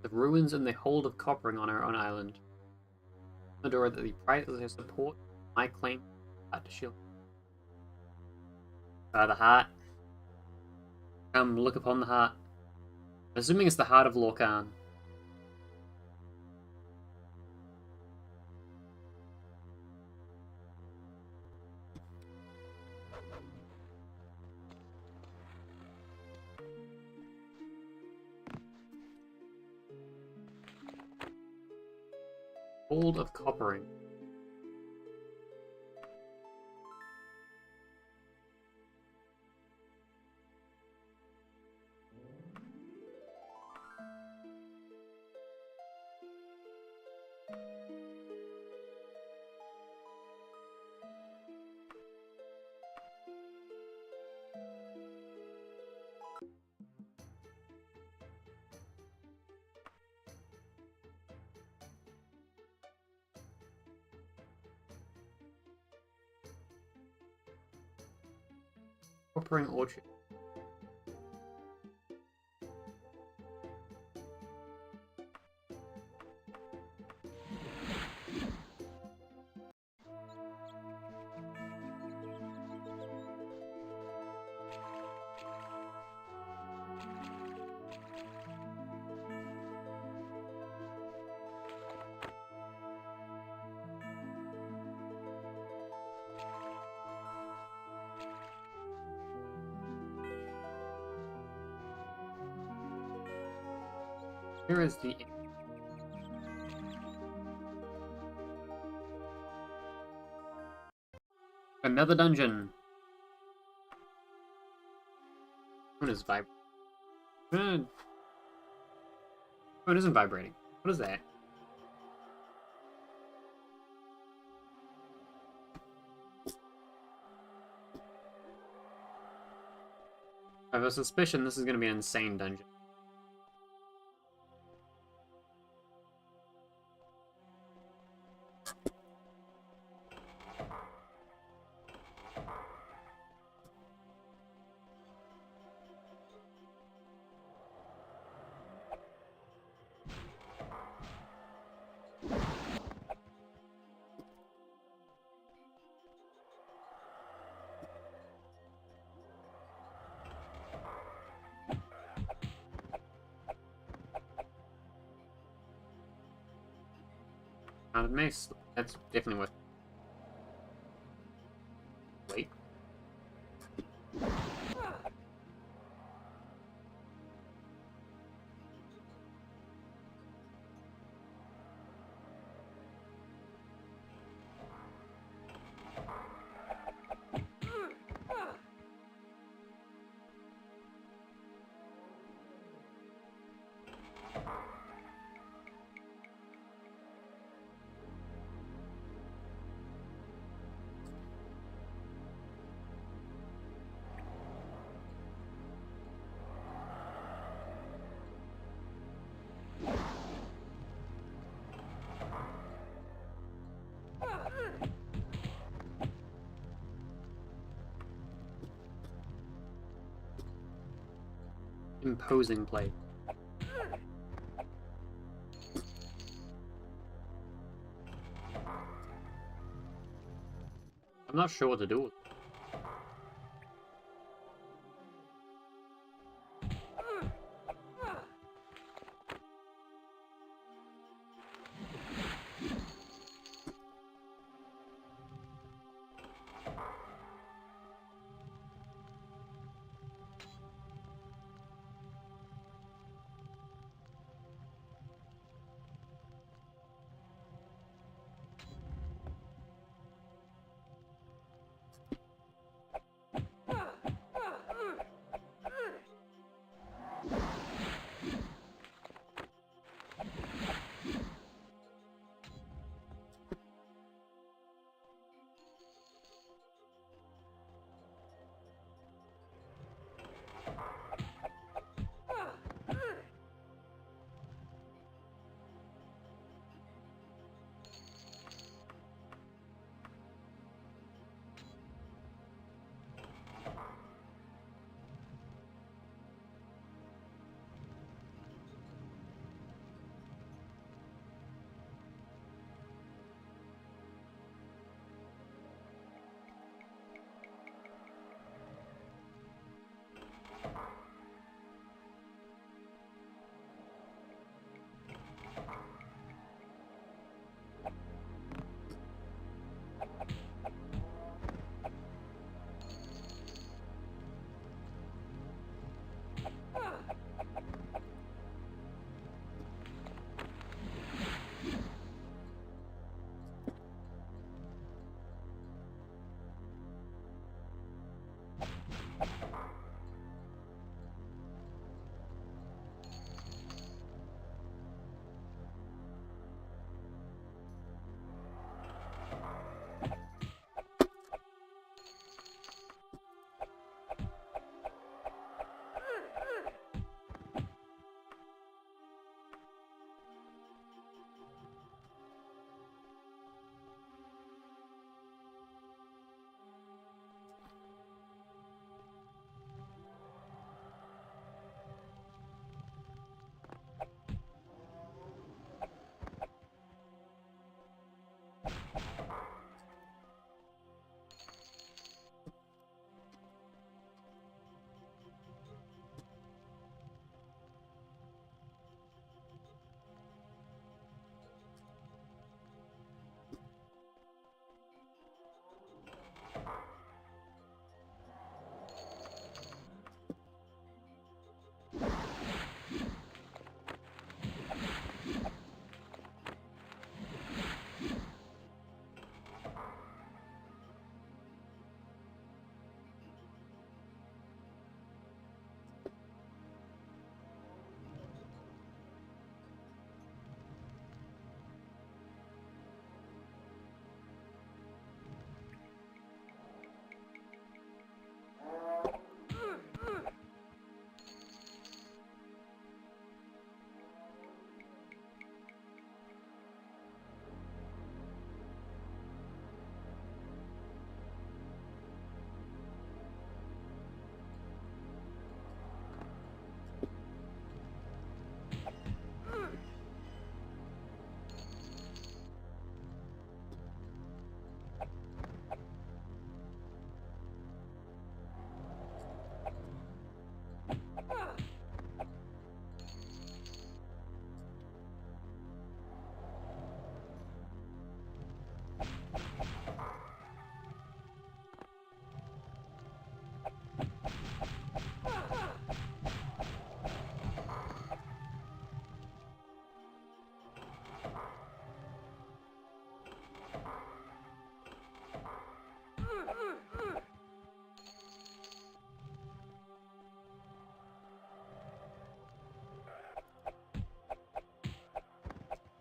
The ruins and the hold of Coppering on our own island. Medora, that the price of their support, my claim, to shield. The heart. Come, look upon the heart. Assuming it's the heart of Lorcan. Hold of Coppering. Prospering Orchard. Here is the another dungeon. What is vibrating? Oh, it isn't vibrating. What is that? I have a suspicion this is going to be an insane dungeon. Mounted mace. That's definitely worth. Wait. Imposing play. I'm not sure what to do with it.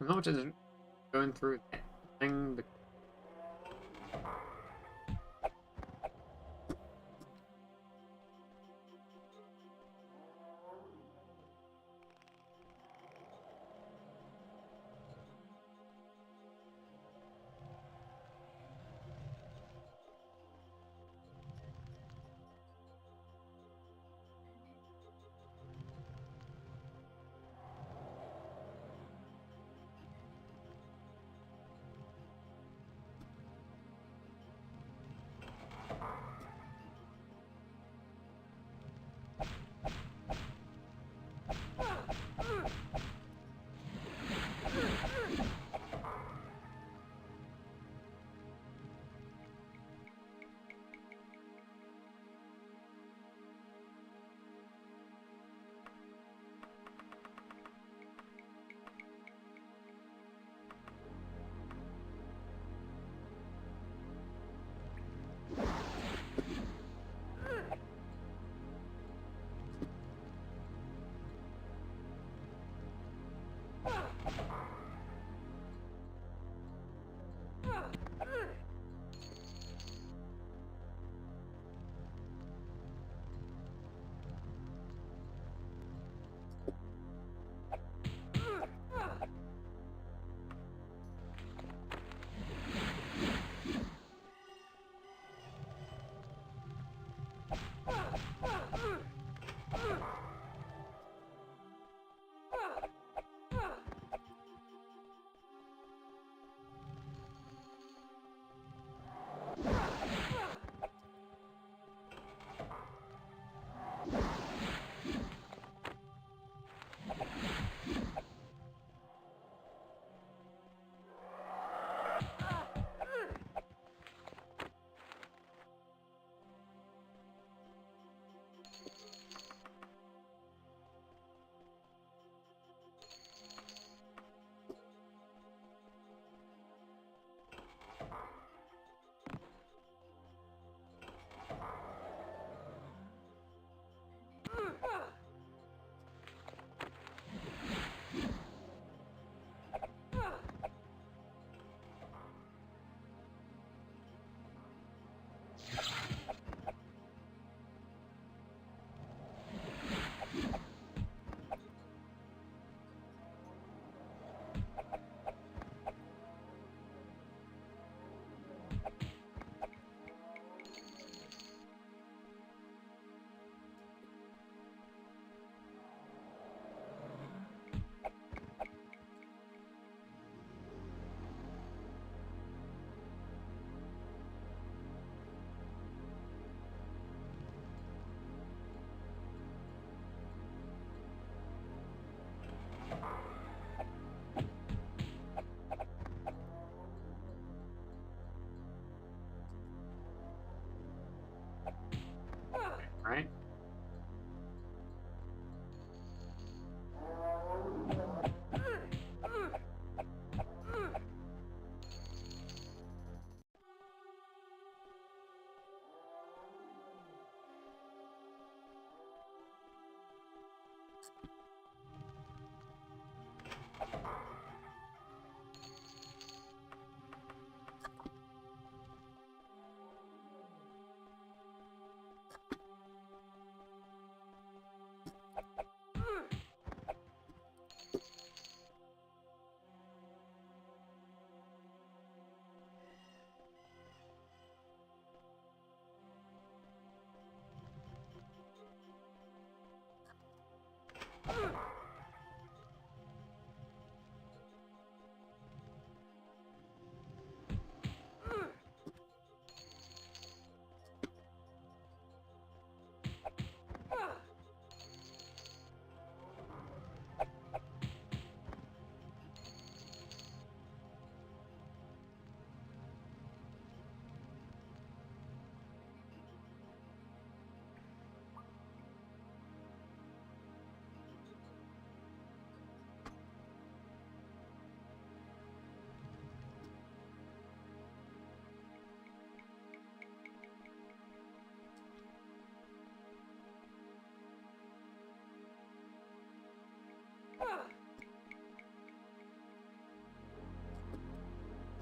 I'm not just going through that thing.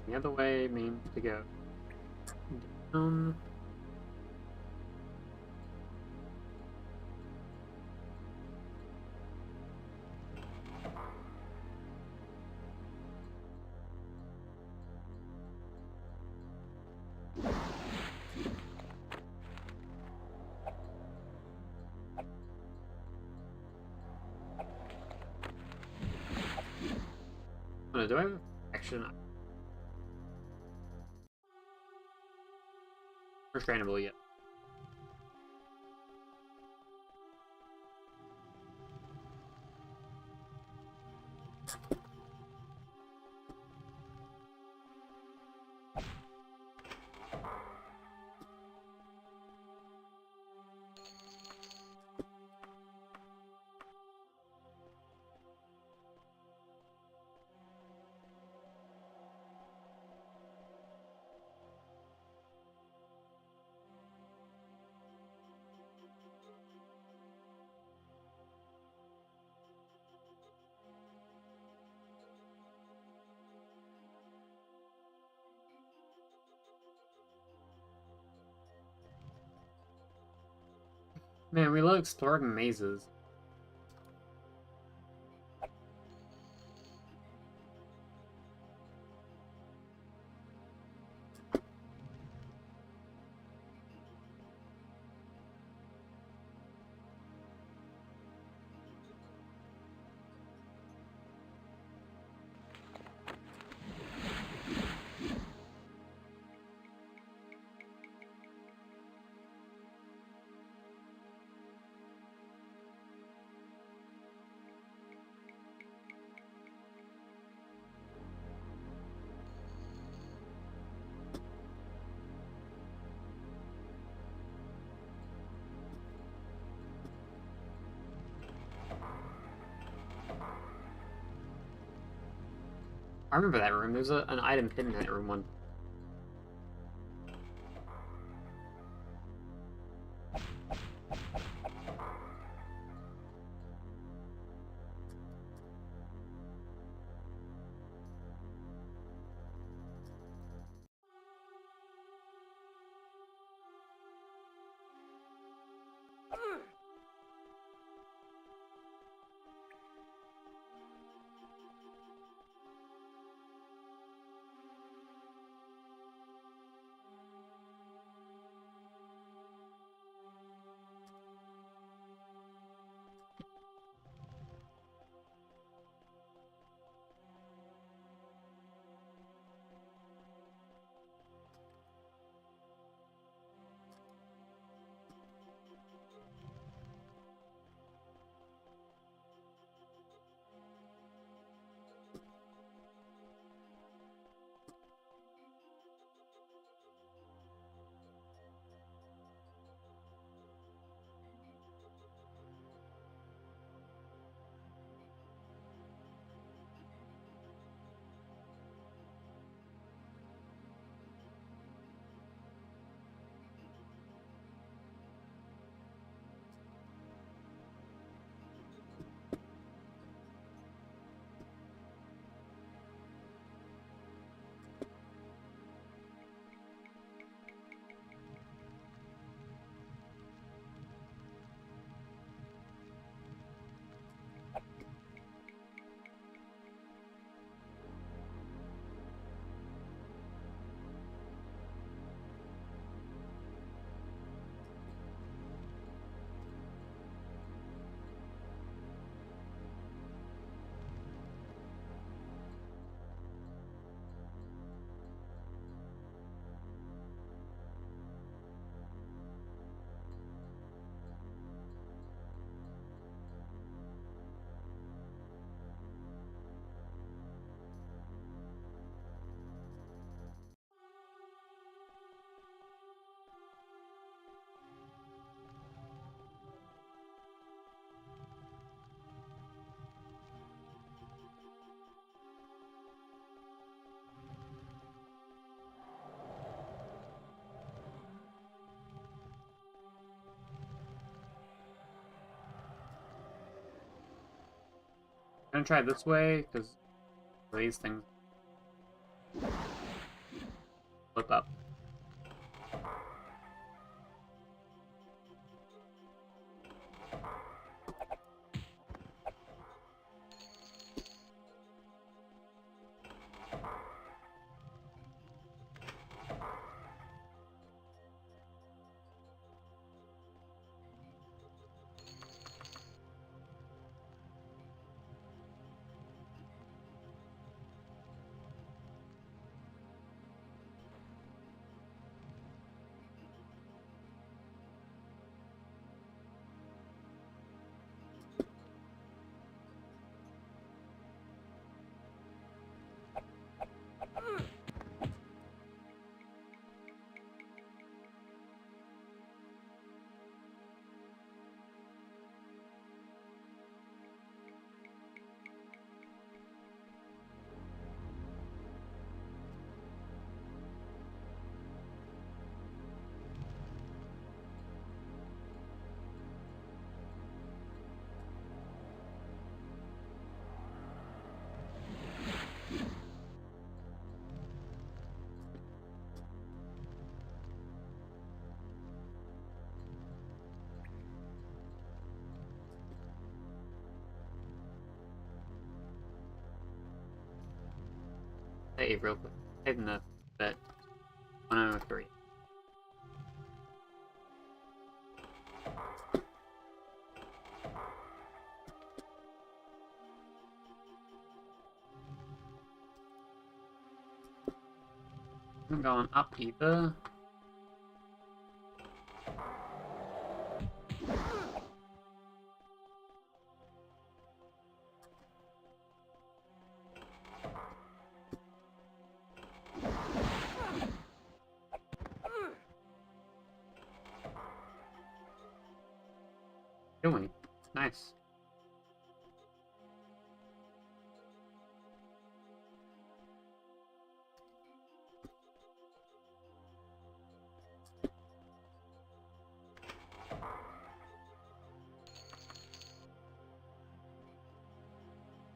The other way means to go down. Oh, no, do I have action? Restrainable yet? Man, we love exploring mazes. I remember that room. There's an item hidden in that room one. I'm gonna try this way, because these things. flip up. Save real quick. Saving the bet. 103. I'm going up either. Doing nice.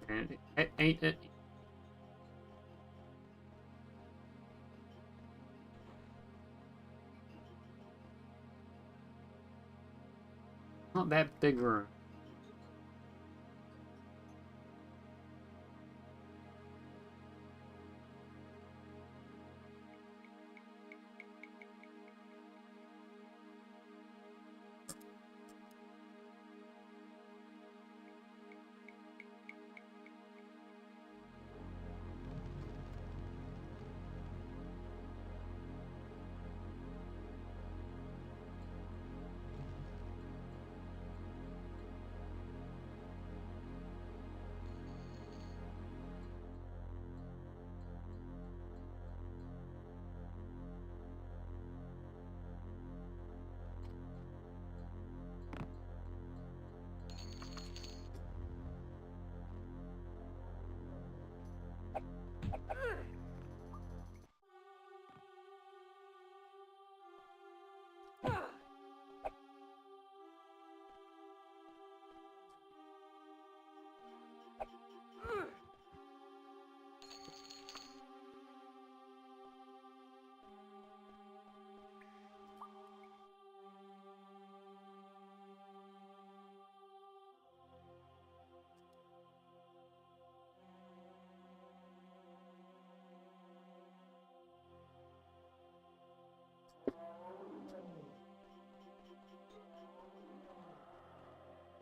And it ain't it. Not that big room.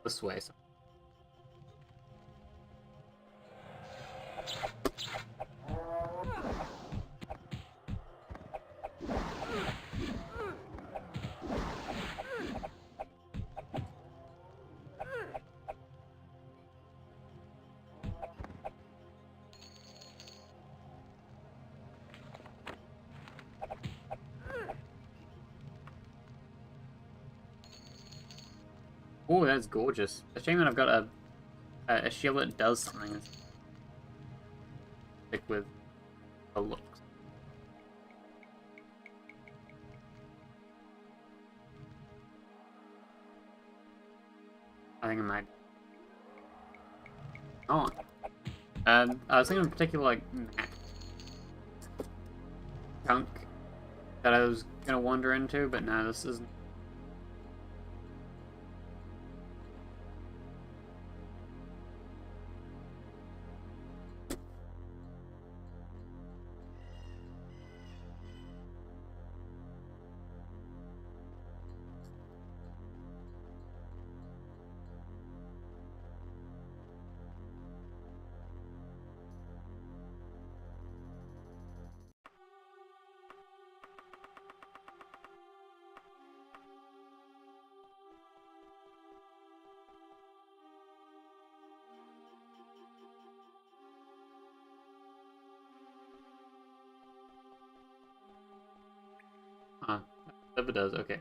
This way. So. Oh, that's gorgeous. It's a shame that I've got a shield that does something. Stick with the looks. I think I might. Oh. I was thinking in particular, like, map. Chunk that I was gonna wander into, but no, this isn't. Huh. It does, okay.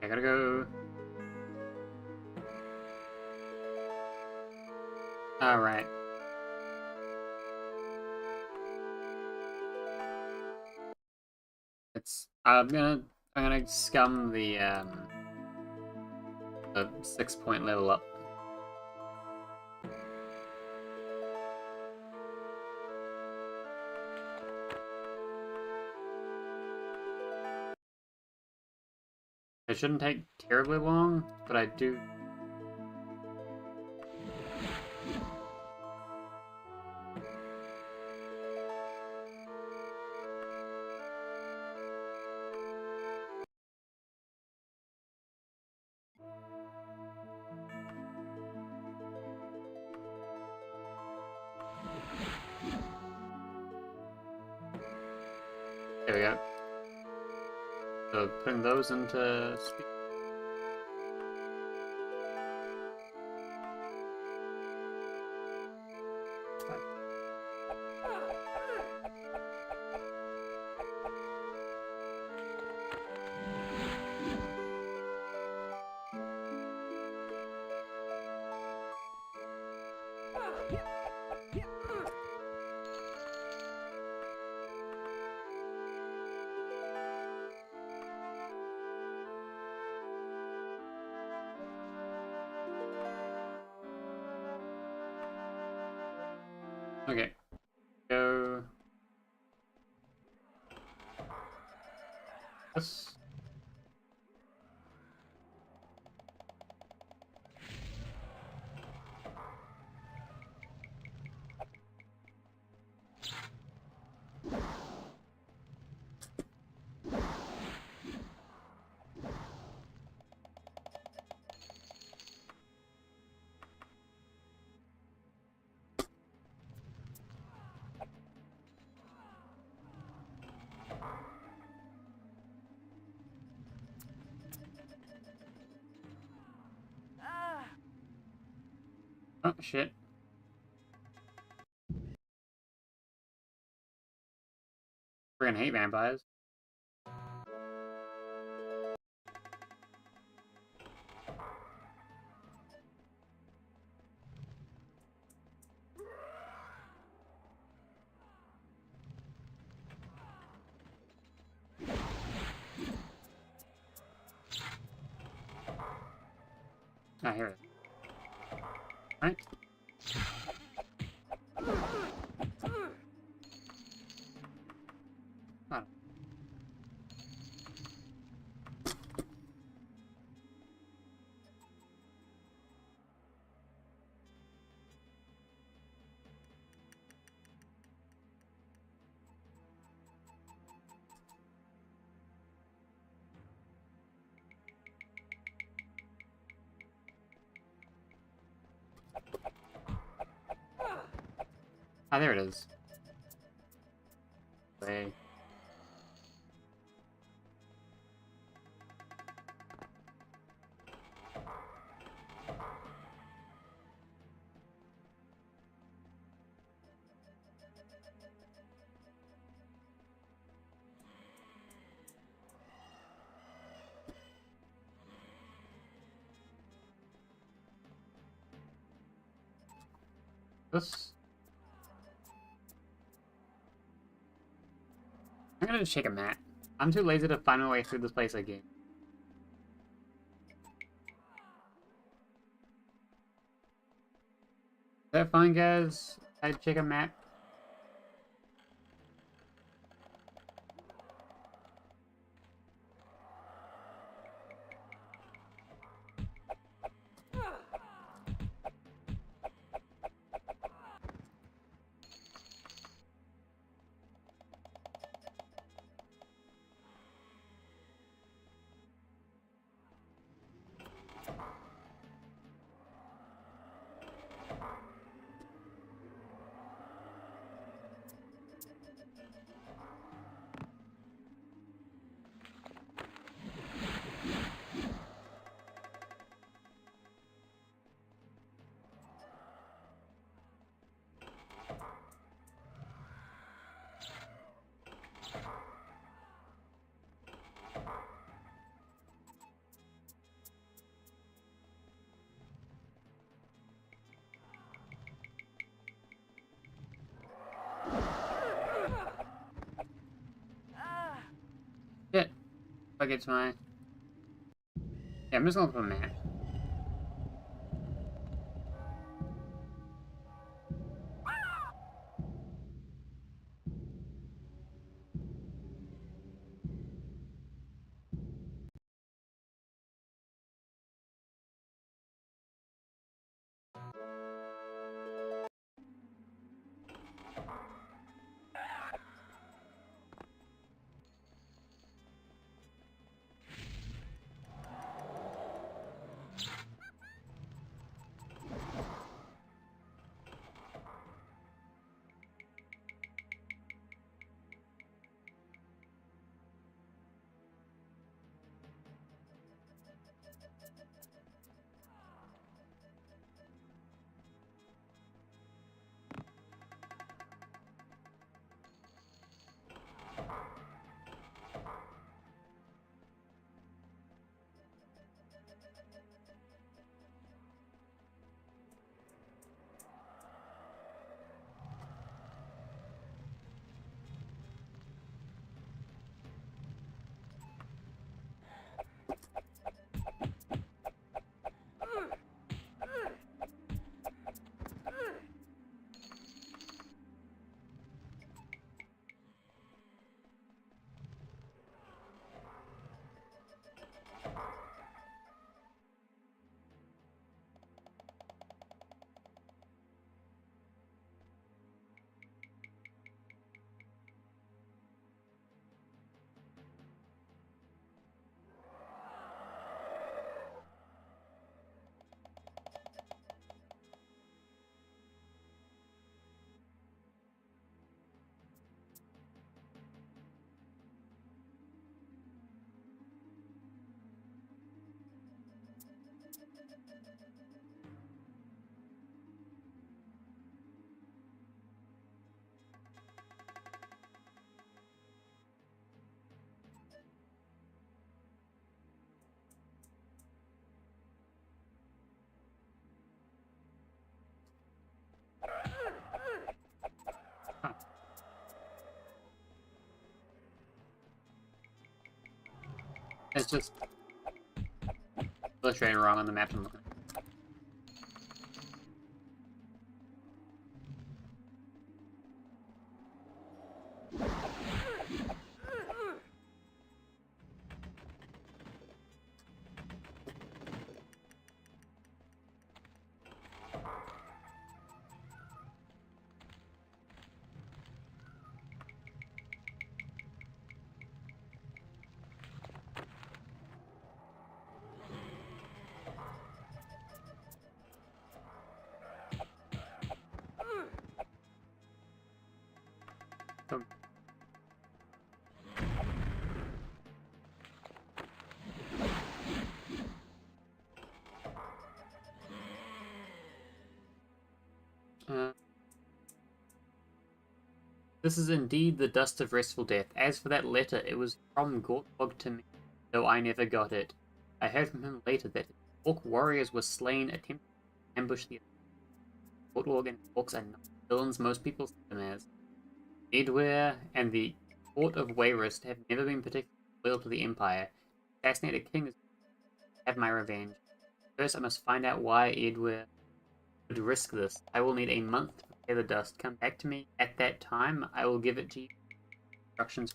I gotta go. Alright. I'm gonna scum the 6-point level up. It shouldn't take terribly long, but I do. There we go. So putting those into speed. Okay. Go. This. Oh, shit. Friggin' hate vampires. Ah, here it is. Right? Oh. Ah, there it is. Way. This. I'm gonna just shake a mat. I'm too lazy to find my way through this place again. Is that fine, guys? I'd check a map. Shit. If I get to my... Yeah, I'm just gonna look for a map. Huh. It's just illustrated wrong on the map I'm looking at. This is indeed the dust of restful death. As for that letter, it was from Gortbog to me, though I never got it. I heard from him later that his orc warriors were slain attempting to ambush the Gortbog, and orcs are not villains most people see them as. Edware and the court of Wayrest have never been particularly loyal to the Empire. Assassinated king is have my revenge. First, I must find out why Edware would risk this. I will need a month to prepare the dust. Come back to me at that time. I will give it to you. Instructions.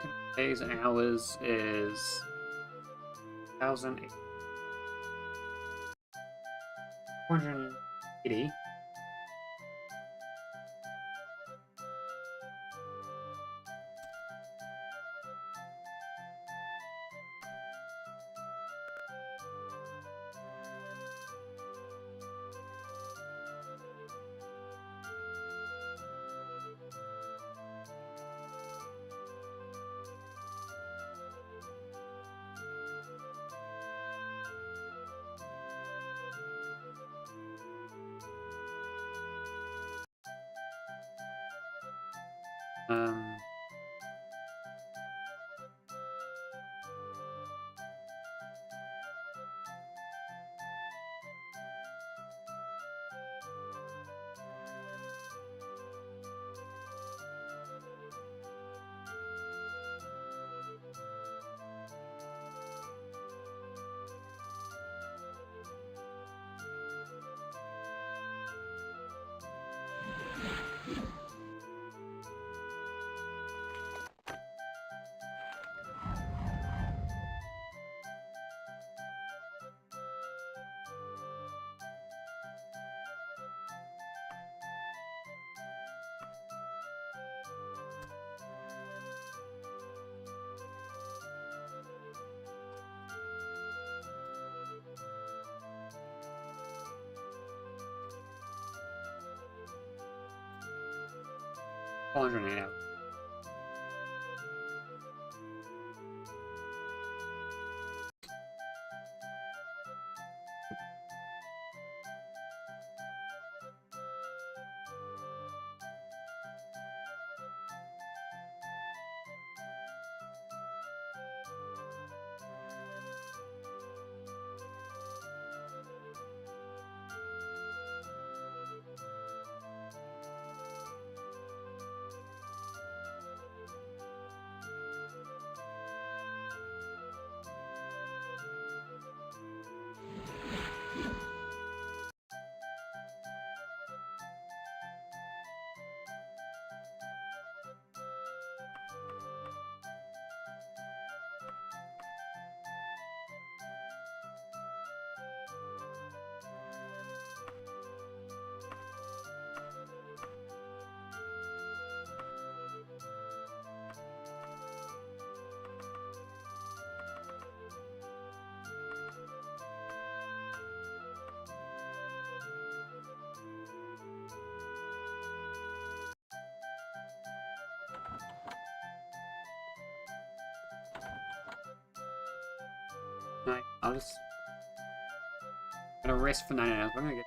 2 days and hours is 1,480. Um, $408. No, I'll just... I'm gonna rest for 9 hours. I'm gonna get...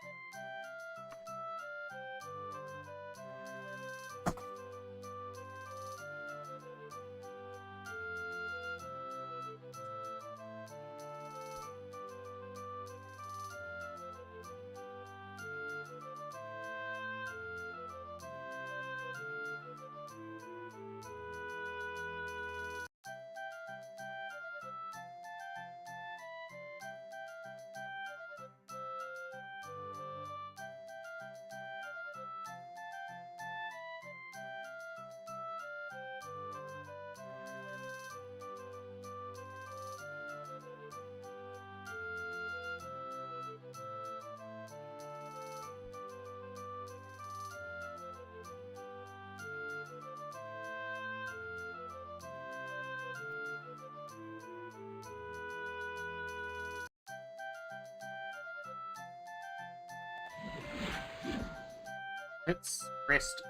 Let's rest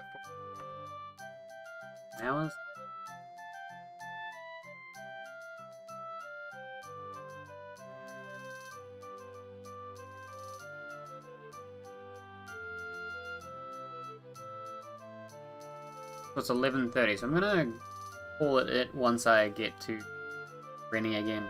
for 9 hours. So it's 11:30, so I'm gonna call it once I get to running again.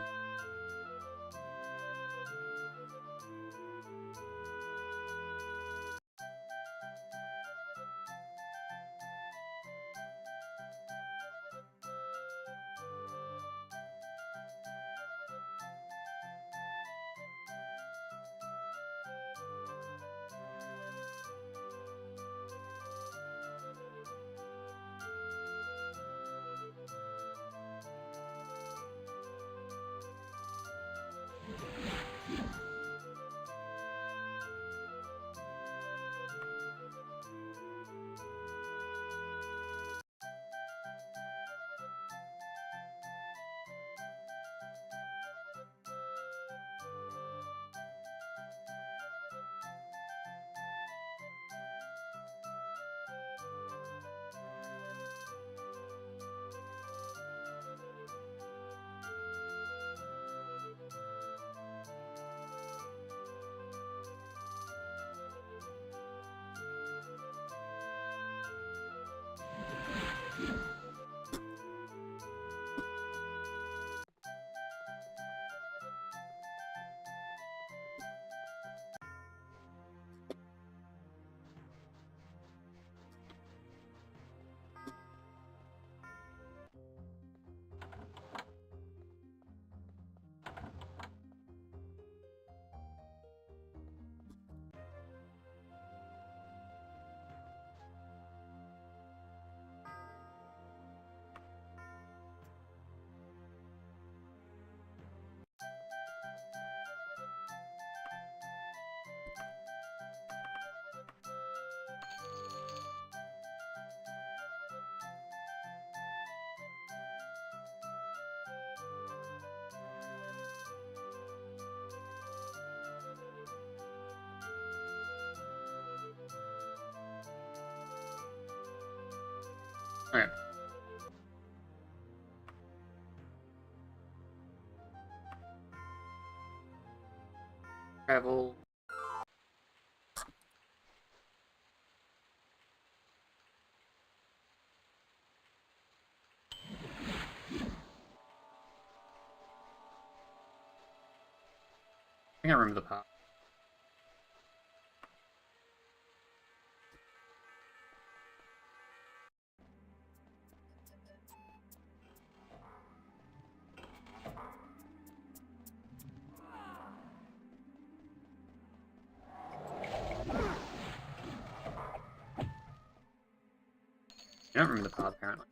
Okay. Travel. I think I remember the part. I don't remember the path, apparently.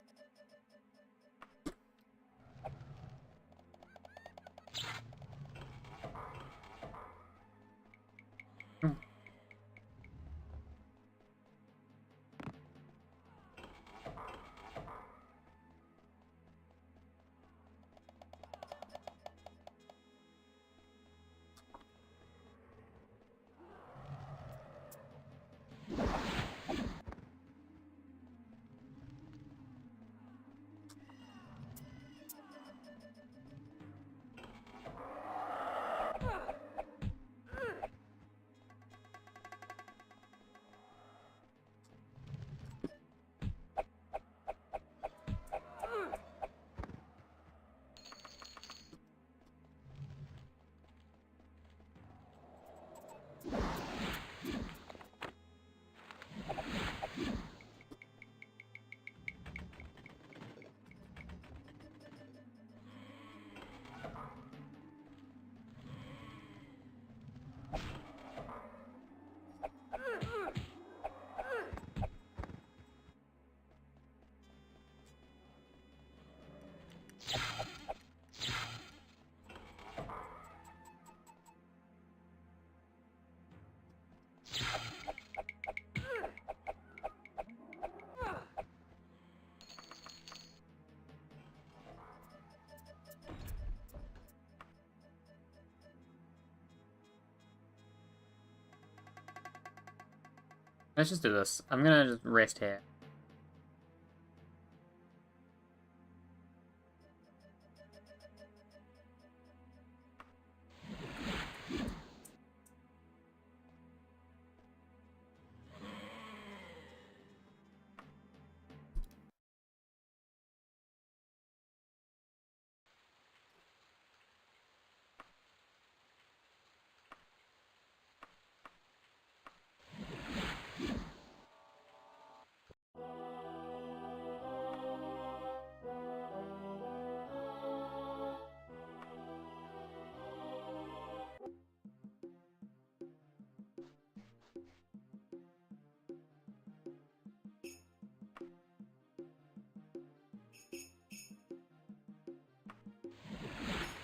Let's just do this. I'm gonna just rest here.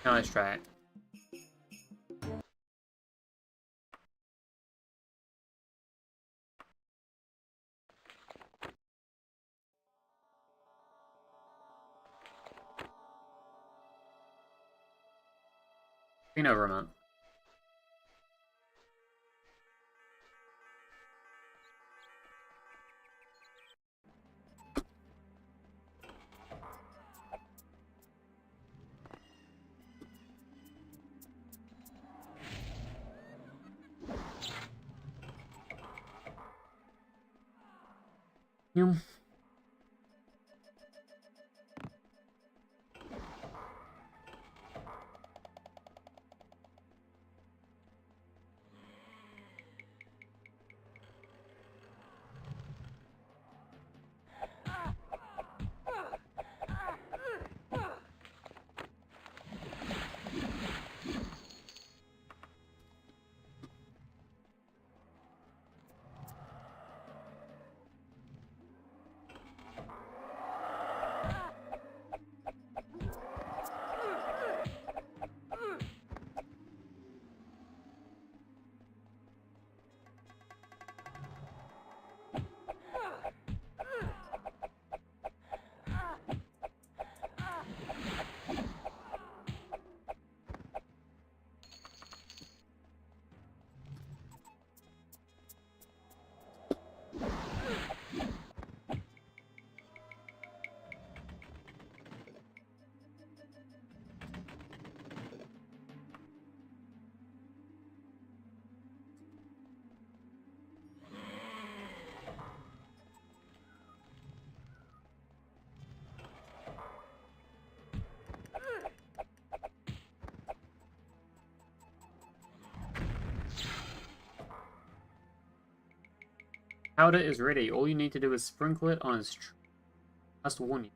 Now let's try it. Been over a month. Yum. Powder is ready. All you need to do is sprinkle it on his tree. Must warn you.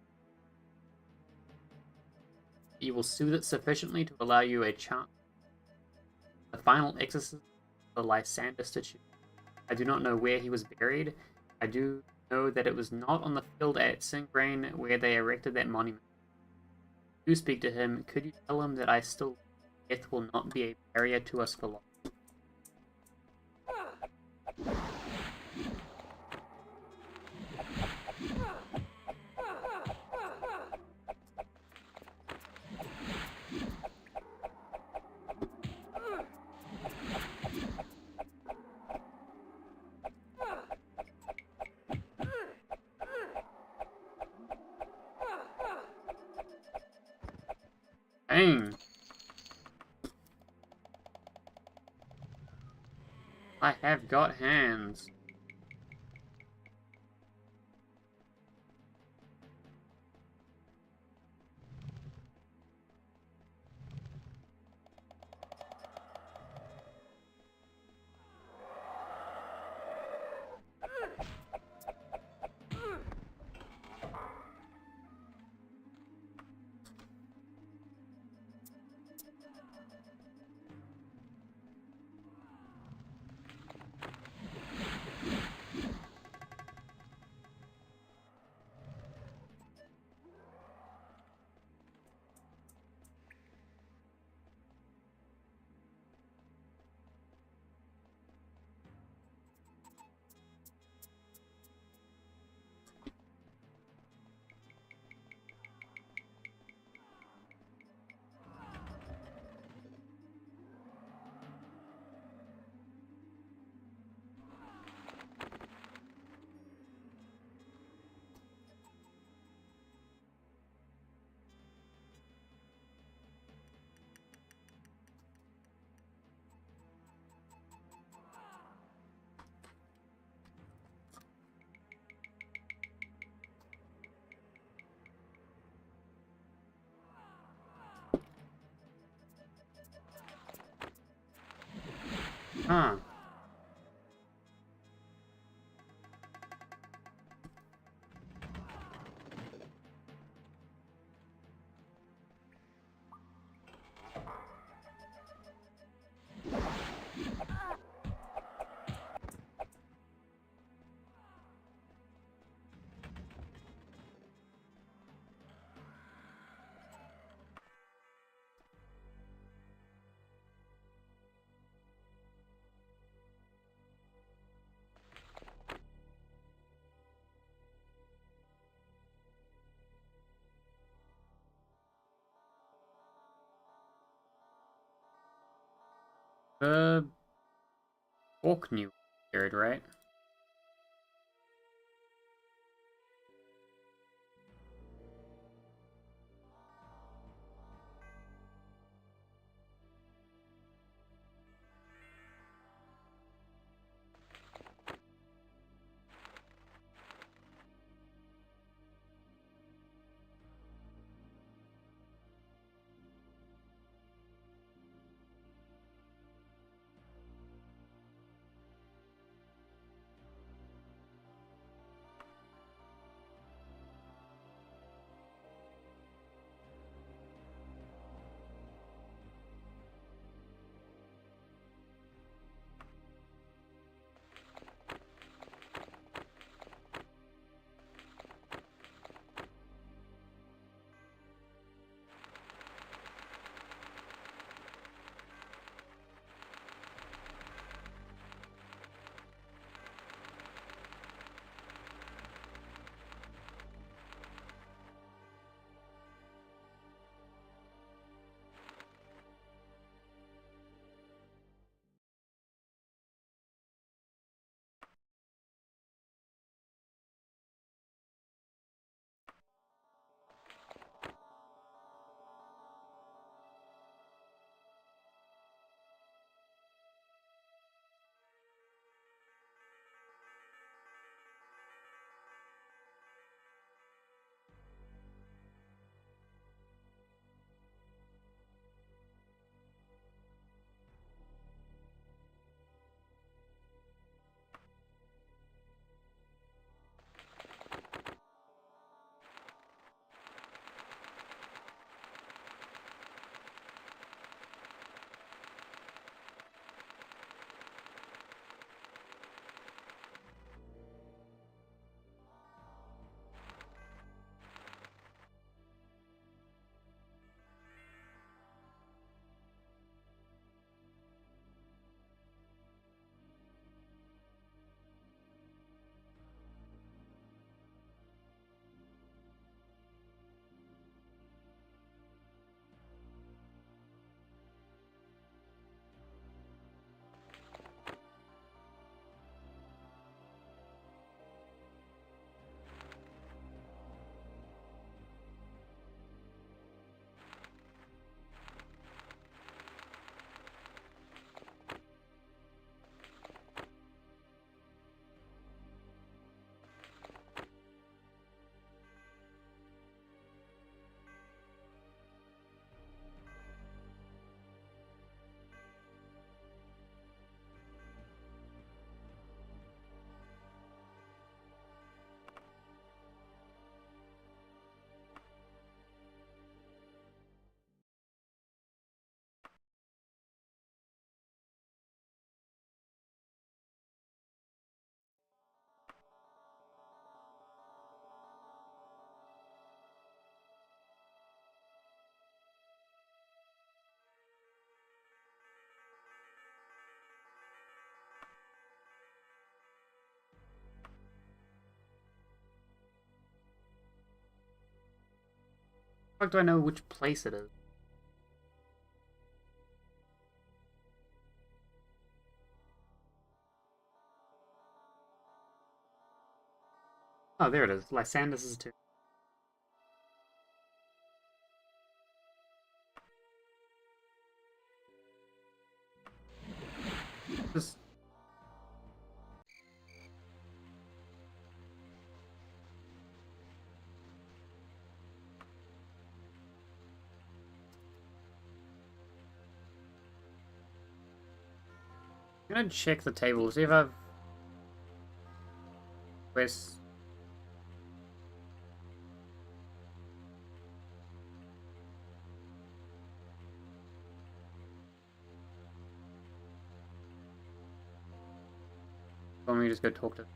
You will soothe it sufficiently to allow you a chance. The final exorcism of the Lysander statue. I do not know where he was buried. I do know that it was not on the field at Singrain where they erected that monument. Do speak to him. Could you tell him that I still death will not be a barrier to us for long? Dang. I have got hands. Huh. The Orkney period, right? How do I know which place it is? Oh, there it is. Lysander is too. Just I'm gonna check the table, see if I've quests. Let me just go talk to.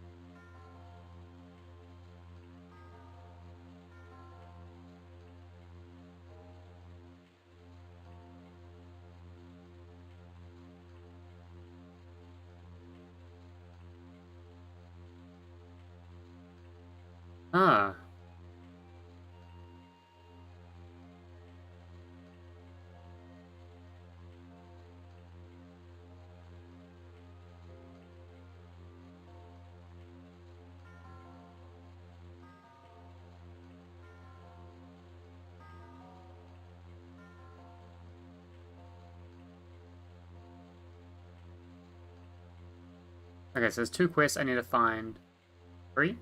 Ah. Okay, so there's 2 quests I need to find. 3?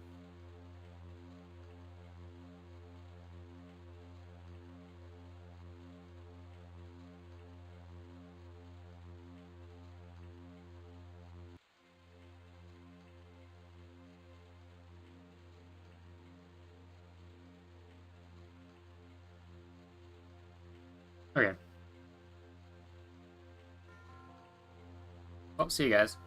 Okay. Well, see you guys.